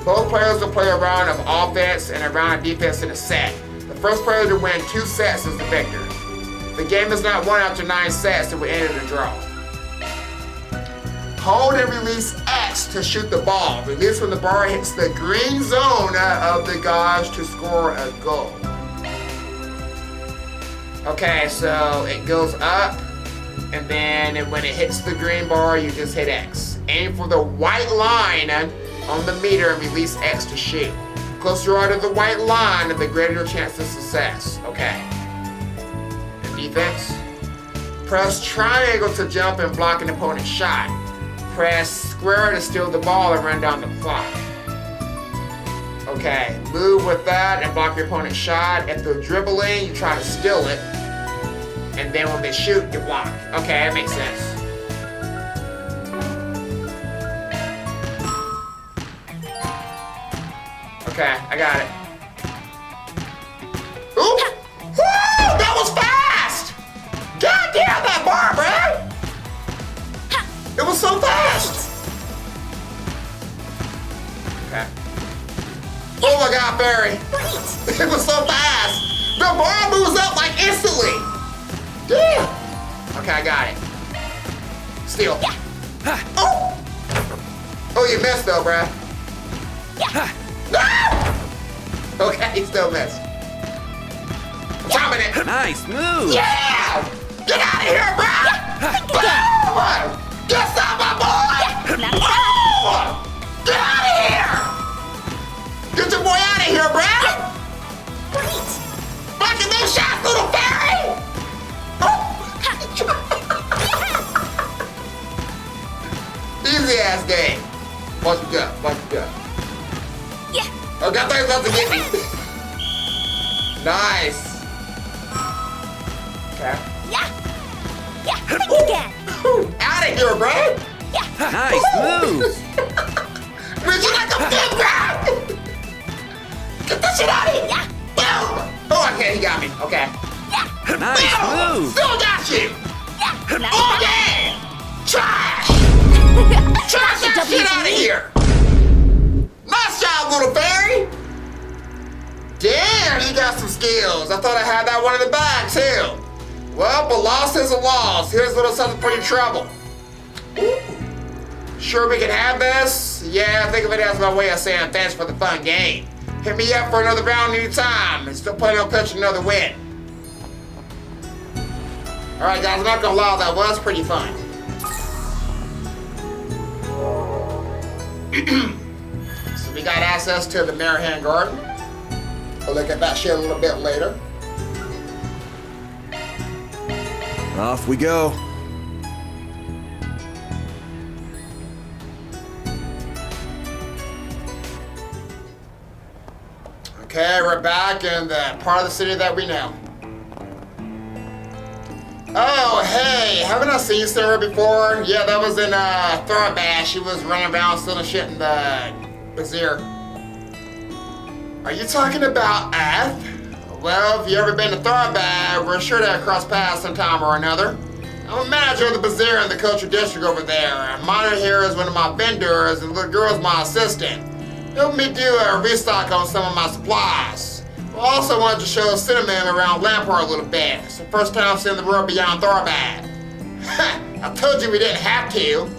Both players will play a round of offense and a round of defense in a set. The first player to win 2 sets is the victor. The game is not won after 9 sets, it will end in a draw. Hold and release X to shoot the ball. Release when the ball hits the green zone of the gauge to score a goal. Okay, so it goes up, and then when it hits the green bar, you just hit X. Aim for the white line on the meter and release X to shoot. The closer you are to the white line, the greater your chance of success. Okay. And defense. Press triangle to jump and block an opponent's shot. Press square to steal the ball and run down the clock. Okay, move with that and block your opponent's shot. If they're dribbling, you try to steal it. And then when they shoot, you block. Okay, that makes sense. Okay, I got it. Oops! Woo! That was fast! God damn that bar, bro! It was so fast! Okay. Oh my god, Feri! It was so fast! The bar moves up like instantly! Damn! Okay, I got it. Steal. Oh! Oh, you missed though, bruh. No! Okay, he still missed. Dominant! Nice move! Yeah! Get out of here, bruh! Boom! Get some, my boy! Boom! Get out of here! Get your boy out of here, bruh! Great! Fucking those shots, little Feri! Easy ass game. Watch it go, watch it go. Yeah. Oh, that thing's about to get me. Nice. Okay. Yeah. Yeah. Think again. Out of here, bro. Yeah. Nice move. You got the big guy! Get this shit out of here! Yeah. Boom! Oh, okay, he got me. Okay. Yeah. Nice move! Still got you! Yeah. Oh, yeah! Trash! Trash that shit out of here! Nice job, little fairy! Damn, you got some skills. I thought I had that one in the bag, too. Well, but loss is a loss. Here's a little something for your trouble. Ooh. Sure we can have this? Yeah, think of it as my way of saying thanks for the fun game. Hit me up for another round anytime. And still planning on catching another win. Alright guys, I'm not gonna lie, that was pretty fun. So we got access to the Marihan Garden. We'll look at that shit a little bit later. Off we go. Okay, we're back in the part of the city that we know. Oh, hey, haven't I seen Sarah before? Yeah, that was in Thoroughbad. She was running around stealing shit in the bazaar. Are you talking about Ath? Well, if you ever been to Thoroughbad, we're sure to cross paths sometime or another. I'm a manager of the bazaar in the culture district over there. Miner here is one of my vendors, and the little girl's my assistant. Help me do a restock on some of my supplies. I also wanted to show Cinnamon around Langport a little bit. It's the first time seeing the world beyond Thoroughbad. I told you we didn't have to,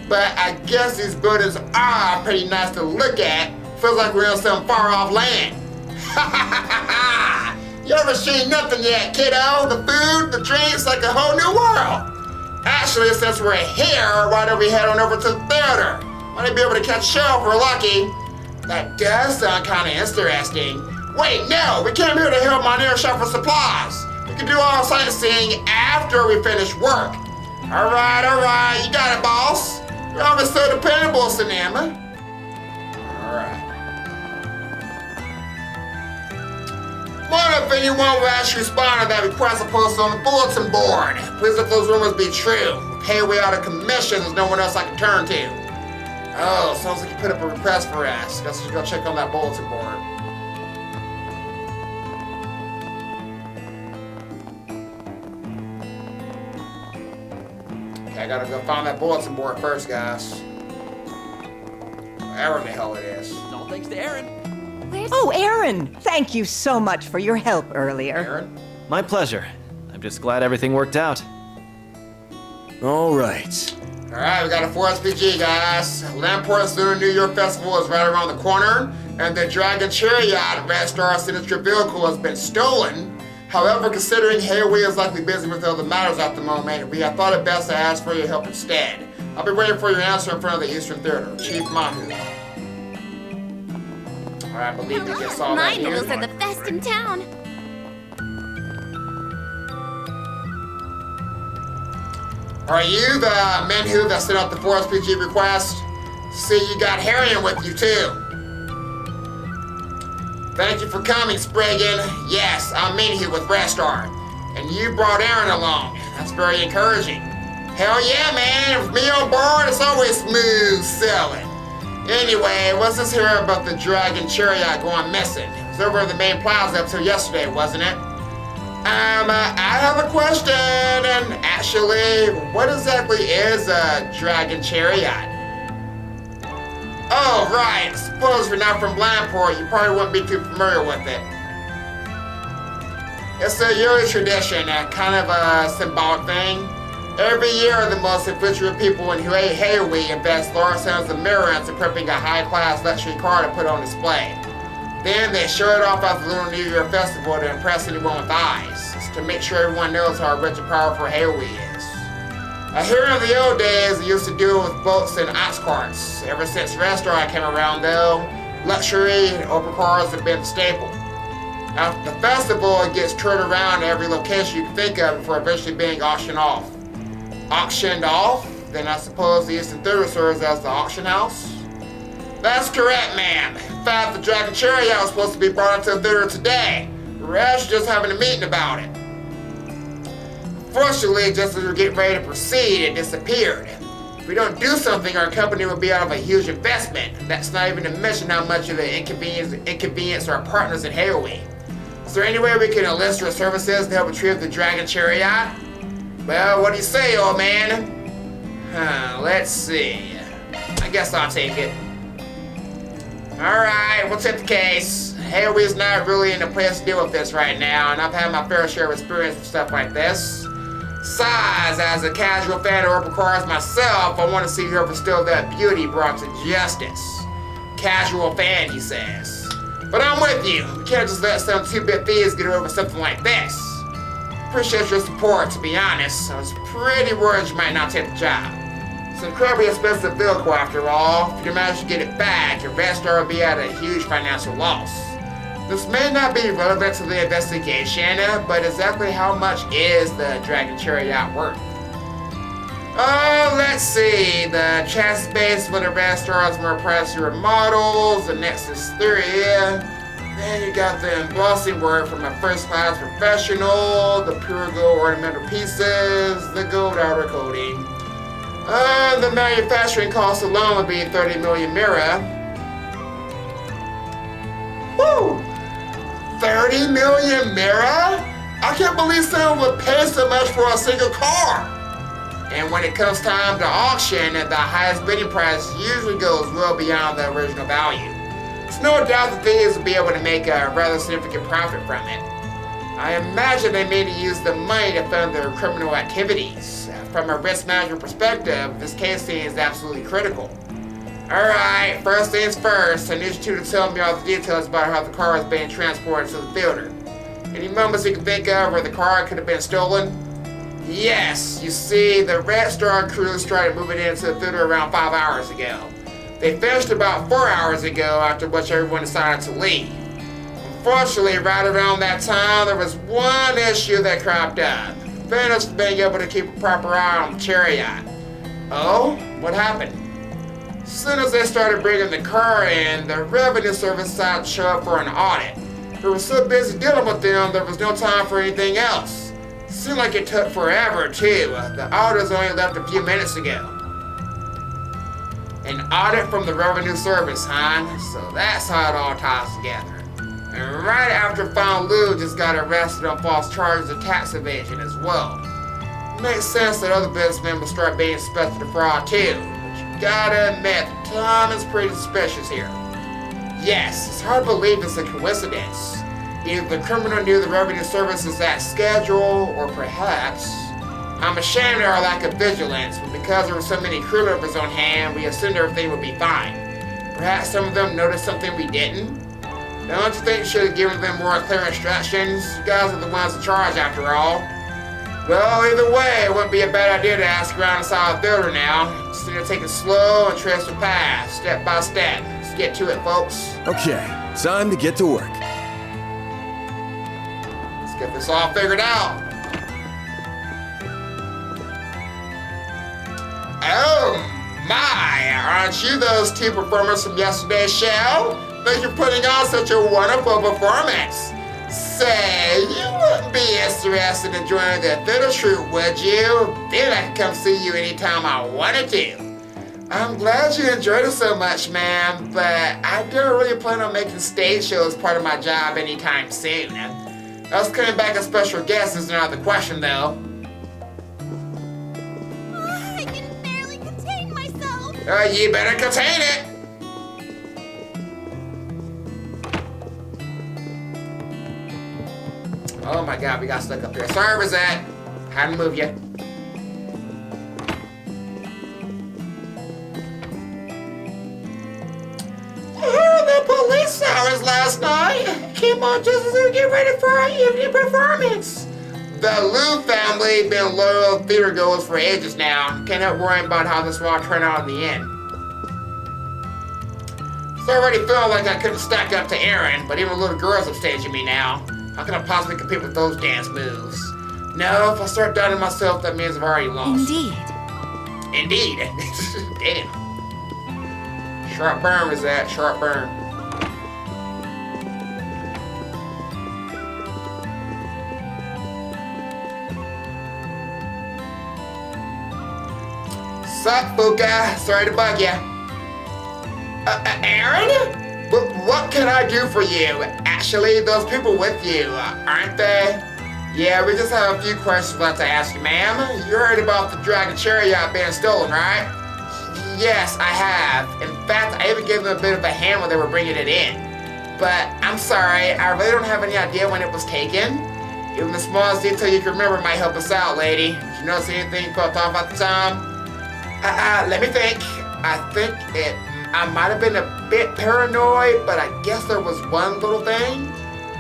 but I guess these buildings are pretty nice to look at. Feels like we're in some far-off land. You ever seen nothing yet, kiddo? The food, the drinks, like a whole new world. Actually, since we're here, why don't we head on over to the theater? Might be able to catch a show if we're lucky. That does sound kind of interesting. Wait, no, we came here to help my near shop for supplies. We can do all sightseeing after we finish work. All right, you got it, boss. You're always so dependable, Cinema. All right. Wonder if anyone will actually respond to that request I posted on the bulletin board. Please let those rumors be true. Pay way out of commission, there's no one else I can turn to. Oh, sounds like you put up a request for us. Guess we should go check on that bulletin board. Okay, I gotta go find that bulletin board first, guys. Wherever the hell it is. It's all thanks to Aaron. Oh, Aaron! Thank you so much for your help earlier. Aaron? My pleasure. I'm just glad everything worked out. All right. Alright, we got a 4SPG, guys. Langport's Lunar New Year Festival is right around the corner, and the Dragon Chariot Red Star signature vehicle has been stolen. However, considering Heiyue is likely busy with other matters at the moment, we have thought it best to ask for your help instead. I'll be waiting for your answer in front of the Eastern Theater. Chief Mahu. Alright, I believe we just saw My that here. noodles are the best in town. Are you the Menhu that sent out the 4SPG request? See, you got Heiyue with you too. Thank you for coming, Spriggan. Yes, I'm Menhu with Restar. And you brought Aaron along. That's very encouraging. Hell yeah, man. With me on board, it's always smooth sailing. Anyway, what's this here about the Dragon Chariot going missing? It was over in the main plaza up till yesterday, wasn't it? I have a question, and actually, what exactly is a Dragon Chariot? Oh, right. Suppose if you're not from Langport, you probably wouldn't be too familiar with it. It's a yearly tradition, kind of a symbolic thing. Every year, the most influential people in Heiyue invest large sums of mirrors in prepping a high-class luxury car to put on display. Then they show it off at the Lunar New Year Festival to impress anyone with eyes. It's to make sure everyone knows how rich and powerful Heiyue is. I hear in the old days they used to do it with boats and ox carts. Ever since Restaurant came around though, luxury and open cars have been the staple. After the festival, it gets turned around to every location you can think of before eventually being auctioned off. Auctioned off? Then I suppose the Eastern Theater serves as the auction house? That's correct, ma'am. In fact, the Dragon Chariot was supposed to be brought into the theater today. We're actually just having a meeting about it. Fortunately, just as we were getting ready to proceed, it disappeared. If we don't do something, our company will be out of a huge investment. That's not even to mention how much of the inconvenience our partners at Heiyue. Is there any way we can enlist your services to help retrieve the dragon chariot? Well, what do you say, old man? Let's see. I guess I'll take it. Alright, we'll take the case. Heiyue's not really in a place to deal with this right now, and I've had my fair share of experience with stuff like this. Besides, as a casual fan of repertoires myself, I want to see her bestow that beauty brought to justice. Casual fan, he says. But I'm with you. We can't just let some two-bit thieves get away with something like this. Appreciate your support, to be honest. I was pretty worried you might not take the job. It's an incredibly expensive vehicle, after all. If you manage to get it back, your Vestar will be at a huge financial loss. This may not be relevant to the investigation, but exactly how much is the Dragon Chariot worth? Oh, let's see. The chassis base for the Vestar is more pricier models, the Nexus 3. Then you got the embossing work from a first-class professional, the pure gold ornamental pieces, the gold outer coating. The manufacturing cost alone would be 30 million mira. Woo! 30 million mira? I can't believe someone would pay so much for a single car. And when it comes time to auction, the highest bidding price usually goes well beyond the original value. There's no doubt that thieves will be able to make a rather significant profit from it. I imagine they may use the money to fund their criminal activities. From a risk management perspective, this case scene is absolutely critical. Alright, first things first, I need you two to tell me all the details about how the car is being transported to the theater. Any moments you can think of where the car could have been stolen? Yes, you see, the Red Star crew started moving into the theater around 5 hours ago. They finished about 4 hours ago, after which everyone decided to leave. Unfortunately, right around that time, there was one issue that cropped up. Finished from being able to keep a proper eye on the chariot. Oh? What happened? As soon as they started bringing the car in, the revenue service decided to show up for an audit. They were so busy dealing with them, there was no time for anything else. Seemed like it took forever, too. The auditors only left a few minutes ago. An audit from the revenue service, huh? So that's how it all ties together. And right after Fang Lu just got arrested on false charges of tax evasion as well. Makes sense that other businessmen will start being suspected of fraud too. Gotta admit, the time is pretty suspicious here. Yes, it's hard to believe it's a coincidence. Either the criminal knew the revenue service is at schedule, or perhaps... I'm ashamed of our lack of vigilance, but because there were so many crew members on hand, we assumed everything would be fine. Perhaps some of them noticed something we didn't? Don't you think you should have given them more clear instructions? You guys are the ones in charge, after all. Well, either way, it wouldn't be a bad idea to ask around inside the theater now. Just need to take it slow and trace the path, step by step. Let's get to it, folks. Okay, time to get to work. Let's get this all figured out. Oh my, aren't you those two performers from yesterday's show? Thank you for putting on such a wonderful performance. Say, you wouldn't be interested in joining the theater troupe, would you? Then I could come see you anytime I wanted to. I'm glad you enjoyed it so much, ma'am, but I don't really plan on making stage shows part of my job anytime soon. Us coming back as special guests is another question, though. I can barely contain myself. You better contain it. Oh my god, we got stuck up here. Sorry, Rosette. Had to move you. The police sirens last night came on just as we get ready for our evening performance. The Liu family been loyal theater goers for ages now. Can't help worrying about how this will all turn out in the end. It's already feeling like I couldn't stack up to Aaron, but even little girls are staging me now. How can I possibly compete with those dance moves? No, if I start doubting myself, that means I've already lost. Indeed. Damn. Sharp burn was that, sharp burn. Sup, Fuka? Sorry to bug you. Aaron? What can I do for you? Actually, those people with you, aren't they? Yeah, we just have a few questions left to ask you, ma'am. You heard about the dragon chariot being stolen, right? Yes, I have. In fact, I even gave them a bit of a hand when they were bringing it in. But I'm sorry, I really don't have any idea when it was taken. Even the smallest detail you can remember might help us out, lady. Did you notice anything you felt off at the time? Let me think. I might have been a bit paranoid, but I guess there was one little thing.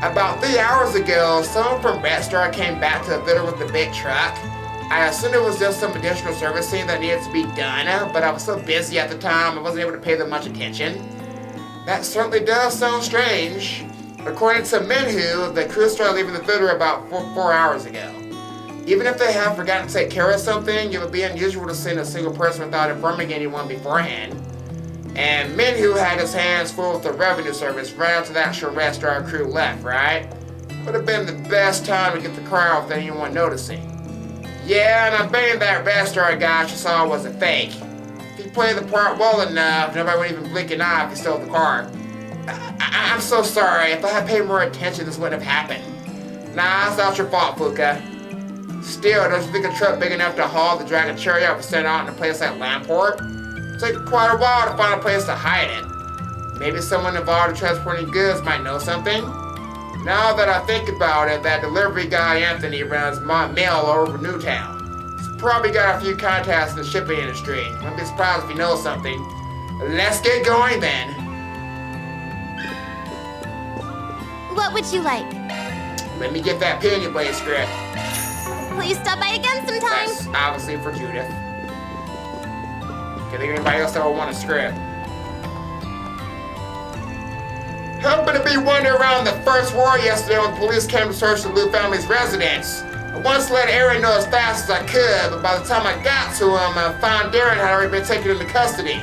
About 3 hours ago, someone from Red Star came back to the village with the big truck. I assumed it was just some additional servicing that needed to be done, but I was so busy at the time I wasn't able to pay them much attention. That certainly does sound strange. According to Minhu, the crew started leaving the theater about 4 hours ago. Even if they have forgotten to take care of something, it would be unusual to send a single person without informing anyone beforehand. And Minhu had his hands full with the revenue service right after the actual Red Star crew left, right? Would have been the best time to get the car off without anyone noticing. Yeah, and I'm betting that Red Star guy she saw was a fake. If he played the part well enough, nobody would even blink an eye if he stole the car. I'm so sorry. If I had paid more attention, this wouldn't have happened. Nah, it's not your fault, Fuka. Still, don't you think a truck big enough to haul the dragon chariot was sent out in a place like Langport? It'll take quite a while to find a place to hide it. Maybe someone involved in transporting goods might know something. Now that I think about it, that delivery guy Anthony runs mail all over Newtown. He's probably got a few contacts in the shipping industry. Wouldn't be surprised if he knows something. Let's get going then. What would you like? Let me get that Penny Blade script. Please stop by again sometime. That's obviously for Judith. Can think of anybody else that would want a script? Happened to be wandering around the first war yesterday when police came to search the Liu family's residence. I wanted to let Aaron know as fast as I could, but by the time I got to him, Fang Satonaka had already been taken into custody.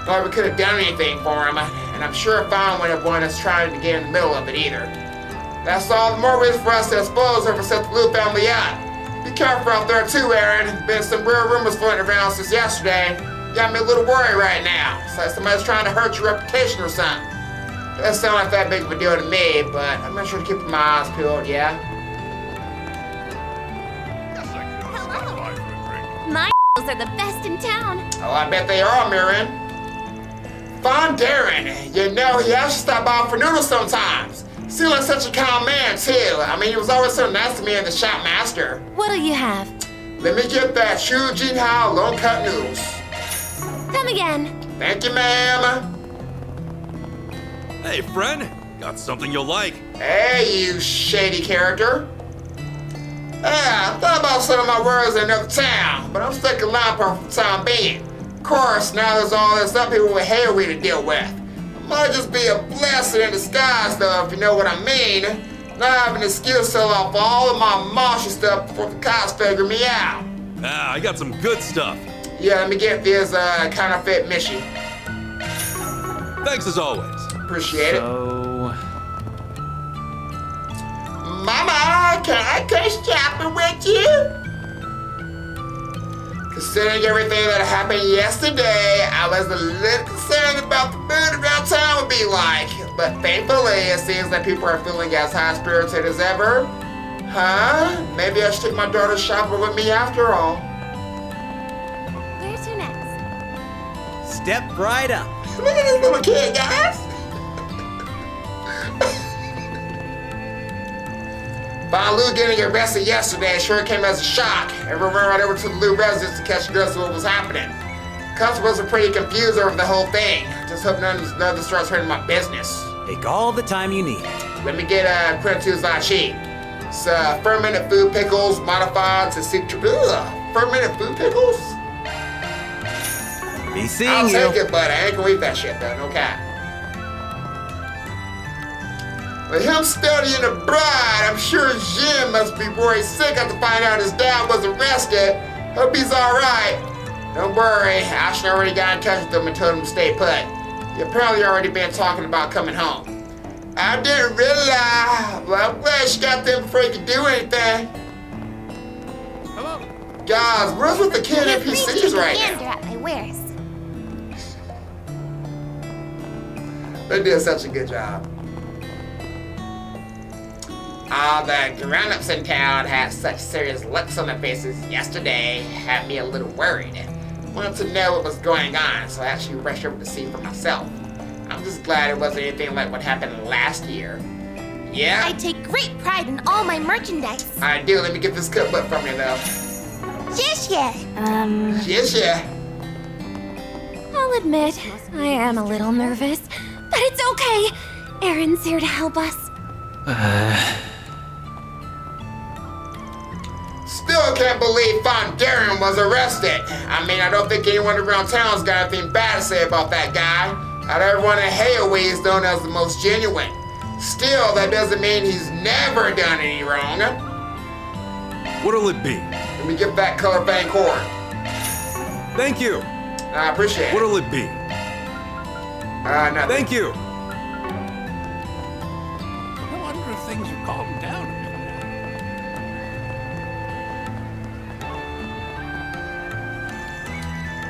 Thought we could have done anything for him, and I'm sure Fang wouldn't have wanted us trying to get in the middle of it either. That's all the more reason for us to expose her for set the Liu family up. Be careful out there too, Aaron. Been some weird rumors floating around since yesterday. Got me a little worried right now. It's like somebody's trying to hurt your reputation or something. Doesn't sound like that big of a deal to me, but I'm not sure to keep my eyes peeled, yeah? My are the best in town. Oh, I bet they are, Mirren. Fang Satonaka, you know, he actually stop by for noodles sometimes. Seems like such a calm man, too. I mean, he was always so nice to me and the shop master. What'll you have? Let me get that Shu Jinhao long cut noodles. Come again. Thank you, ma'am. Hey, friend. Got something you'll like. Hey, you shady character. Yeah, I thought about some of my words in another town, but I'm stuck in Langport for the time being. Of course, now there's all this other people with Heiyue to deal with. It might just be a blessing in disguise, though, if you know what I mean. Not having the skill to sell off all of my martial stuff before the cops figure me out. Ah, I got some good stuff. Yeah, let me get this counterfeit Mishi. Thanks as always. Appreciate it. Mama, can I go shopping with you? Considering everything that happened yesterday, I was a little concerned about the mood around town would be like. But thankfully, it seems that people are feeling as high-spirited as ever. Huh? Maybe I should take my daughter shopping with me after all. Where's your next? Step right up. Look at this little kid, guys. Fang Lu getting arrested yesterday sure came as a shock. Everyone ran right over to the Liu residence to catch a glimpse of what was happening. Customers are pretty confused over the whole thing. Just hope none of this starts hurting my business. Take all the time you need. Let me get Quintu Zachi. It's fermented food pickles modified to seek fermented food pickles? Be seeing I'll you. take it, but I ain't gonna eat that shit though, no cap. With him studying abroad, I'm sure Jim must be worried sick after finding out his dad was arrested. Hope he's alright. Don't worry, Ashton already got in touch with him and told him to stay put. He apparently already been talking about coming home. I didn't realize. Well, I'm glad she got there before he could do anything. Hello. Guys, where's with the kid Feel free to NPCs take a right gander now? at my wares. They did such a good job. All the grown-ups in town had such serious looks on their faces yesterday, had me a little worried. Wanted to know what was going on, so I actually rushed over to see for myself. I'm just glad it wasn't anything like what happened last year. Yeah? I take great pride in all my merchandise. I do. Let me get this cookbook from you, though. Yes. Yes. I'll admit, I am a little nervous, but it's okay. Aaron's here to help us. Still can't believe Fang Aaron was arrested. I mean, I don't think anyone around town's got anything bad to say about that guy. Not everyone in Heiyue is known as the most genuine. Still, that doesn't mean he's never done any wrong. What'll it be? Let me get that color Fang cord. Thank you. I appreciate it. What'll it be? Nothing. Thank you. I wonder if things are calmed down a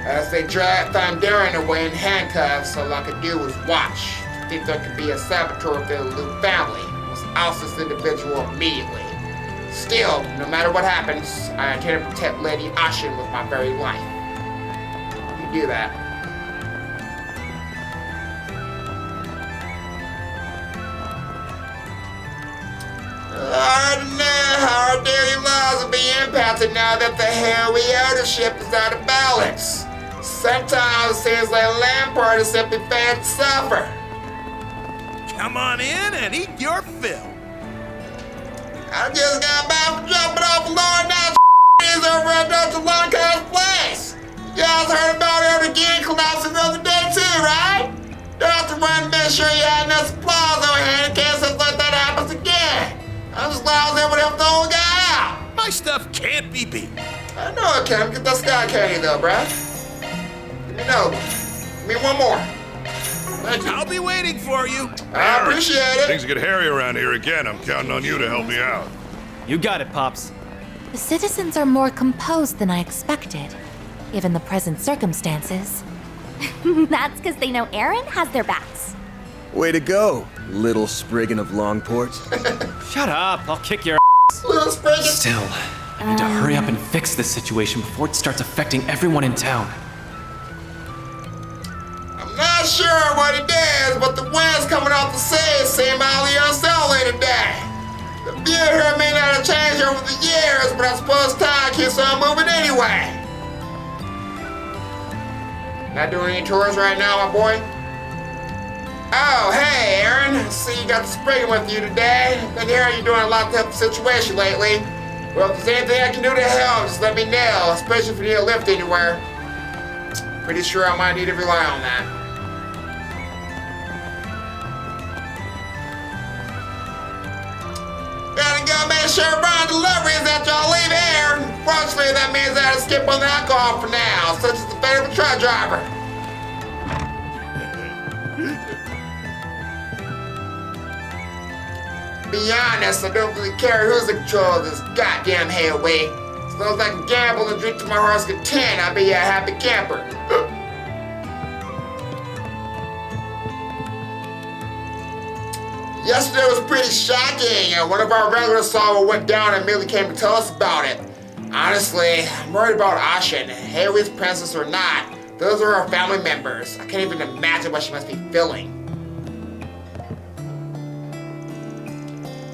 bit. As they dragged Fang Aaron away in handcuffs, all I could do was watch. I think there could be a saboteur within the Liu family. I must oust this individual immediately. Still, no matter what happens, I intend to protect Lady Ashin with my very life. You do that. I don't know how our daily lives will be impacted now that the Heiyue ownership is out of balance. Sometimes it seems like Langport is simply fed to suffer. Come on in and eat your fill. I just got back from jumping off a lower now is over at Dr. Lanca's place. You guys heard about her again collapsing the other day too, right? Dr. wanted to make sure you had enough supplies on hand in case something like that happens again. I'm just glad I was able to help the whole guy out. My stuff can't be beat. I know it can. Get that sky candy though, bruh. Give me another one. Give me one more. Thank you. I'll be waiting for you. I appreciate it. Things get hairy around here again. I'm counting on you to help me out. You got it, Pops. The citizens are more composed than I expected, given the present circumstances. That's because they know Aaron has their backs. Way to go, little Spriggan of Langport. Shut up, I'll kick your ass. Little Spriggan. Still, I need to hurry up and fix this situation before it starts affecting everyone in town. I'm not sure what it is, but the winds coming off the sea seem highly unsettling today. The view here may not have changed over the years, but I suppose time keeps on moving anyway. Not doing any tours right now, my boy? Oh, hey, Aaron. I see you got the Spriggan with you today. Been hearing you doing a lot to help the situation lately. Well, if there's anything I can do to help, just let me know, especially if you need a lift anywhere. Pretty sure I might need to rely on that. Gotta go make sure Brian deliveries after I leave here. Fortunately, that means I have to skip on the alcohol for now, such as the fate of a truck driver. To be honest, I don't really care who's in control of this goddamn Heiyue. As long as I can gamble and drink to my heart's content, I'll be a happy camper. Yesterday was pretty shocking. One of our regulars saw what went down and merely came to tell us about it. Honestly, I'm worried about Ashin. Heiyue's princess or not, those are her family members. I can't even imagine what she must be feeling.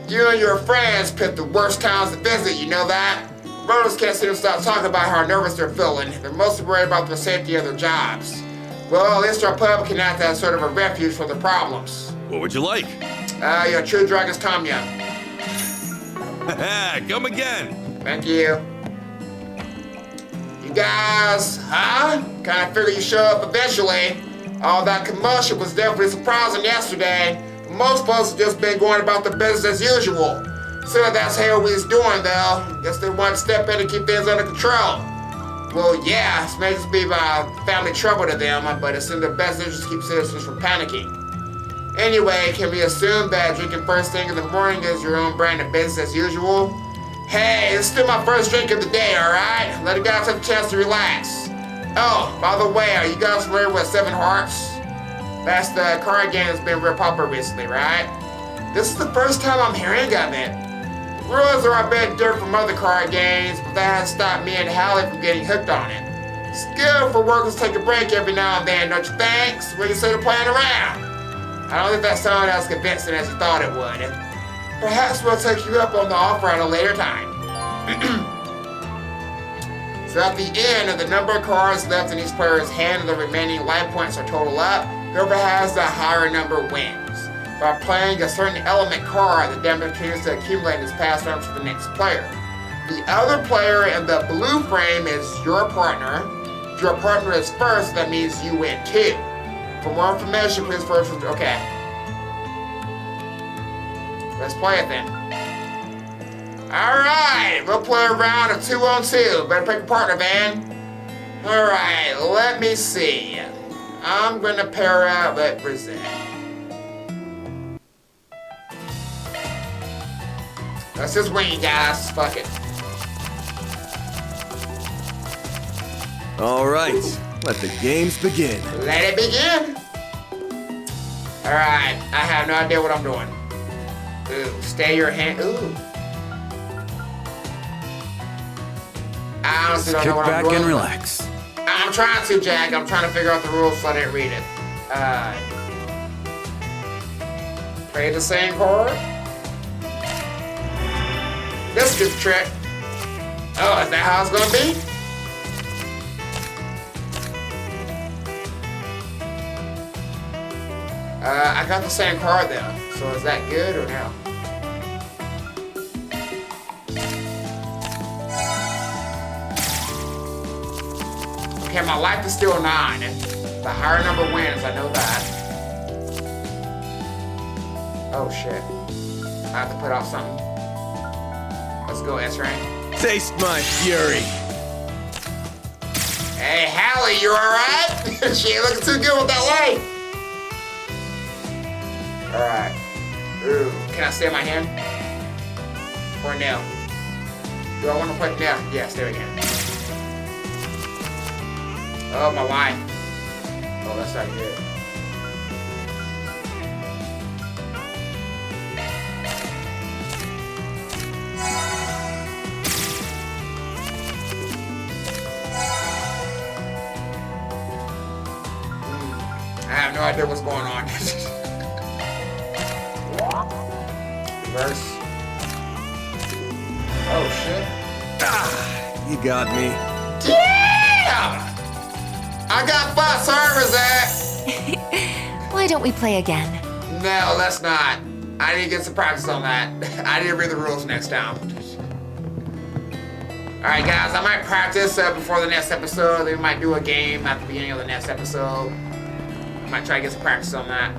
You and your friends picked the worst towns to visit, you know that? Runners can't seem to stop talking about how nervous they're feeling. They're mostly worried about the safety of their jobs. Well, at least our pub can act as sort of a refuge for their problems. What would you like? Your True Dragon's Tom Yum. Come again. Thank you. You guys, huh? Kinda figured you'd show up eventually. All that commotion was definitely surprising yesterday. Most folks have just been going about their business as usual. So that's Heiyue's doing though. Guess they want to step in and keep things under control. Well, yeah, this may just be family trouble to them, but it's in their best interest to keep citizens from panicking. Anyway, can we assume that drinking first thing in the morning is your own brand of business as usual? Hey, this is still my first drink of the day, alright? Let you guys have a chance to relax. Oh, by the way, are you guys familiar with Seven Hearts? That's the card game that's been real popular recently, right? This is the first time I'm hearing of it. Rules are a bit different from other card games, but that hasn't stopped me and Hallie from getting hooked on it. It's good for workers to take a break every now and then, don't you think? So we can sit playing around. I don't think that sounded as convincing as you thought it would. Perhaps we'll take you up on the offer at a later time. So at the end of the number of cards left in each player's hand and the remaining life points are total up, whoever has the higher number wins. By playing a certain element card, the damage continues to accumulate and is passed on to the next player. The other player in the blue frame is your partner. If your partner is first, that means you win too. For more information, please first. Okay. Let's play it then. Alright, we'll play a round of 2-on-2. Better pick a partner, Van. Alright, let me see. I'm gonna pair up with Brazil. Let's just wing, guys. Fuck it. Alright, let the games begin. Let it begin. Alright, I have no idea what I'm doing. Ooh, stay your hand. Ooh. I honestly don't know what I'm doing. Kick back and relax. I'm trying to, Jack. I'm trying to figure out the rules so I didn't read it. Play the same card. This is a trick. Oh, is that how it's gonna be? I got the same card though, so is that good or no? Okay, my life is still 9. The higher number wins, I know that. Oh shit. I have to put out something. Let's go, S-Rank. Taste my fury. Hey, Hallie, you alright? She ain't looking too good with that light. Alright. Ooh, can I stay in my hand? Or no? Do I want to put no? Yes, there we go. Oh, my life. Oh, that's not good. I have no idea what's going on. Reverse. Oh shit. Ah, you got me. Yeah! I got 5 servers at. Why don't we play again? No, let's not. I need to get some practice on that. I need to read the rules next time. Alright guys, I might practice before the next episode. They might do a game at the beginning of the next episode. I might try to get some practice on that.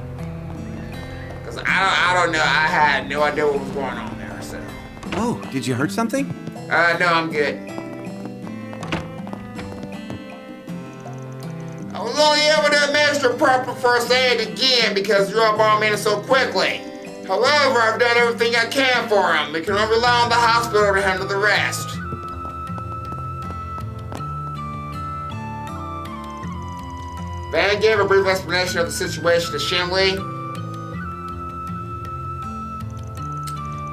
Because I don't know. I had no idea what was going on there, so. Oh, did you hurt something? No, I'm good. I was only able to administer proper first aid again because you all brought me in so quickly. However, I've done everything I can for him. We can only rely on the hospital to handle the rest. Van gave a brief explanation of the situation to Shinli.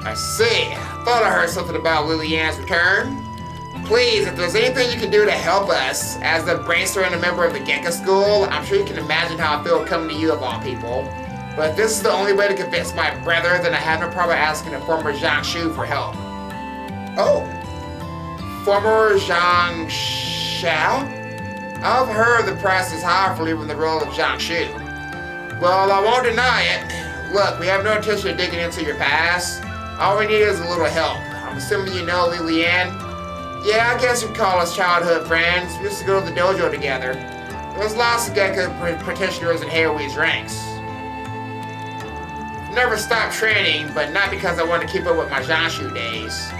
I see. I thought I heard something about Lilianne's return. Please, if there's anything you can do to help us, as the bracer and a member of the Gekka School, I'm sure you can imagine how I feel coming to you of all people. But if this is the only way to convince my brother, then I have no problem asking a former Jiangsu for help. Oh. Former Jiangsu? I've heard the price is high for leaving the role of Jiangsu. Well, I won't deny it. Look, we have no intention of digging into your past. All we need is a little help. I'm assuming you know Lilianne. Yeah, I guess you'd call us childhood friends. We used to go to the dojo together. There was lots of Gekka practitioners in Heiyue's ranks. Never stopped training, but not because I wanted to keep up with my Jiangsu days.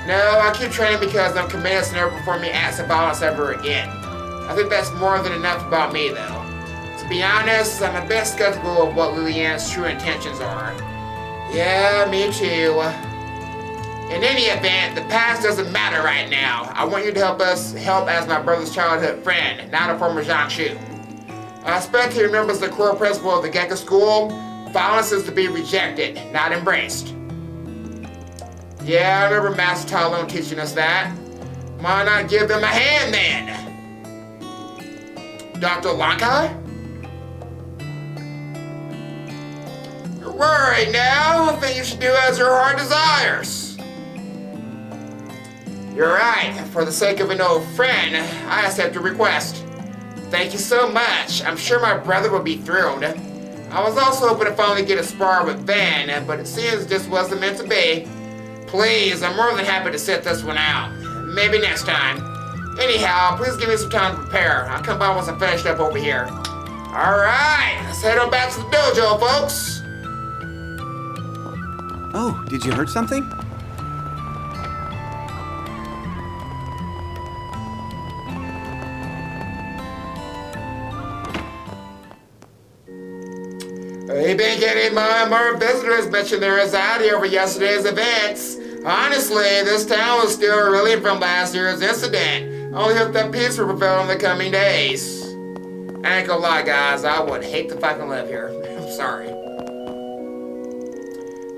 No, I keep training because I'm committed to never performing acts of violence ever again. I think that's more than enough about me, though. To be honest, I'm a bit skeptical of what Lilianne's true intentions are. Yeah, me too. In any event, the past doesn't matter right now. I want you to help as my brother's childhood friend, not a former Jiangsu. I expect he remembers the core principle of the Gecko School. Violence is to be rejected, not embraced. Yeah, I remember Master Talon teaching us that. Why not give them a hand then? Dr. Lankai? You're worried now. I think you should do as your heart desires. You're right. For the sake of an old friend, I accept your request. Thank you so much. I'm sure my brother will be thrilled. I was also hoping to finally get a spar with Van, but it seems this wasn't meant to be. Please, I'm more than happy to sit this one out. Maybe next time. Anyhow, please give me some time to prepare. I'll come by once I'm finished up over here. Alright, let's head on back to the dojo, folks. Oh, did you hurt something? We've been getting more and more visitors mention their anxiety over yesterday's events. Honestly, this town was still reeling from last year's incident. Only hope that peace will prevail in the coming days. I ain't gonna lie, guys, I would hate to fucking live here. I'm sorry.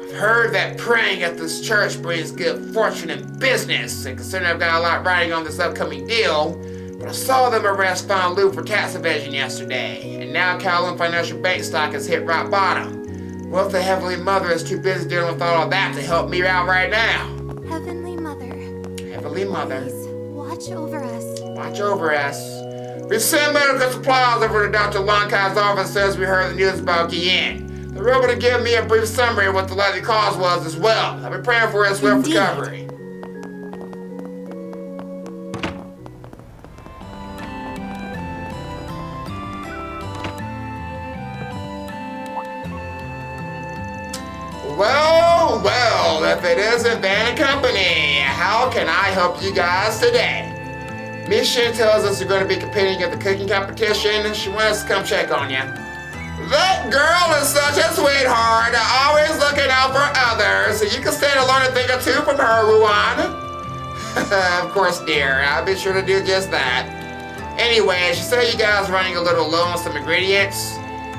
I've heard that praying at this church brings good fortune in business, and considering I've got a lot riding on this upcoming deal, but I saw them arrest Fang Lu for tax evasion yesterday, and now Kowloon Financial Bank stock has hit rock bottom. What if the Heavenly Mother is too busy dealing with all of that to help me out right now? Heavenly Mother. Heavenly Mother. Please, watch over us. Watch over us. We sent medical supplies over to Dr. Lankai's office since we heard the news about Guillen. They were able to give me a brief summary of what the likely cause was as well. I've been praying for his swift recovery. Well, if it isn't Van Company, how can I help you guys today? Mission tells us you're going to be competing at the cooking competition. She wants us to come check on you. That girl is such a sweetheart, always looking out for others. You can stand to learn a thing or two from her, Ruan. Of course, dear. I'll be sure to do just that. Anyway, she said you guys are running a little low on some ingredients.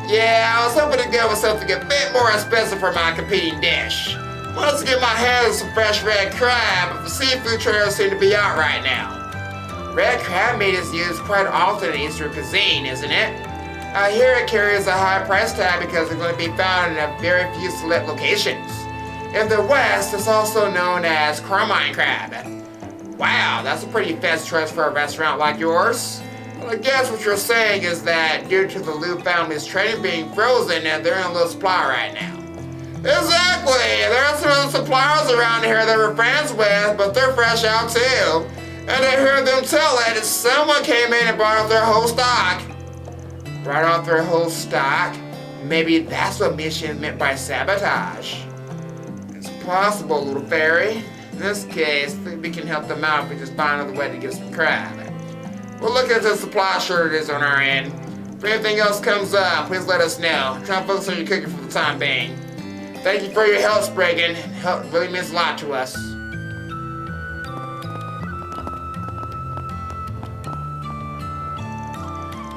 Yeah, I was hoping to go with something a bit more expensive for my competing dish. Wanted to get my hands on some fresh red crab, but the seafood trailers seem to be out right now. Red crab meat is used quite often in Eastern cuisine, isn't it? I hear it carries a high price tag because it's going to be found in a very few select locations. In the West, it's also known as carmine crab. Wow, that's a pretty fancy choice for a restaurant like yours. Well, I guess what you're saying is that due to the Liu family's training being frozen, they're in low supply right now. Exactly! There are some other suppliers around here that we're friends with, but they're fresh out too. And I heard them tell it, someone came in and brought out their whole stock. Brought out their whole stock? Maybe that's what Mission meant by sabotage. It's possible, little fairy. In this case, I think we can help them out if we just find another way to get some crab. We'll look at the supply shortages on our end. If anything else comes up, please let us know. Try to focus on your cooking for the time being. Thank you for your help, Spriggan. Help really means a lot to us.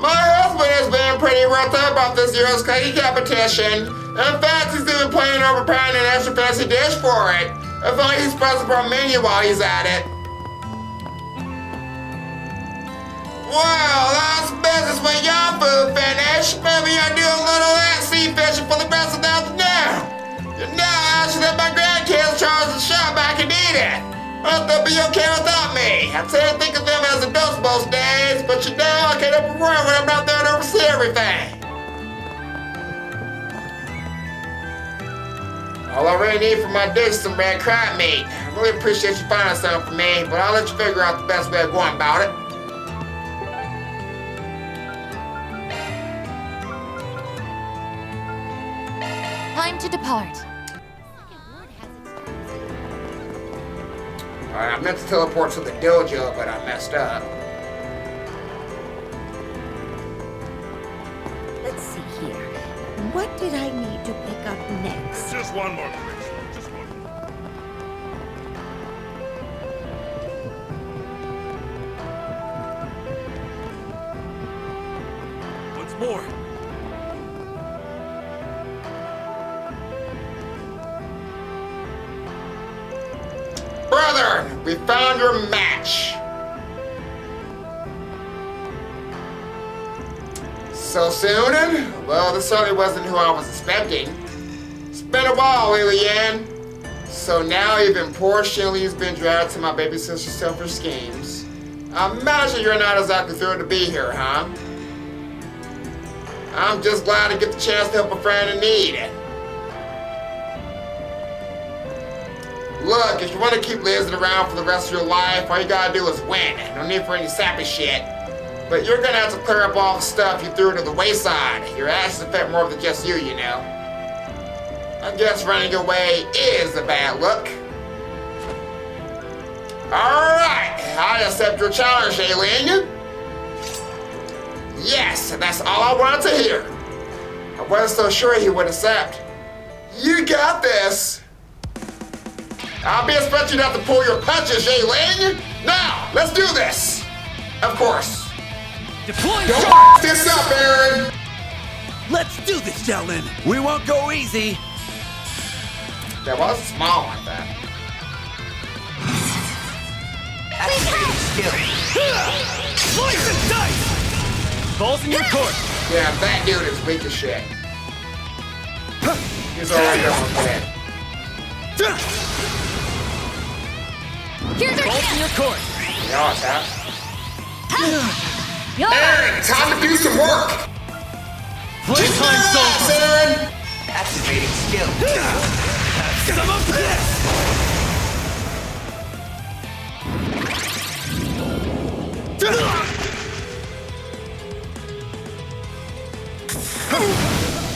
My husband has been pretty worked up about this year's cooking competition. In fact, he's even planning on preparing an extra fancy dish for it. If only he's present for our menu while he's at it. Well, that's business when your food finished. Maybe I'll do a little of that sea fishing for the rest of the afternoon. And now I should let my grandkids charge the shop back and eat it. But they'll be okay without me. I tend to think of them as adults most days, but you know I can't help but worry when I'm not there to oversee everything. All I really need for my dish is some red crab meat. I really appreciate you finding something for me, but I'll let you figure out the best way of going about it. Time to depart. Alright, I meant to teleport to the dojo, but I messed up. Let's see here. What did I need to pick up next? Just one more question. Just one more. more. Brother, we found your match. So soon? Well, this certainly wasn't who I was expecting. It's been a while, Lilian. So now even poor Shinley's been dragged to my baby sister's selfish schemes. I imagine you're not exactly thrilled to be here, huh? I'm just glad to get the chance to help a friend in need. Look, if you want to keep Lizard around for the rest of your life, all you gotta do is win. No need for any sappy shit. But you're gonna have to clear up all the stuff you threw to the wayside. Your actions affect more than just you, you know. I guess running away is a bad look. Alright, I accept your challenge, Aileen. Yes, that's all I wanted to hear. I wasn't so sure he would accept. You got this. I'll be expecting you not to pull your punches, Aileen. Now, let's do this. Of course. Deploy. Don't f*** this up, Aaron. Let's do this, gentlemen. We won't go easy. That was small like that. Activating skill. Slice and dice. Balls in your court. Yeah, that dude is weak as shit. He's already on dead. Here's our Balls in your court. No, it's out. Aaron, time to do some work. Playtime soul. Aaron. Activating skill. Have some of this.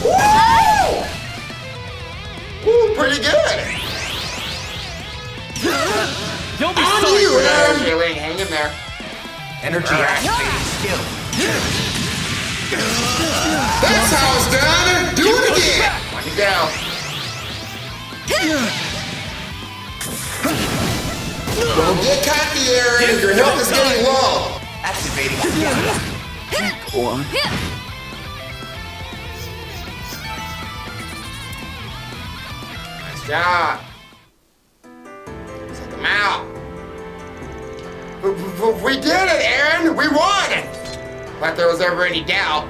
Woo! Woo, pretty good. Don't be On sorry you, for that. Aaron. Jayling, hang in there. Energy activating skill. That's how it's done. Do it again. Let me go. Don't get cocky, Aaron. Your health is getting low. Activating skill. Go on. Nice job. Take them out. We did it, Aaron. We won. Like there was ever any doubt.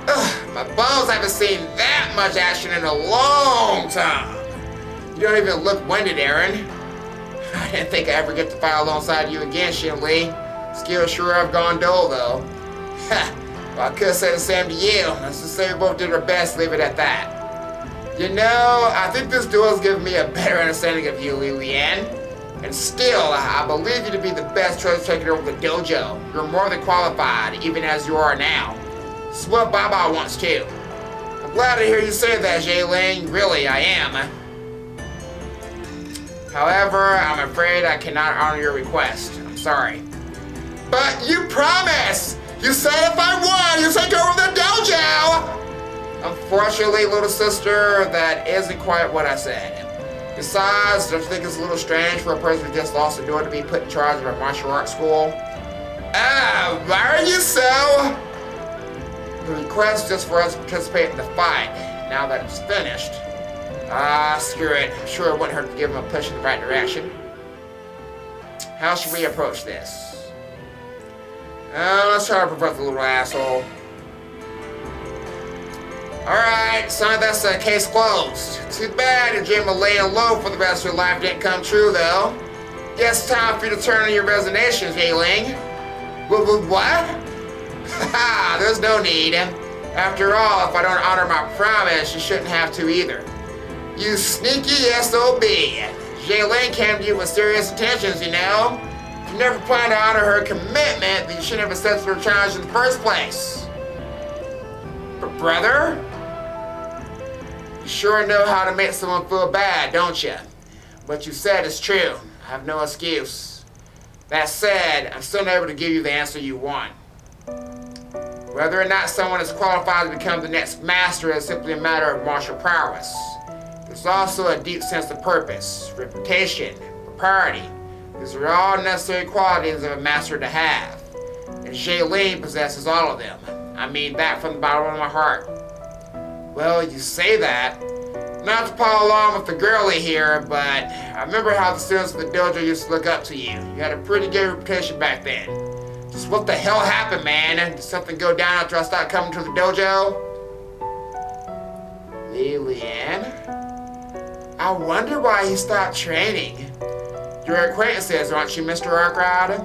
Ugh, my bones haven't seen that much action in a long time. You don't even look winded, Aaron. I didn't think I'd ever get to fight alongside you again, Shin-Lee. Skills sure have gone dull, though. Well, I could say the same to you. Let's just say we both did our best, leave it at that. You know, I think this duel's given me a better understanding of you, Lilian. And still, I believe you to be the best treasure taker over the dojo. You're more than qualified, even as you are now. It's what Baba wants too. I'm glad to hear you say that, Jayling. Really, I am. However, I'm afraid I cannot honor your request. I'm sorry. But you promised! You said if I won, you take over the dojo! Unfortunately, little sister, that isn't quite what I said. Besides, don't you think it's a little strange for a person who just lost a door to be put in charge of a martial arts school? Ah, why are you so? The request is just for us to participate in the fight. Now that it's finished. Ah, screw it. I'm sure it wouldn't hurt to give him a push in the right direction. How should we approach this? Let's try to prevent the little asshole. Alright, son, that's case closed. Too bad your dream of laying low for the rest of your life didn't come true, though. Guess it's time for you to turn in your resignation, Jayling. What? Haha, there's no need. After all, if I don't honor my promise, you shouldn't have to either. You sneaky SOB. Jayling came to you with serious intentions, you know? If you never plan to honor her commitment, then you shouldn't have accepted her challenge in the first place. But brother? You sure know how to make someone feel bad, don't you? What you said is true. I have no excuse. That said, I'm still not able to give you the answer you want. Whether or not someone is qualified to become the next master is simply a matter of martial prowess. There's also a deep sense of purpose, reputation, propriety. These are all necessary qualities of a master to have. and Shailene possesses all of them. I mean that from the bottom of my heart. Well, you say that. Not to pile along with the girlie here, but I remember how the students of the dojo used to look up to you. You had a pretty good reputation back then. Just what the hell happened, man? Did something go down after I started coming to the dojo? Lilian? I wonder why he stopped training. Your acquaintances, aren't you, Mr. Arkride?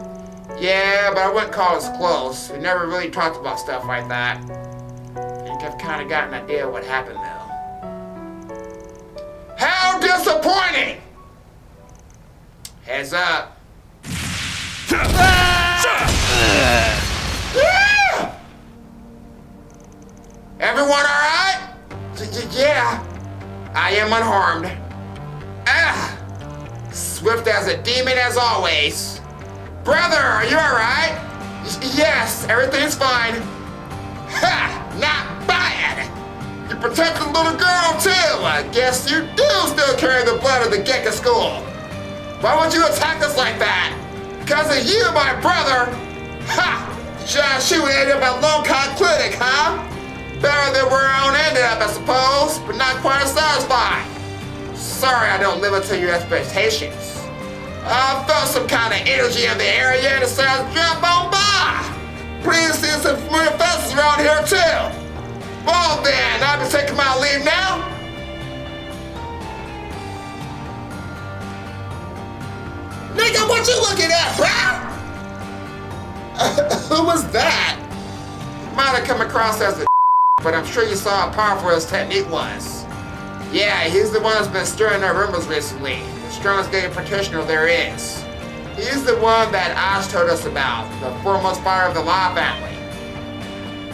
Yeah, but I wouldn't call us close. We never really talked about stuff like that. I think I've kind of got an idea of what happened, though. How disappointing! Heads up. Everyone alright? Yeah. I am unharmed. Swift as a demon as always. Brother, are you alright? Yes, everything's fine. Ha! Not bad! You protect the little girl too! I guess you do still carry the blood of the Gekka school. Why would you attack us like that? Because of you, my brother! Ha! Just shooting at him at Langport Clinic, huh? Better than where our own ended up, I suppose, but not quite as satisfied. Sorry I don't live up to your expectations. I felt some kind of energy in the area and decided to drop on by. Please see some familiar faces around here too. Well then, I'll be taking my leave now. Nigga, what you looking at, bro? Who was that? Might have come across as a but I'm sure you saw how powerful his technique was. Yeah, he's the one that's been stirring our rumors recently. The strongest gay practitioner there is. He's the one that Ash told us about, the foremost fighter of the Law family.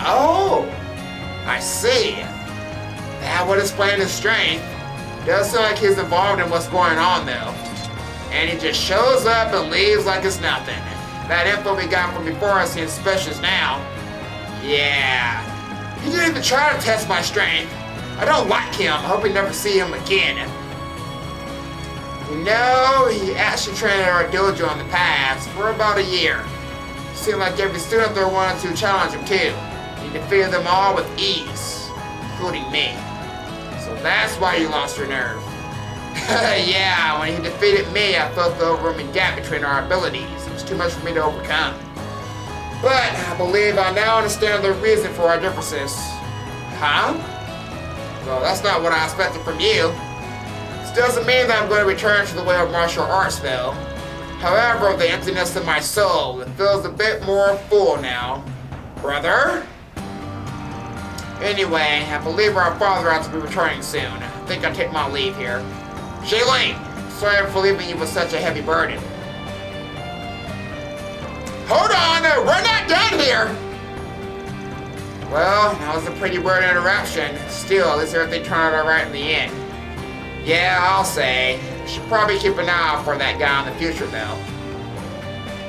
Oh, I see. That would explain his strength. Does sound like he's involved in what's going on though. And he just shows up and leaves like it's nothing. That info we got from before us seems suspicious now. Yeah. He didn't even try to test my strength. I don't like him. I hope we never see him again. You know, he actually trained at our dojo in the past for about a year. Seemed like every student there wanted to challenge him too. He defeated them all with ease, including me. So that's why you lost your nerve. Yeah, when he defeated me, I felt the overwhelming gap between our abilities. It was too much for me to overcome. But I believe I now understand the reason for our differences. Huh? Well, that's not what I expected from you. This doesn't mean that I'm going to return to the way of martial arts, though. However, the emptiness in my soul, it feels a bit more full now. Brother? Anyway, I believe our father has to be returning soon. I think I'll take my leave here. Shailene, sorry for leaving you with such a heavy burden. Hold on, we're not done here! Well, that was a pretty weird interruption. Still, at least everything turned out alright in the end. Yeah, I'll say. Should probably keep an eye out for that guy in the future, though.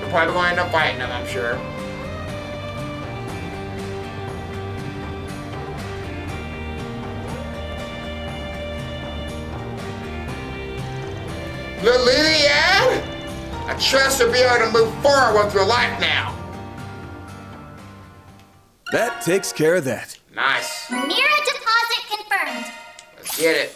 We're probably going to end up fighting him, I'm sure. Lilian? I trust you'll be able to move forward with your life now. That takes care of that. Nice. Mira deposit confirmed. Let's get it.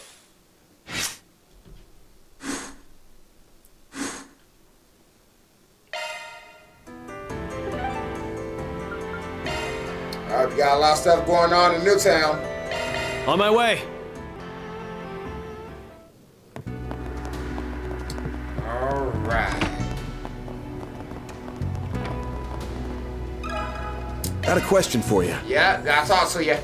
Alright, we got a lot of stuff going on in Newtown. On my way. Alright. Got a question for you. Yeah, gotta talk to you.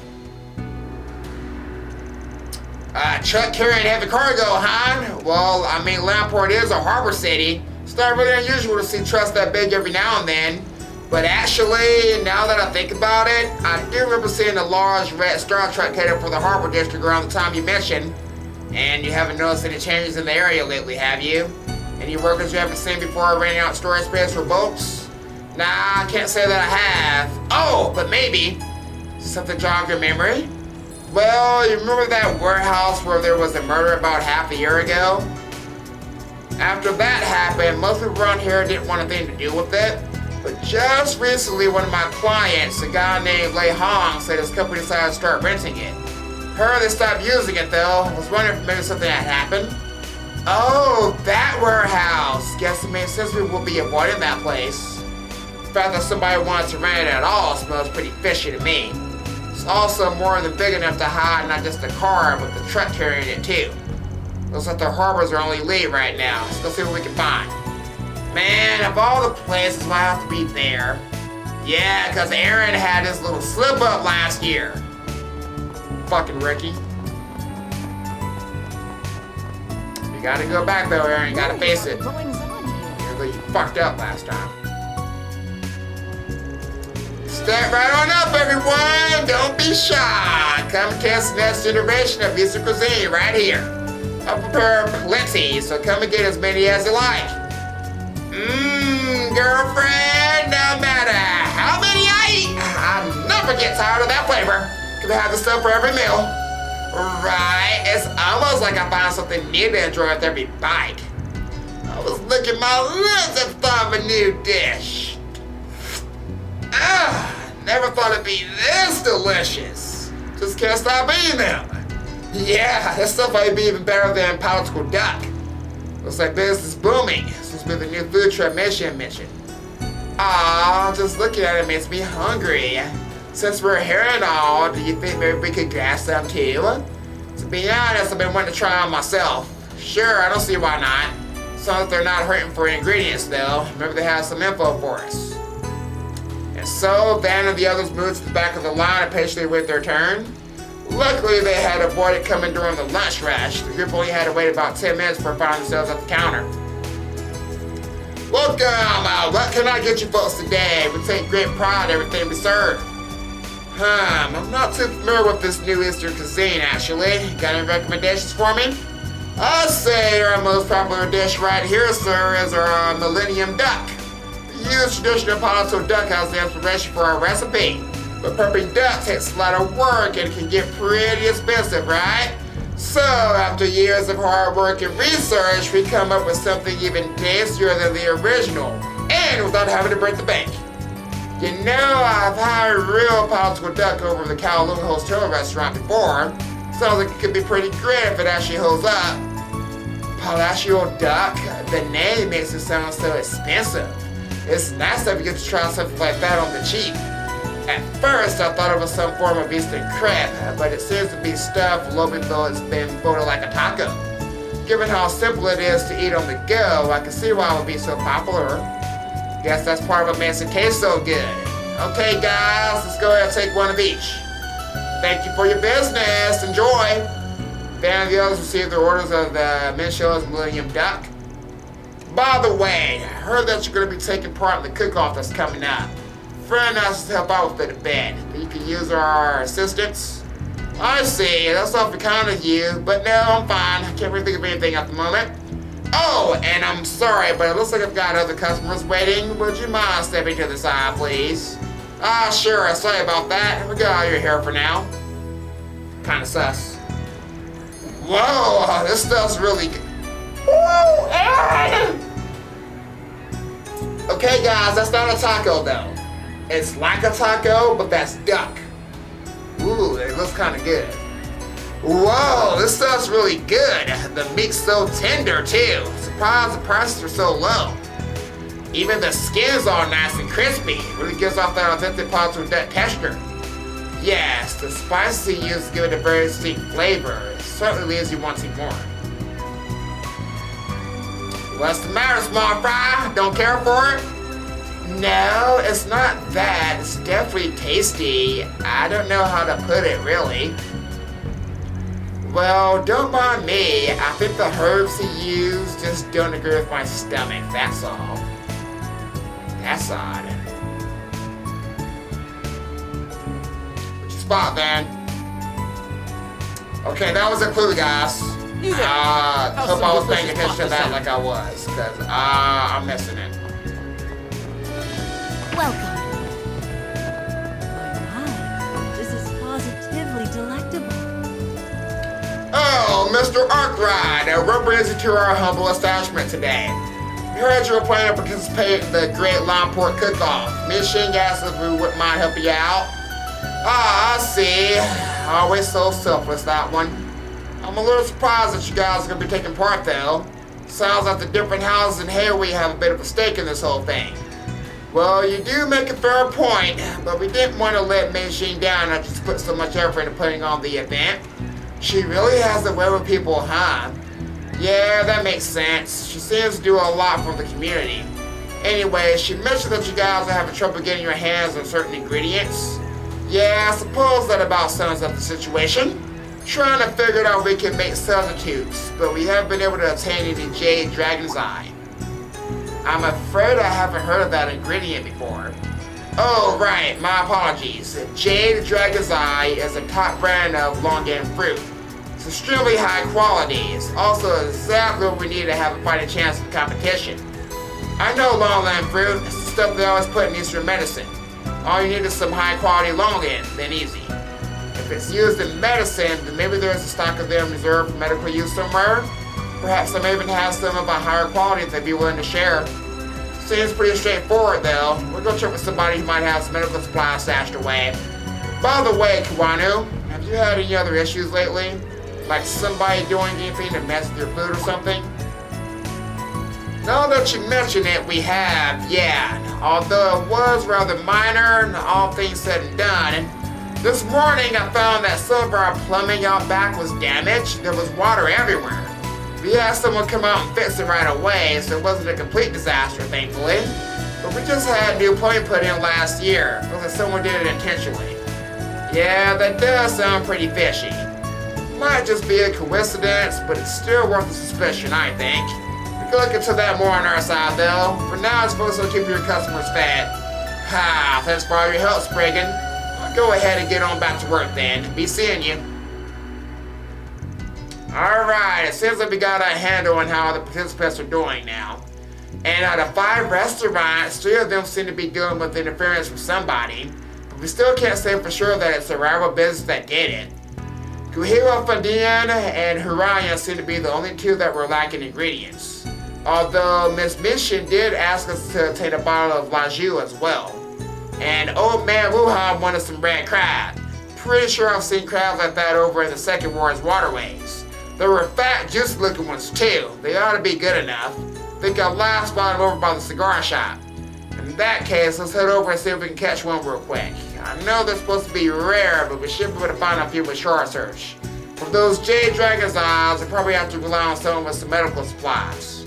Truck carrying heavy cargo, huh? Well, I mean, Langport is a harbor city. It's not really unusual to see trucks that big every now and then. But actually, now that I think about it, I do remember seeing a large red Star truck headed for the harbor district around the time you mentioned. And you haven't noticed any changes in the area lately, have you? Any workers you haven't seen before renting out storage space for boats? Nah, I can't say that I have. Oh, but maybe. Something jogged your memory? Well, you remember that warehouse where there was a murder about half a year ago? After that happened, most people around here didn't want anything to do with it. But just recently, one of my clients, a guy named Lei Hong, said his company decided to start renting it. Heard they stopped using it though. Was wondering if maybe something had happened. Oh, that warehouse. Guess it makes sense we will be avoiding that place. The fact that somebody wanted to rent it at all smells pretty fishy to me. It's also more than big enough to hide not just the car, but the truck carrying it too. Looks like the harbor's our only lead right now. So let's see what we can find. Man, of all the places, I have to be there. Yeah, because Aaron had his little slip up last year. Fucking Ricky. You gotta go back though, Aaron. You gotta face it. Even though you fucked up last time. Step right on up, everyone. Don't be shy. Come test the next generation of Eastern cuisine right here. I'll prepare plenty, so come and get as many as you like. Girlfriend, no matter how many I eat, I never get tired of that flavor. Can have the stuff for every meal. Right, it's almost like I found something new to enjoy with every bite. I was licking my lips and thought of a new dish. Never thought it'd be this delicious. Just can't stop eating them. Yeah, this stuff might be even better than palatable duck. Looks like business is booming. This must be the new food truck mission. Just looking at it makes me hungry. Since we're here and all, do you think maybe we could grab some too? To be honest, I've been wanting to try them myself. Sure, I don't see why not. Sounds like they're not hurting for ingredients though. Maybe they have some info for us. And so, Van and the others moved to the back of the line and patiently wait their turn. Luckily, they had avoided coming during the lunch rush. The group only had to wait about 10 minutes before finding themselves at the counter. Welcome! What can I get you folks today? We take great pride in everything we serve. I'm not too familiar with this new Eastern cuisine, actually. Got any recommendations for me? I'd say our most popular dish right here, sir, is our Millennium Duck. The used traditional Palo duck has the inspiration for our recipe. But prepping duck takes a lot of work and can get pretty expensive, right? So, after years of hard work and research, we come up with something even tastier than the original, and without having to break the bank. You know, I've had a real palatable duck over at the Kowloon Hotel restaurant before. Sounds like it could be pretty great if it actually holds up. Palatial duck? The name makes it sound so expensive. It's nice that we get to try something like that on the cheap. At first, I thought it was some form of Eastern crepe, but it seems to be stuffed low below it's been folded like a taco. Given how simple it is to eat on the go, I can see why it would be so popular. Guess that's part of what makes it taste so good. Okay guys, let's go ahead and take one of each. Thank you for your business, enjoy! Then the others received their orders of the Minshaw's Millennium Duck. By the way, I heard that you're going to be taking part in the cook-off that's coming up. Friend asked us to help out with it a bit. You can use our assistance. I see, that's awfully kind of you, but no, I'm fine. I can't really think of anything at the moment. Oh, and I'm sorry, but it looks like I've got other customers waiting. Would you mind stepping to the side, please? Sure, sorry about that. We got all your hair for now. Kinda sus. Whoa, this stuff's really good. Ooh, Aaron! Okay, guys, that's not a taco, though. It's like a taco, but that's duck. Ooh, it looks kind of good. Whoa, this stuff's really good. The meat's so tender, too. Surprised the prices are so low. Even the skin's all nice and crispy. It really gives off that authentic Palo duck texture. Yes, the spices he used give it a very distinct flavor. It certainly leaves you wanting more. What's the matter, small fry? Don't care for it? No, it's not that. It's definitely tasty. I don't know how to put it, really. Well, don't mind me. I think the herbs he used just don't agree with my stomach, that's all. That's odd. What's your spot, man? Okay, that was a clue, guys. Hope I was paying attention to that like I was, because I'm missing it. Welcome. My, this is positively delectable. Oh, Mr. Arkride, what brings you to our humble establishment today? We heard you were planning to participate in the Great Langport Cook-Off. Miss Shing asked if we wouldn't mind helping you out. Ah, I see. Always so selfless, that one. I'm a little surprised that you guys are going to be taking part, though. Sounds like the different houses in Heiyue have a bit of a stake in this whole thing. Well, you do make a fair point, but we didn't want to let Miss Shing down after she's put so much effort into putting on the event. She really has the way with people, huh? Yeah, that makes sense. She seems to do a lot for the community. Anyway, she mentioned that you guys are having trouble getting your hands on certain ingredients. Yeah, I suppose that about sums up the situation. Trying to figure out if we can make substitutes, but we haven't been able to obtain any Jade Dragon's Eye. I'm afraid I haven't heard of that ingredient before. Oh, right, my apologies. Jade Dragon's Eye is a top brand of longan fruit. It's extremely high quality. It's also exactly what we need to have a fighting chance in competition. I know longan fruit. It's the stuff they always put in Eastern medicine. All you need is some high quality longan, then easy. If it's used in medicine, then maybe there's a stock of them reserved for medical use somewhere. Perhaps they may even have some of a higher quality that they'd be willing to share. Seems pretty straightforward though. We'll go check with somebody who might have some medical supplies stashed away. By the way, Kiwanu, have you had any other issues lately? Like somebody doing anything to mess with your food or something? Now that you mention it, we have, yeah. Although it was rather minor, all things said and done. This morning I found that some of our plumbing out back was damaged. There was water everywhere. We had someone come out and fix it right away, so it wasn't a complete disaster, thankfully. But we just had new plumbing put in last year. It looks like someone did it intentionally. Yeah, that does sound pretty fishy. Might just be a coincidence, but it's still worth a suspicion, I think. We can look into that more on our side, though. For now, it's supposed to keep your customers fed. Ha, thanks for all your help, Spriggan. I'll go ahead and get on back to work then. Be seeing you. Alright, it seems like we got a handle on how the participants are doing now. And out of 5 restaurants, 3 of them seem to be dealing with interference from somebody. But we still can't say for sure that it's a rival business that did it. Kuhiro Fandian and Hiraya seem to be the only 2 that were lacking ingredients. Although Miss Mission did ask us to obtain a bottle of Laju as well. And Old Man Wuhan wanted some red crab. Pretty sure I've seen crabs like that over in the Second Ward's waterways. There were fat, juicy looking ones too. They ought to be good enough. Think I'll last spot them over by the cigar shop. In that case, let's head over and see if we can catch one real quick. I know they're supposed to be rare, but we should be able to find a few with short search. For those Jade Dragon's Eyes, I probably have to rely on someone with some medical supplies.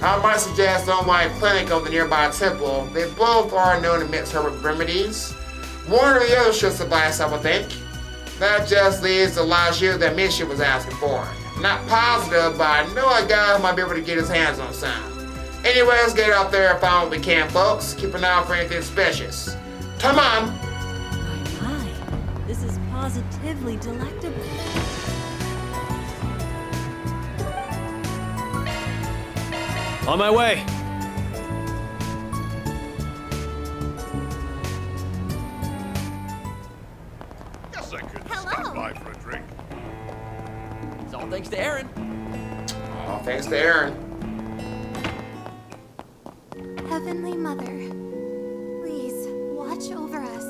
I might suggest an online clinic of the nearby temple. They both are known to mix herbal remedies. One or the other should suffice, I would think. That just leaves the Laju that Misha was asking for. Not positive, but I know a guy who might be able to get his hands on some. Anyway, let's get out there and find what we can, folks. Keep an eye out for anything suspicious. Come on! My, this is positively delectable. On my way. Guess I could stop by for a drink. It's all thanks to Aaron. Oh, thanks to Aaron. Heavenly Mother, please watch over us.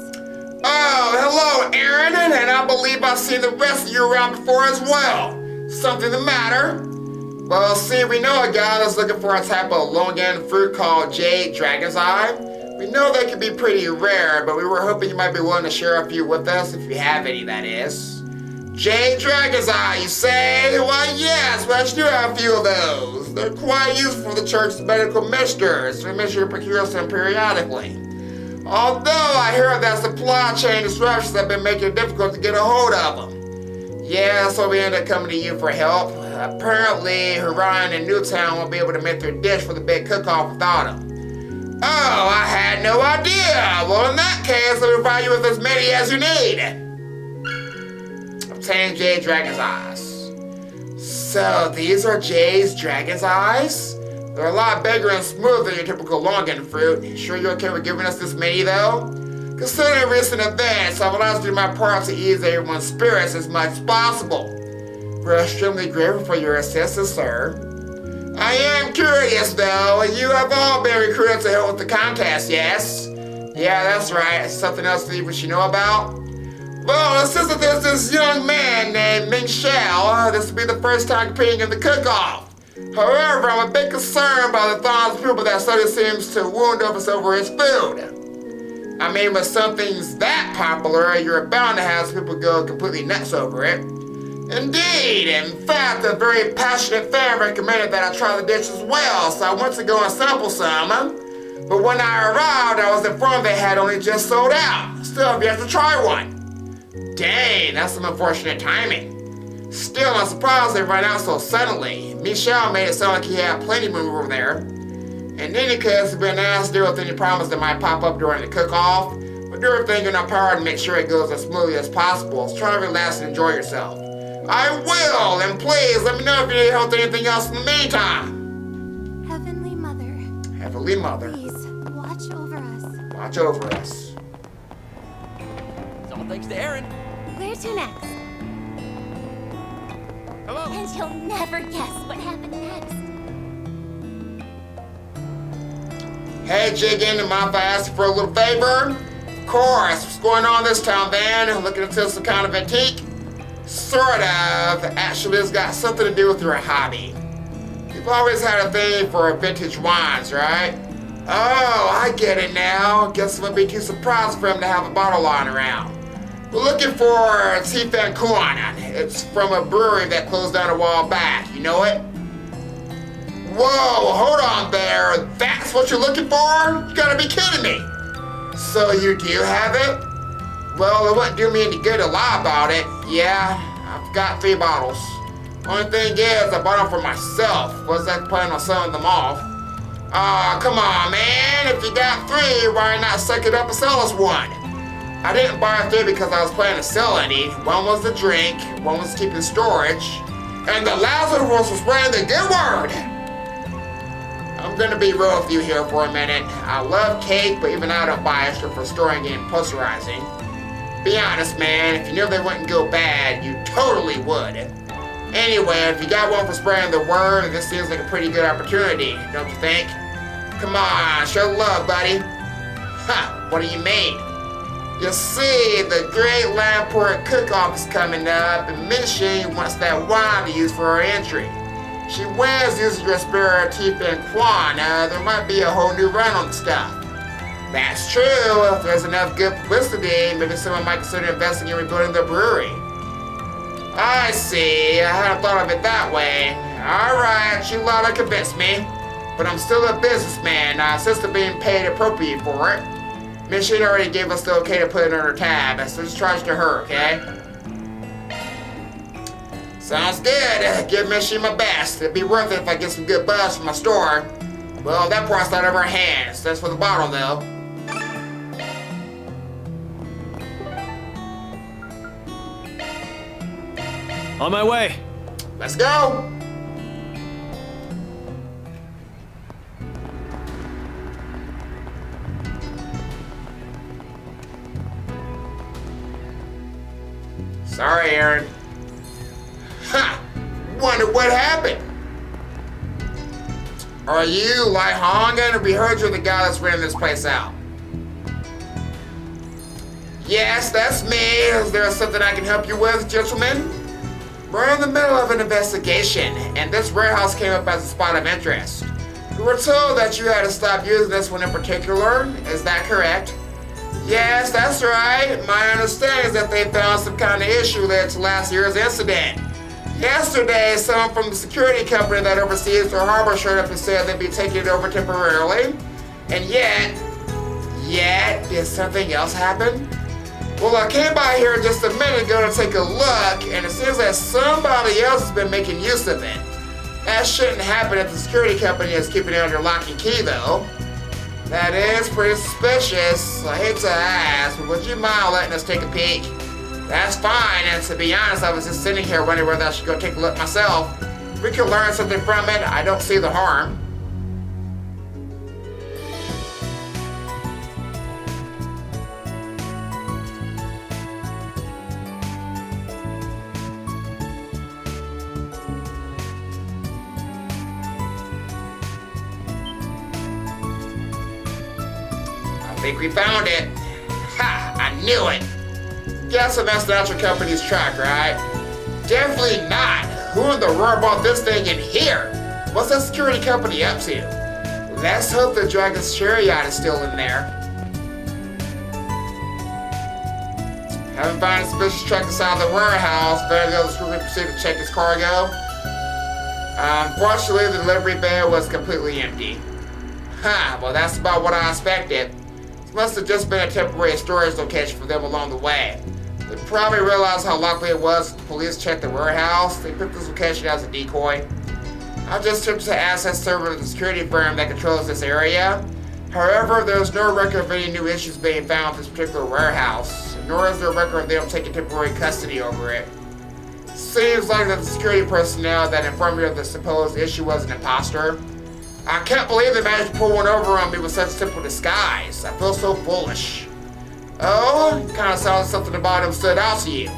Oh, hello, Aaron, and I believe I've seen the rest of you around before as well. Something the matter? Well, see, we know a guy that's looking for a type of longan fruit called Jade Dragon's Eye. We know they can be pretty rare, but we were hoping you might be willing to share a few with us, if you have any, that is. Jade Dragon's Eye, you say? Why, yes, we actually do have a few of those. They're quite useful for the church's medical misters, so we make sure to procure some periodically. Although I hear that supply chain disruptions have been making it difficult to get a hold of them. Yeah, so we ended up coming to you for help. Apparently, Orion and Newtown won't be able to make their dish for the big cook-off without them. Oh, I had no idea! Well, in that case, let me provide you with as many as you need. Obtain Jade Dragon's Eyes. So, these are Jade's Dragon's Eyes? They're a lot bigger and smoother than your typical longan fruit. Sure you're okay with giving us this many, though? Considering recent events, I would like to do my part to ease everyone's spirits as much as possible. We're extremely grateful for your assistance, sir. I am curious though. You have all been recruited to help with the contest, yes? Yeah, that's right. Something else that you should know about? Well, it says that there's this young man named Ming Xiao. This will be the first time competing in the cook-off. However, I'm a bit concerned by the thousands of people that suddenly seems to wound us over his food. I mean, with something's that popular, you're bound to have some people go completely nuts over it. Indeed, in fact, a very passionate fan recommended that I try the dish as well, so I went to go and sample some. But when I arrived, I was informed they had only just sold out. Still, you have to try one. Dang, that's some unfortunate timing. Still, I'm surprised they ran out so suddenly. Michelle made it sound like he had plenty of room over there. In any case, I've been asked to deal with any problems that might pop up during the cook-off, but do everything in our power to make sure it goes as smoothly as possible. So try to relax and enjoy yourself. I will, and please let me know if you need help with anything else in the meantime. Heavenly Mother. Heavenly Mother. Please, watch over us. Watch over us. It's all thanks to Aaron. Where's to next? Hello. And you'll never guess what happened next. Hey, Jiggin, am I asked for a little favor? Of course. What's going on this time, Van? Looking into some kind of antique? Sort of. Actually, it's got something to do with your hobby. You've always had a thing for vintage wines, right? Oh, I get it now. Guess it wouldn't be too surprised for him to have a bottle lying around. We're looking for Fang Satonaka. It's from a brewery that closed down a while back. You know it? Whoa, hold on there. That's what you're looking for? You gotta be kidding me. So you do have it? Well, it wouldn't do me any good to lie about it. Yeah, I've got 3 bottles. Only thing is, I bought them for myself. Was I planning on selling them off? Aw, come on, man. If you got 3, why not suck it up and sell us one? I didn't buy 3 because I was planning to sell any. One was the drink, one was keeping storage, and the last one was spreading the good word. I'm gonna be real with you here for a minute. I love cake, but even I don't buy extra for storing and posterizing. Be honest, man, if you knew they wouldn't go bad, you totally would. Anyway, if you got one for spreading the word, this seems like a pretty good opportunity, don't you think? Come on, show love, buddy. Huh, what do you mean? You see, the great Langport cook-off is coming up, and Miss Shady wants that wine to use for her entry. She wins using your spare teeth and Quan. There might be a whole new run on the stuff. That's true. If there's enough good publicity, maybe someone might consider investing in rebuilding the brewery. I see. I hadn't thought of it that way. Alright, you lot to convince me. But I'm still a businessman. I insist on being paid appropriate for it. Miss Shady already gave us the okay to put it on her tab, so just charge to her, okay? Sounds good. Give Miss Shady my best. It'd be worth it if I get some good buzz from my store. Well, that part's out of our hands. That's for the bottle, though. On my way. Let's go. Sorry, Aaron. Ha! Wonder what happened. Are you Lai Hongan? We heard you're the guy that's renting this place out. Yes, that's me. Is there something I can help you with, gentlemen? We're in the middle of an investigation, and this warehouse came up as a spot of interest. We were told that you had to stop using this one in particular. Is that correct? Yes, that's right. My understanding is that they found some kind of issue related to last year's incident. Yesterday, someone from the security company that oversees their harbor showed up and said they'd be taking it over temporarily. And yet, did something else happen? Well, I came by here just a minute ago to take a look, and it seems that somebody else has been making use of it. That shouldn't happen if the security company is keeping it under lock and key, though. That is pretty suspicious. I hate to ask, but would you mind letting us take a peek? That's fine, and to be honest, I was just sitting here wondering whether I should go take a look myself. If we can learn something from it, I don't see the harm. think we found it. Ha! I knew it. Guessing that's the actual company's truck, right? Definitely not. Who in the world brought this thing in here? What's that security company up to? Let's hope the Dragon's chariot is still in there. Haven't found a suspicious truck inside the warehouse. Better go to the security proceed to check his cargo. Unfortunately, the delivery bay was completely empty. Huh, well that's about what I expected. This must have just been a temporary storage location for them along the way. They probably realized how likely it was if the police checked the warehouse. They picked this location as a decoy. I just attempted to access server of the security firm that controls this area. However, there's no record of any new issues being found with this particular warehouse, nor is there a record of them taking temporary custody over it. Seems like the security personnel that informed me of the supposed issue was an imposter. I can't believe they managed to pull one over on me with such simple disguise. I feel so foolish. Oh, kinda sounds something about him stood out to you.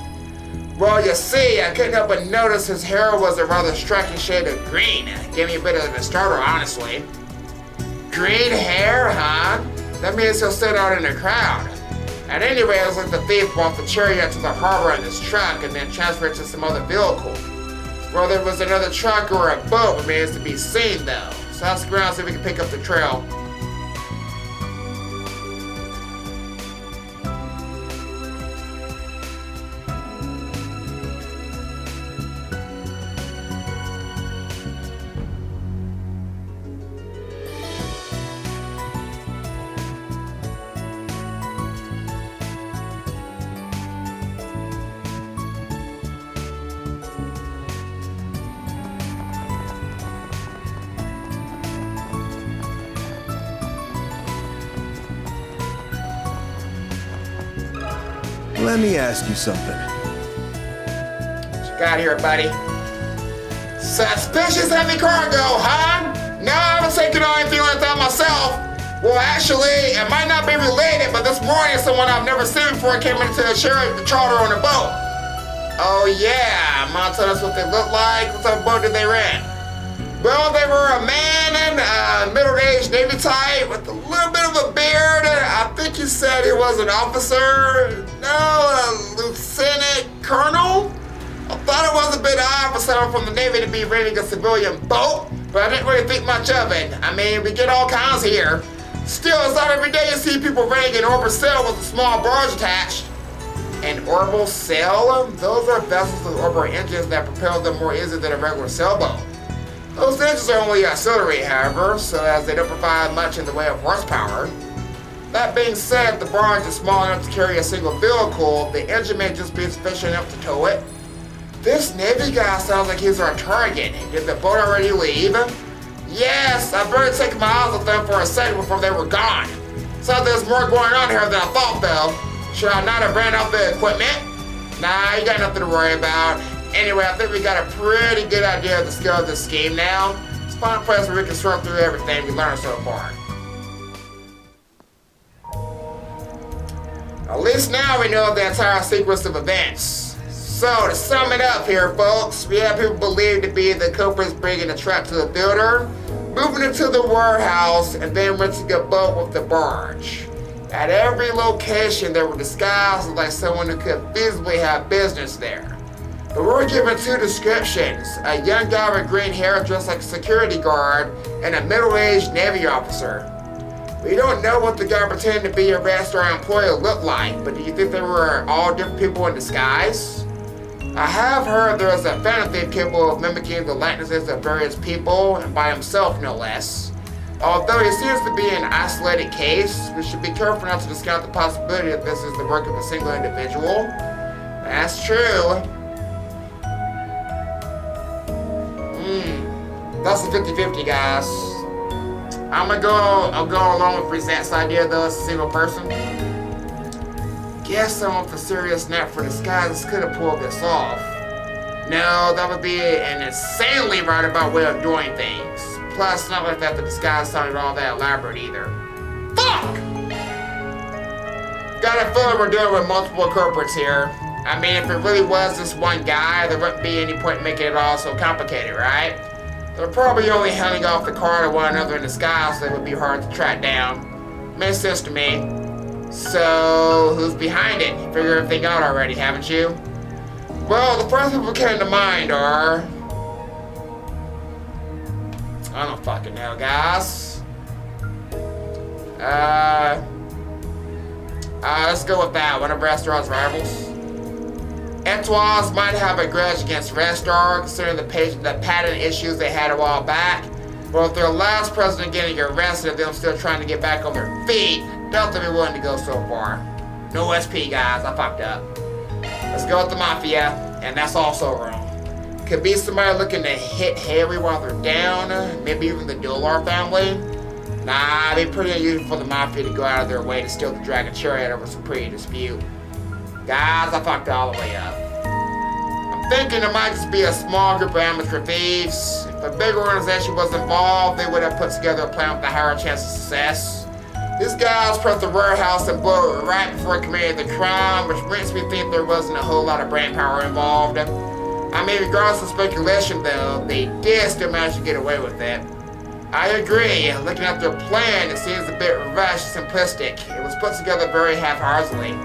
Well, you see, I couldn't help but notice his hair was a rather striking shade of green. Gave me a bit of a startle, honestly. Green hair, huh? That means he'll stand out in the crowd. At any rate, it was like the thief brought the chariot to the harbor in this truck and then transferred it to some other vehicle. Whether it was another truck or a boat remains to be seen, though. So I'll stick around and see if we can pick up the trail. Let me ask you something. What you got here, buddy? Suspicious heavy cargo, huh? No, I haven't taken on anything like that myself. Well, actually, it might not be related, but this morning someone I've never seen before came into the charter on a boat. Oh yeah, mind telling us what they look like? What type of boat did they rent? Well, they were a man and a middle-aged Navy type with a little bit of a beard. I think he said he was an officer. No, a lieutenant colonel. I thought it was a bit odd for someone from the Navy to be renting a civilian boat, but I didn't really think much of it. I mean, we get all kinds here. Still, it's not every day you see people renting an orbital sail with a small barge attached. An orbital sail? Those are vessels with orbital engines that propel them more easily than a regular sailboat. Those engines are only auxiliary, however, so as they don't provide much in the way of horsepower. That being said, if the barge is small enough to carry a single vehicle, the engine may just be sufficient enough to tow it. This Navy guy sounds like he's our target. Did the boat already leave? Yes, I've barely taken my eyes off them for a second before they were gone. So there's more going on here than I thought, though. Should I not have ran off the equipment? Nah, you got nothing to worry about. Anyway, I think we got a pretty good idea of the scale of this scheme now. Let's find a place where we can sort through everything we learned so far. At least now we know the entire sequence of events. So, to sum it up here, folks, we have people believed to be the culprits bringing the truck to the builder, moving it to the warehouse, and then renting a boat with the barge. At every location, they were disguised like someone who could feasibly have business there. But we're given two descriptions, a young guy with green hair dressed like a security guard, and a middle-aged Navy officer. We don't know what the guy pretending to be a restaurant employee looked like, but do you think they were all different people in disguise? I have heard there is a phantom thief capable of mimicking the likenesses of various people, and by himself no less. Although he seems to be an isolated case, we should be careful not to discount the possibility that this is the work of a single individual. That's true. That's a 50-50, guys. I'll go along with Reset's idea, though, as a single person. Guess someone with a serious knack for disguises could have pulled this off. No, that would be an insanely roundabout way of doing things. Plus, it's not like that the disguise sounded all that elaborate either. Fuck! Got a feeling we're dealing with multiple culprits here. I mean, if it really was this one guy, there wouldn't be any point in making it all so complicated, right? They're probably only handing off the car to one another in disguise, so it would be hard to track down. Makes sense to me. So, who's behind it? You figured everything out already, haven't you? Well, the first people came to mind are... I don't fucking know, guys. Let's go with that. One of Restar's rivals. Etoiles might have a grudge against Restar, considering the patent issues they had a while back. But with their last president getting arrested and them still trying to get back on their feet, don't think we're willing to go so far. No SP, guys. I fucked up. Let's go with the Mafia, and that's also wrong. Could be somebody looking to hit Heiyue while they're down, maybe even the Dolar family. Nah, it'd be pretty unusual for the Mafia to go out of their way to steal the Dragon Chariot over some pretty dispute. Guys, I fucked all the way up. I'm thinking it might just be a small group of amateur thieves. If a big organization was involved, they would have put together a plan with a higher chance of success. These guys pressed the warehouse and blew it right before they committed the crime, which makes me think there wasn't a whole lot of brain power involved. I mean, regardless of speculation though, they did still manage to get away with it. I agree. Looking at their plan, it seems a bit rushed and simplistic. It was put together very haphazardly.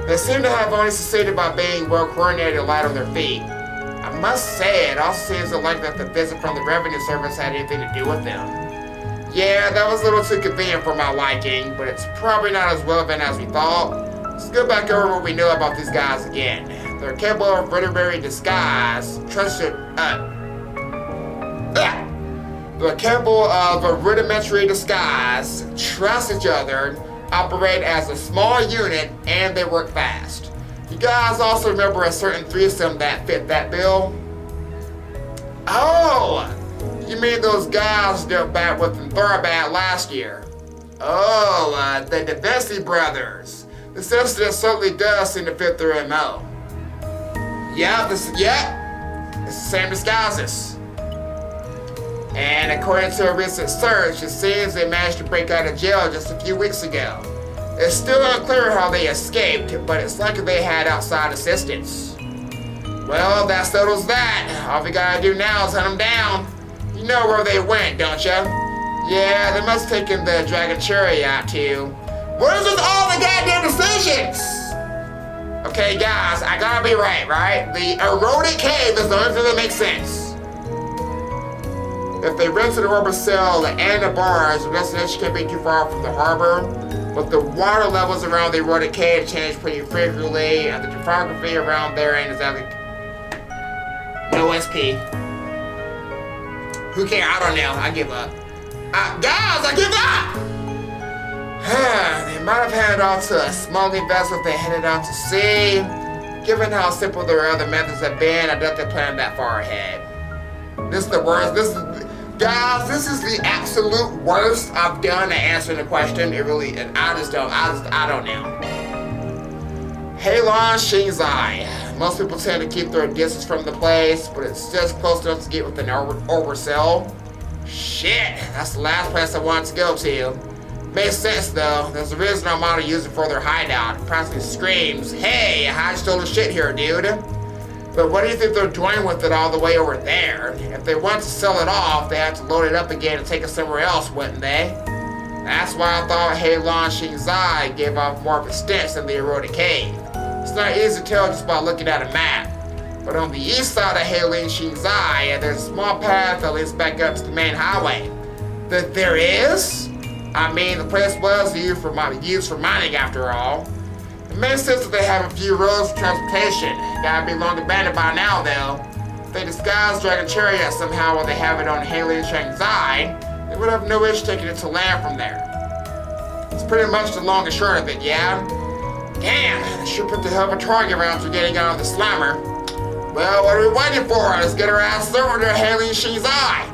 They seem to have only succeeded by being well coordinated and light on their feet. I must say, it also seems unlikely that the visit from the revenue service had anything to do with them. Yeah, that was a little too convenient for my liking, but it's probably not as relevant as we thought. Let's go back over what we know about these guys again. They're capable of rudimentary disguise, They're capable of a rudimentary disguise, trust each other, operate as a small unit, and they work fast. You guys also remember a certain threesome that fit that bill? Oh! You mean those guys dealt back with Thoroughbad last year? Oh, the Devesi brothers. This incident certainly does seem to fit their MO. It's the same disguises. And according to a recent search, it seems they managed to break out of jail just a few weeks ago. It's still unclear how they escaped, but it's likely they had outside assistance. Well, that settles that. All we gotta do now is hunt them down. You know where they went, don't ya? Yeah, they must have taken the Dragon Chariot out too. What is with all the goddamn decisions? Okay, guys, I gotta be right? The eroded cave is the only thing that makes sense. If they rented the Orbital Cell and the bars, the destination can't be too far from the harbor. But the water levels around the eroded cave change pretty frequently, and the topography around there ain't exactly... No SP. Who cares? I don't know. I give up. Guys, I give up! They might have handed off to a smuggling vessel if they headed out to sea. Given how simple their other methods have been, I doubt they planned that far ahead. This is the worst. Guys, this is the absolute worst I've done at answering the question. It really, and I don't know. Heiyue Shinzai. Most people tend to keep their distance from the place, but it's just close enough to get within Orbital Cell. Shit, that's the last place I wanted to go to. Makes sense though. There's a reason Armada used it for their hideout. It practically screams, "Hey, I stole the shit here, dude." But what do you think they're doing with it all the way over there? If they want to sell it off, they have to load it up again and take it somewhere else, wouldn't they? That's why I thought Heiyue Shinzai gave off more of a stench than the eroded cave. It's not easy to tell just by looking at a map. But on the east side of Heiyue Shinzai, there's a small path that leads back up to the main highway. There is? I mean, the place was used for mining after all. It makes sense that they have a few roads for transportation. Gotta be long abandoned by now, though. If they disguise Dragon Chariot somehow while they have it on Heiyue Shinzai, they would have no issue taking it to land from there. It's pretty much the long and short of it, yeah? Damn, they sure put the hell of a target rounds for getting out of the slammer. Well, what are we waiting for? Let's get our ass over to Heiyue Shinzai.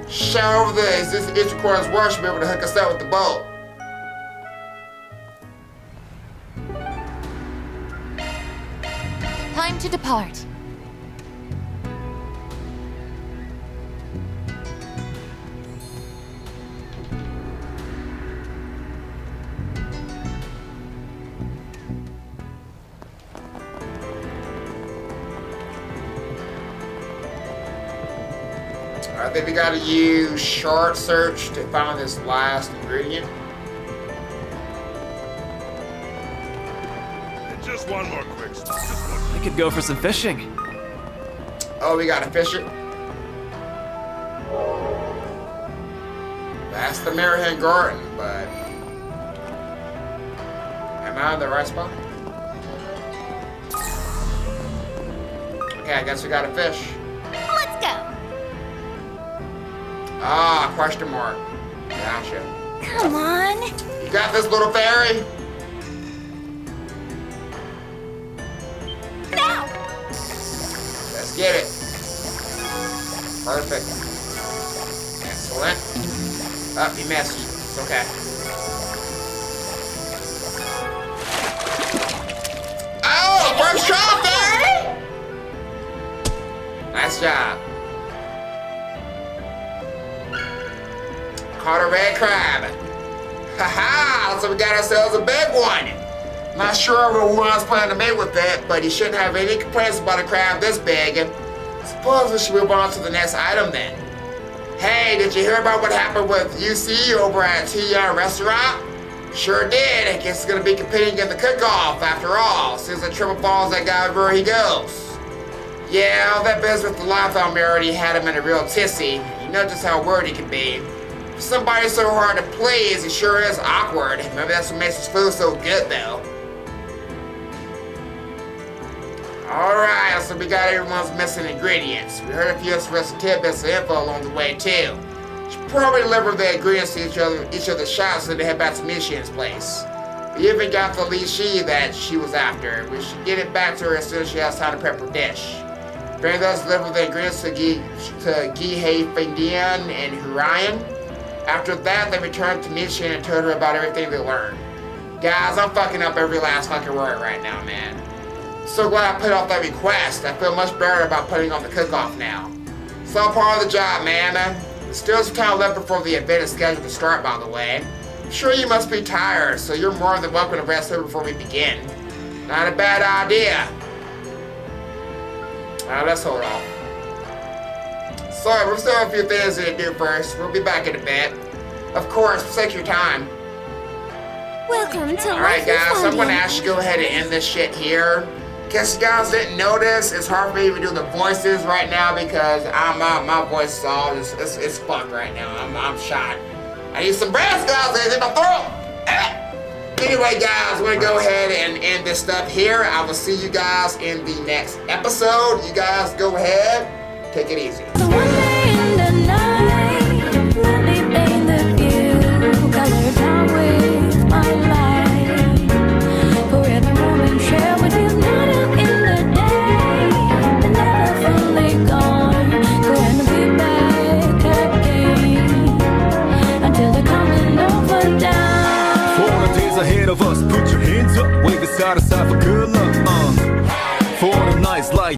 Shout over the existing Ichikor's work should be able to hook us up with the boat. Time to depart. I think we gotta use short search to find this last ingredient. Just one more quick stop. I could go for some fishing. Oh, we gotta fish it. That's the Marihan Garden, but am I in the right spot? Okay, I guess we gotta fish. Let's go. Ah, question mark. Gotcha. Come on. You got this, little fairy? Now. Let's get it. Perfect. Excellent. Oh, you missed. It's okay. Oh, first shot, fairy! Nice job. Caught a red crab. Haha, so we got ourselves a big one. Not sure everyone's planning to mate with it, but you shouldn't have any complaints about a crab this big. Suppose we should move on to the next item then. Hey, did you hear about what happened with UC over at Heiyue restaurant? Sure did. I guess he's gonna be competing in the cook-off after all. Seems like Triple Falls that guy everywhere he goes. Yeah, all that business with the life on me already had him in a real tizzy. You know just how worried he can be. For somebody so hard to please, he sure is awkward. Maybe that's what makes his food so good though. Alright, so we got everyone's missing ingredients. We heard a few interesting tidbits of info along the way too. Should probably deliver the ingredients to each of the shops so they head back to Mishian's place. We even got the Li Shi that she was after. We should get it back to her as soon as she has time to prep her dish. Bring those deliver the ingredients to Gihei Fengdian and Hurayan. After that, they returned to Mishian and told her about everything they learned. Guys, I'm fucking up every last fucking word right now, man. So glad I put off that request. I feel much better about putting on the cook-off now. It's all part of the job, man. There's still some time left before the event is scheduled to start, by the way. I'm sure you must be tired, so you're more than welcome to rest here before we begin. Not a bad idea. Alright, let's hold off. Sorry, we're still have a few things to do first. We'll be back in a bit. Of course, take your time. Welcome to Alright guys, so I'm gonna actually go ahead and end this shit here. In case you guys didn't notice, it's hard for me to do the voices right now because my voice is all it's fucked right now. I'm shot. I need some brass guys in my throat. Anyway guys, we're gonna go ahead and end this stuff here. I will see you guys in the next episode. You guys go ahead, take it easy. Ahead of us, put your hands up, wave us out aside for good luck, for the nights like